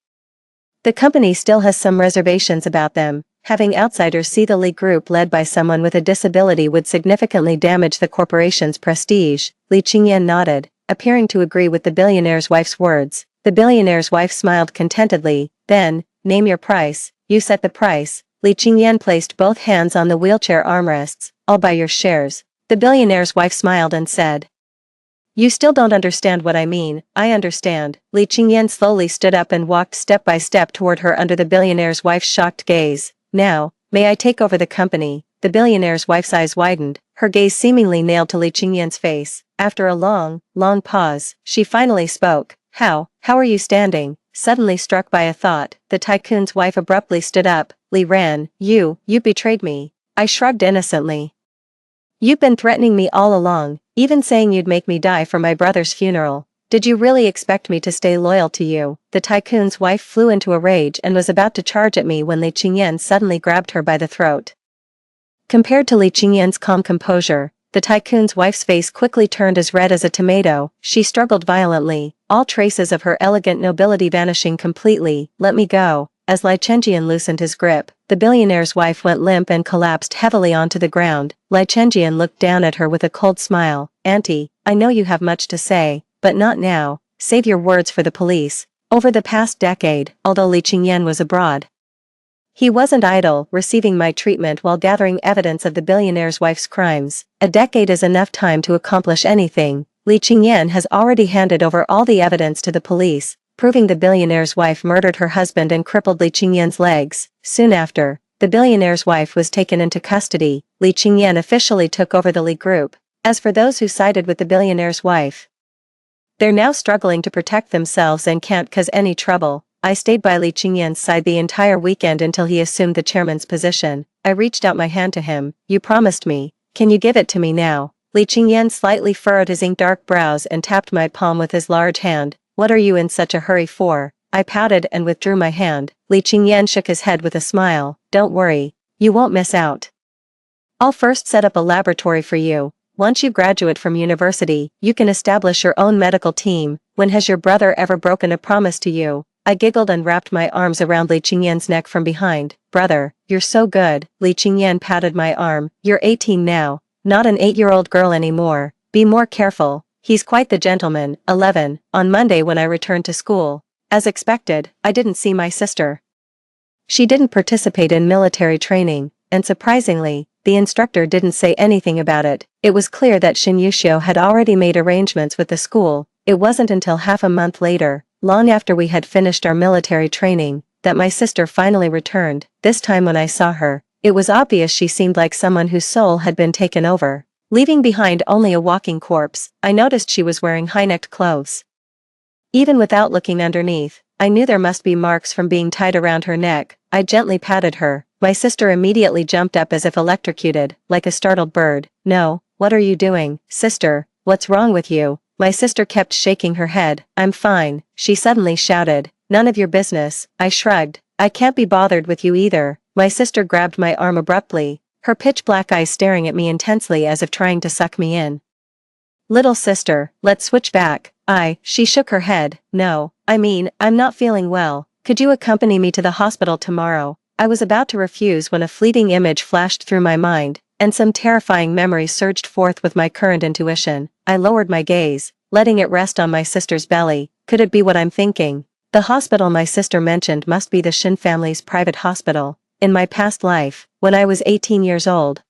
The company still has some reservations about them. Having outsiders see the Li Group led by someone with a disability would significantly damage the corporation's prestige. Li Qingyan nodded, appearing to agree with the billionaire's wife's words. The billionaire's wife smiled contentedly. Then, name your price. You set the price. Li Qingyan placed both hands on the wheelchair armrests. I'll buy your shares. The billionaire's wife smiled and said, you still don't understand what I mean. I understand. Li Qingyan slowly stood up and walked step by step toward her under the billionaire's wife's shocked gaze. Now, may I take over the company? The billionaire's wife's eyes widened, her gaze seemingly nailed to Li Qingyan's face. After a long pause, she finally spoke. How are you standing? Suddenly struck by a thought, the tycoon's wife abruptly stood up. Li Ran, you betrayed me. I shrugged innocently. You've been threatening me all along, even saying you'd make me die for my brother's funeral. Did you really expect me to stay loyal to you? The tycoon's wife flew into a rage and was about to charge at me when Li Qingyan suddenly grabbed her by the throat. Compared to Li Qingyan's calm composure, the tycoon's wife's face quickly turned as red as a tomato. She struggled violently, all traces of her elegant nobility vanishing completely. Let me go. As Li Chenjian loosened his grip, the billionaire's wife went limp and collapsed heavily onto the ground. Li Chenjian looked down at her with a cold smile. Auntie, I know you have much to say, but not now. Save your words for the police. Over the past decade, although Li Qingyan was abroad, he wasn't idle, receiving my treatment while gathering evidence of the billionaire's wife's crimes. A decade is enough time to accomplish anything. Li Qingyan has already handed over all the evidence to the police, proving the billionaire's wife murdered her husband and crippled Li Qingyan's legs. Soon after, the billionaire's wife was taken into custody. Li Qingyan officially took over the Li Group. As for those who sided with the billionaire's wife, they're now struggling to protect themselves and can't cause any trouble. I stayed by Li Qingyan's side the entire weekend until he assumed the chairman's position. I reached out my hand to him. You promised me. Can you give it to me now? Li Qingyan slightly furrowed his ink-dark brows and tapped my palm with his large hand. What are you in such a hurry for? I pouted and withdrew my hand. Li Qingyan shook his head with a smile. Don't worry. You won't miss out. I'll first set up a laboratory for you. Once you graduate from university, you can establish your own medical team. When has your brother ever broken a promise to you? I giggled and wrapped my arms around Li Qingyan's neck from behind. Brother, you're so good. Li Qingyan patted my arm. You're 18 now. Not an 8-year-old girl anymore. Be more careful. He's quite the gentleman. 11. On Monday when I returned to school. As expected, I didn't see my sister. She didn't participate in military training, and surprisingly, the instructor didn't say anything about it. It was clear that Shin Yuxiu had already made arrangements with the school. It wasn't until half a month later, long after we had finished our military training, that my sister finally returned. This time when I saw her, it was obvious she seemed like someone whose soul had been taken over. Leaving behind only a walking corpse, I noticed she was wearing high-necked clothes. Even without looking underneath, I knew there must be marks from being tied around her neck. I gently patted her. My sister immediately jumped up as if electrocuted, like a startled bird. No, what are you doing, sister? What's wrong with you? My sister kept shaking her head. I'm fine, she suddenly shouted. None of your business. I shrugged. I can't be bothered with you either. My sister grabbed my arm abruptly, her pitch-black eyes staring at me intensely as if trying to suck me in. Little sister, let's switch back. She shook her head. No, I'm not feeling well. Could you accompany me to the hospital tomorrow? I was about to refuse when a fleeting image flashed through my mind, and some terrifying memory surged forth with my current intuition. I lowered my gaze, letting it rest on my sister's belly. Could it be what I'm thinking? The hospital my sister mentioned must be the Shin family's private hospital. In my past life, when I was 18 years old,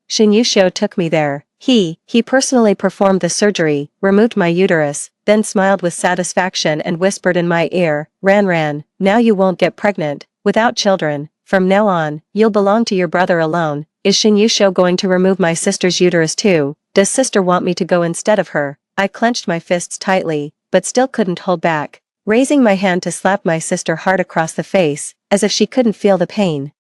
Shin Yuxiu took me there. He personally performed the surgery, removed my uterus, then smiled with satisfaction and whispered in my ear, Ran, now you won't get pregnant, without children. From now on, you'll belong to your brother alone. Is Shin Yuxiu going to remove my sister's uterus too? Does sister want me to go instead of her? I clenched my fists tightly, but still couldn't hold back, raising my hand to slap my sister hard across the face, as if she couldn't feel the pain.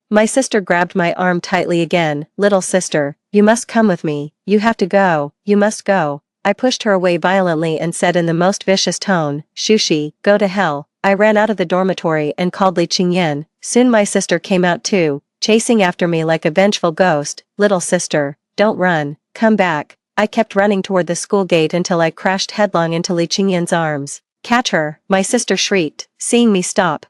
My sister grabbed my arm tightly again. Little sister, you must come with me. You have to go. You must go. I pushed her away violently and said in the most vicious tone, Shushi, go to hell. I ran out of the dormitory and called Li Qingyan. Soon my sister came out too, chasing after me like a vengeful ghost. Little sister, don't run. Come back. I kept running toward the school gate until I crashed headlong into Li Qingyan's arms. Catch her, my sister shrieked, seeing me stop.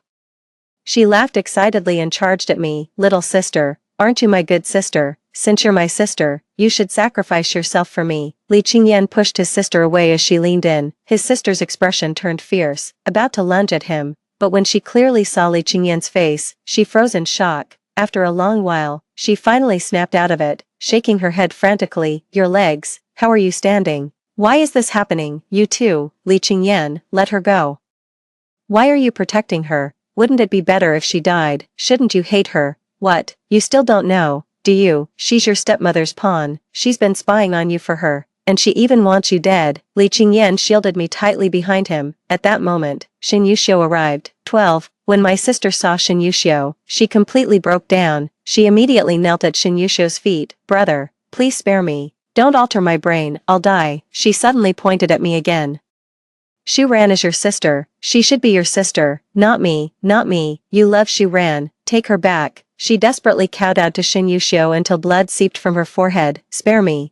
She laughed excitedly and charged at me. Little sister, aren't you my good sister? Since you're my sister, you should sacrifice yourself for me. Li Qingyan pushed his sister away as she leaned in. His sister's expression turned fierce, about to lunge at him, but when she clearly saw Li Qingyan's face, she froze in shock. After a long while, she finally snapped out of it, shaking her head frantically. Your legs, how are you standing? Why is this happening? You too, Li Qingyan, let her go. Why are you protecting her? Wouldn't it be better if she died? Shouldn't you hate her? What, you still don't know, do you? She's your stepmother's pawn. She's been spying on you for her, and she even wants you dead. Li Qingyan shielded me tightly behind him. At that moment, Shin Yuxiu arrived. 12. When my sister saw Shin Yuxiu, she completely broke down. She immediately knelt at Shin Yuxiu's feet. Brother, please spare me. Don't alter my brain, I'll die. She suddenly pointed at me again. Shu Ran is your sister. She should be your sister, not me. You love Shu Ran, take her back. She desperately kowtowed to Shin Yuxiu until blood seeped from her forehead. Spare me.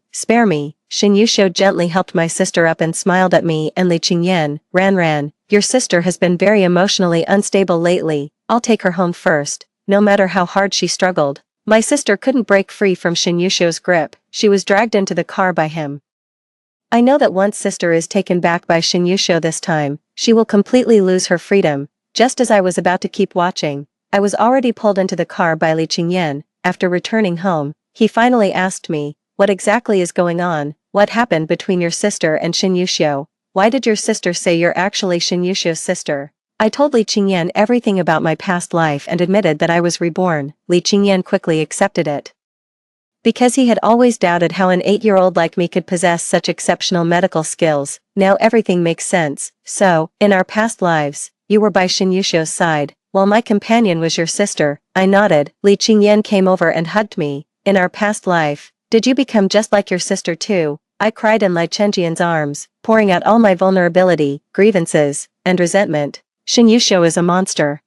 Shin Yuxiu gently helped my sister up and smiled at me and Li Qingyan. Ran, your sister has been very emotionally unstable lately. I'll take her home first. No matter how hard she struggled, my sister couldn't break free from Shin Yuxiu's grip. She was dragged into the car by him. I know that once sister is taken back by Shin Yuxiu this time, she will completely lose her freedom. Just as I was about to keep watching, I was already pulled into the car by Li Qingyan. After returning home, he finally asked me, what exactly is going on? What happened between your sister and Shin Yuxiu? Why did your sister say you're actually Shin Yuxiu's sister? I told Li Qingyan everything about my past life and admitted that I was reborn. Li Qingyan quickly accepted it. Because he had always doubted how an 8-year-old like me could possess such exceptional medical skills, now everything makes sense. So, in our past lives, you were by Shin Yuxiu's side, while my companion was your sister. I nodded. Li Qingyan came over and hugged me. In our past life, Did you become just like your sister too? I cried in Lai Chenjian's arms, pouring out all my vulnerability, grievances, and resentment. Shin Yuxiu is a monster.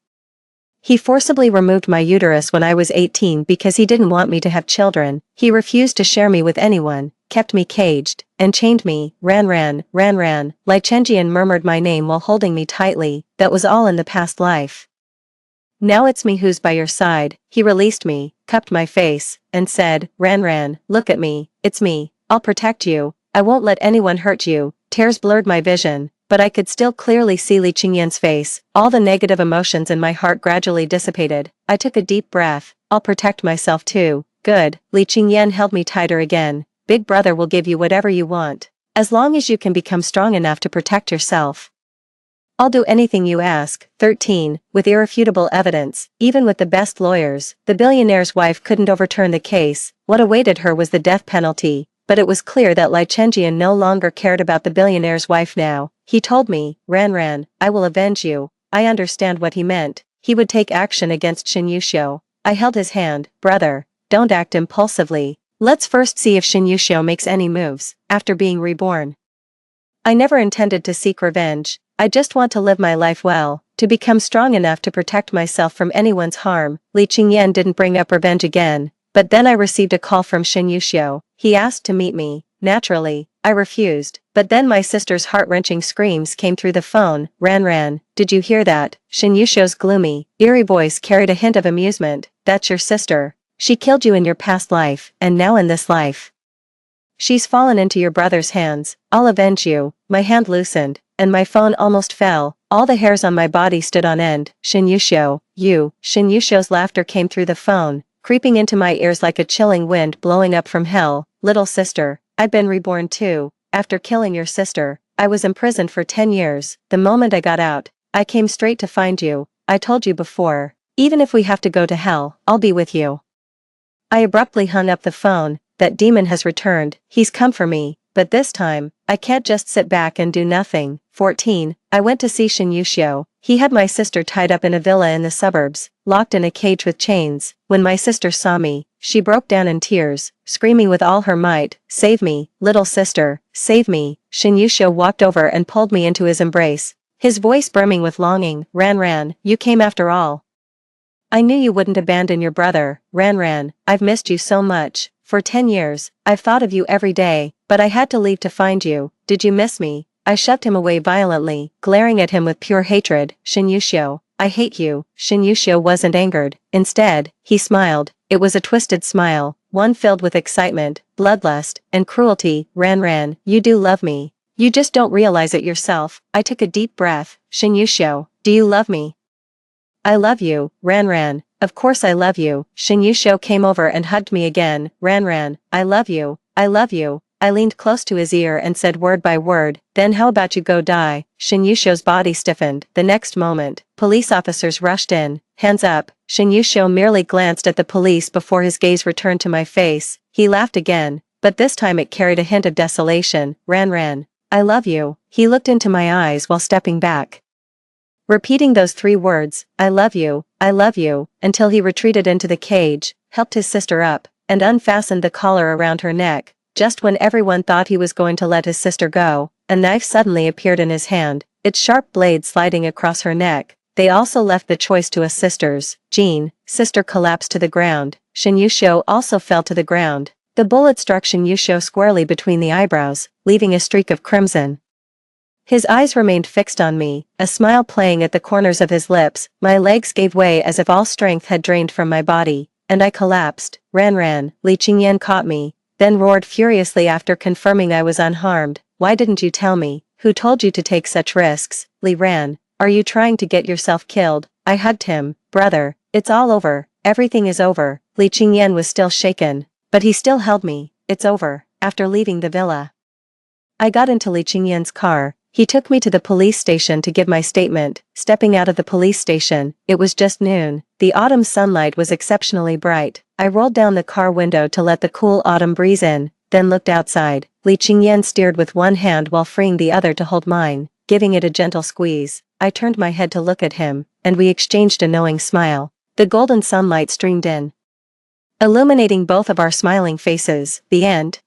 He forcibly removed my uterus when I was 18 because he didn't want me to have children. He refused to share me with anyone, kept me caged, and chained me. Ran. Lai Chenjian murmured my name while holding me tightly. That was all in the past life. Now it's me who's by your side. He released me, cupped my face, and said, Ran, look at me, it's me. I'll protect you. I won't let anyone hurt you. Tears blurred my vision, but I could still clearly see Li Qingyan's face. All the negative emotions in my heart gradually dissipated. I took a deep breath. I'll protect myself too. Good. Li Qingyan held me tighter again. Big brother will give you whatever you want, as long as you can become strong enough to protect yourself. I'll do anything you ask. 13. With irrefutable evidence, even with the best lawyers, the billionaire's wife couldn't overturn the case. What awaited her was the death penalty. But it was clear that Lai Chenjian no longer cared about the billionaire's wife now. He told me, Ran, I will avenge you. I understand what he meant. He would take action against Shin Yuxiu. I held his hand. Brother, don't act impulsively. Let's first see if Shin Yuxiu makes any moves, after being reborn. I never intended to seek revenge. I just want to live my life well, to become strong enough to protect myself from anyone's harm. Li Qingyan didn't bring up revenge again. But then I received a call from Shin Yuxiu. He asked to meet me. Naturally, I refused. But then my sister's heart-wrenching screams came through the phone. Ran, did you hear that? Shin Yuxiu's gloomy, eerie voice carried a hint of amusement. That's your sister. She killed you in your past life, and now in this life. She's fallen into your brother's hands. I'll avenge you. My hand loosened, and my phone almost fell. All the hairs on my body stood on end. Shin Yuxiu, you. Shin Yuxiu's laughter came through the phone, creeping into my ears like a chilling wind blowing up from hell. Little sister, I've been reborn too. After killing your sister, I was imprisoned for 10 years. The moment I got out, I came straight to find you. I told you before, even if we have to go to hell, I'll be with you. I abruptly hung up the phone. That demon has returned. He's come for me, but this time, I can't just sit back and do nothing. 14. I went to see Shin Yuxiu. He had my sister tied up in a villa in the suburbs, locked in a cage with chains. When my sister saw me, she broke down in tears, screaming with all her might, Save me, little sister, save me. Shin Yuxiu walked over and pulled me into his embrace, his voice brimming with longing. Ran, you came after all. I knew you wouldn't abandon your brother. Ran, I've missed you so much. For 10 years, I've thought of you every day, but I had to leave to find you. Did you miss me? I shoved him away violently, glaring at him with pure hatred. Shin Yuxiu, I hate you. Shin Yuxiu wasn't angered. Instead, he smiled. It was a twisted smile, one filled with excitement, bloodlust, and cruelty. Ran, you do love me. You just don't realize it yourself. I took a deep breath. Shin Yuxiu, do you love me? I love you. Ran, of course I love you. Shin Yuxiu came over and hugged me again. Ran, I love you. I love you. I leaned close to his ear and said word by word, Then how about you go die? Shin Yuxiu's body stiffened. The next moment, police officers rushed in. Hands up. Shin Yuxiu merely glanced at the police before his gaze returned to my face. He laughed again, but this time it carried a hint of desolation. Ran, I love you. He looked into my eyes while stepping back, repeating those 3 words, I love you, until he retreated into the cage, helped his sister up, and unfastened the collar around her neck. Just when everyone thought he was going to let his sister go, a knife suddenly appeared in his hand, its sharp blade sliding across her neck. They also left the choice to us sisters. Jean, sister collapsed to the ground. Shin Yuxiu also fell to the ground. The bullet struck Shin Yuxiu squarely between the eyebrows, leaving a streak of crimson. His eyes remained fixed on me, a smile playing at the corners of his lips. My legs gave way as if all strength had drained from my body, and I collapsed. Ran. Li Qingyan caught me, then roared furiously after confirming I was unharmed. Why didn't you tell me? Who told you to take such risks? Li Ran, are you trying to get yourself killed? I hugged him. Brother, it's all over. Everything is over. Li Qingyan was still shaken, but he still held me. It's over. After leaving the villa, I got into Li Qingyan's car. He took me to the police station to give my statement. Stepping out of the police station, it was just noon. The autumn sunlight was exceptionally bright. I rolled down the car window to let the cool autumn breeze in, then looked outside. Li Qingyan steered with one hand while freeing the other to hold mine, giving it a gentle squeeze. I turned my head to look at him, and we exchanged a knowing smile. The golden sunlight streamed in. illuminating both of our smiling faces. The end.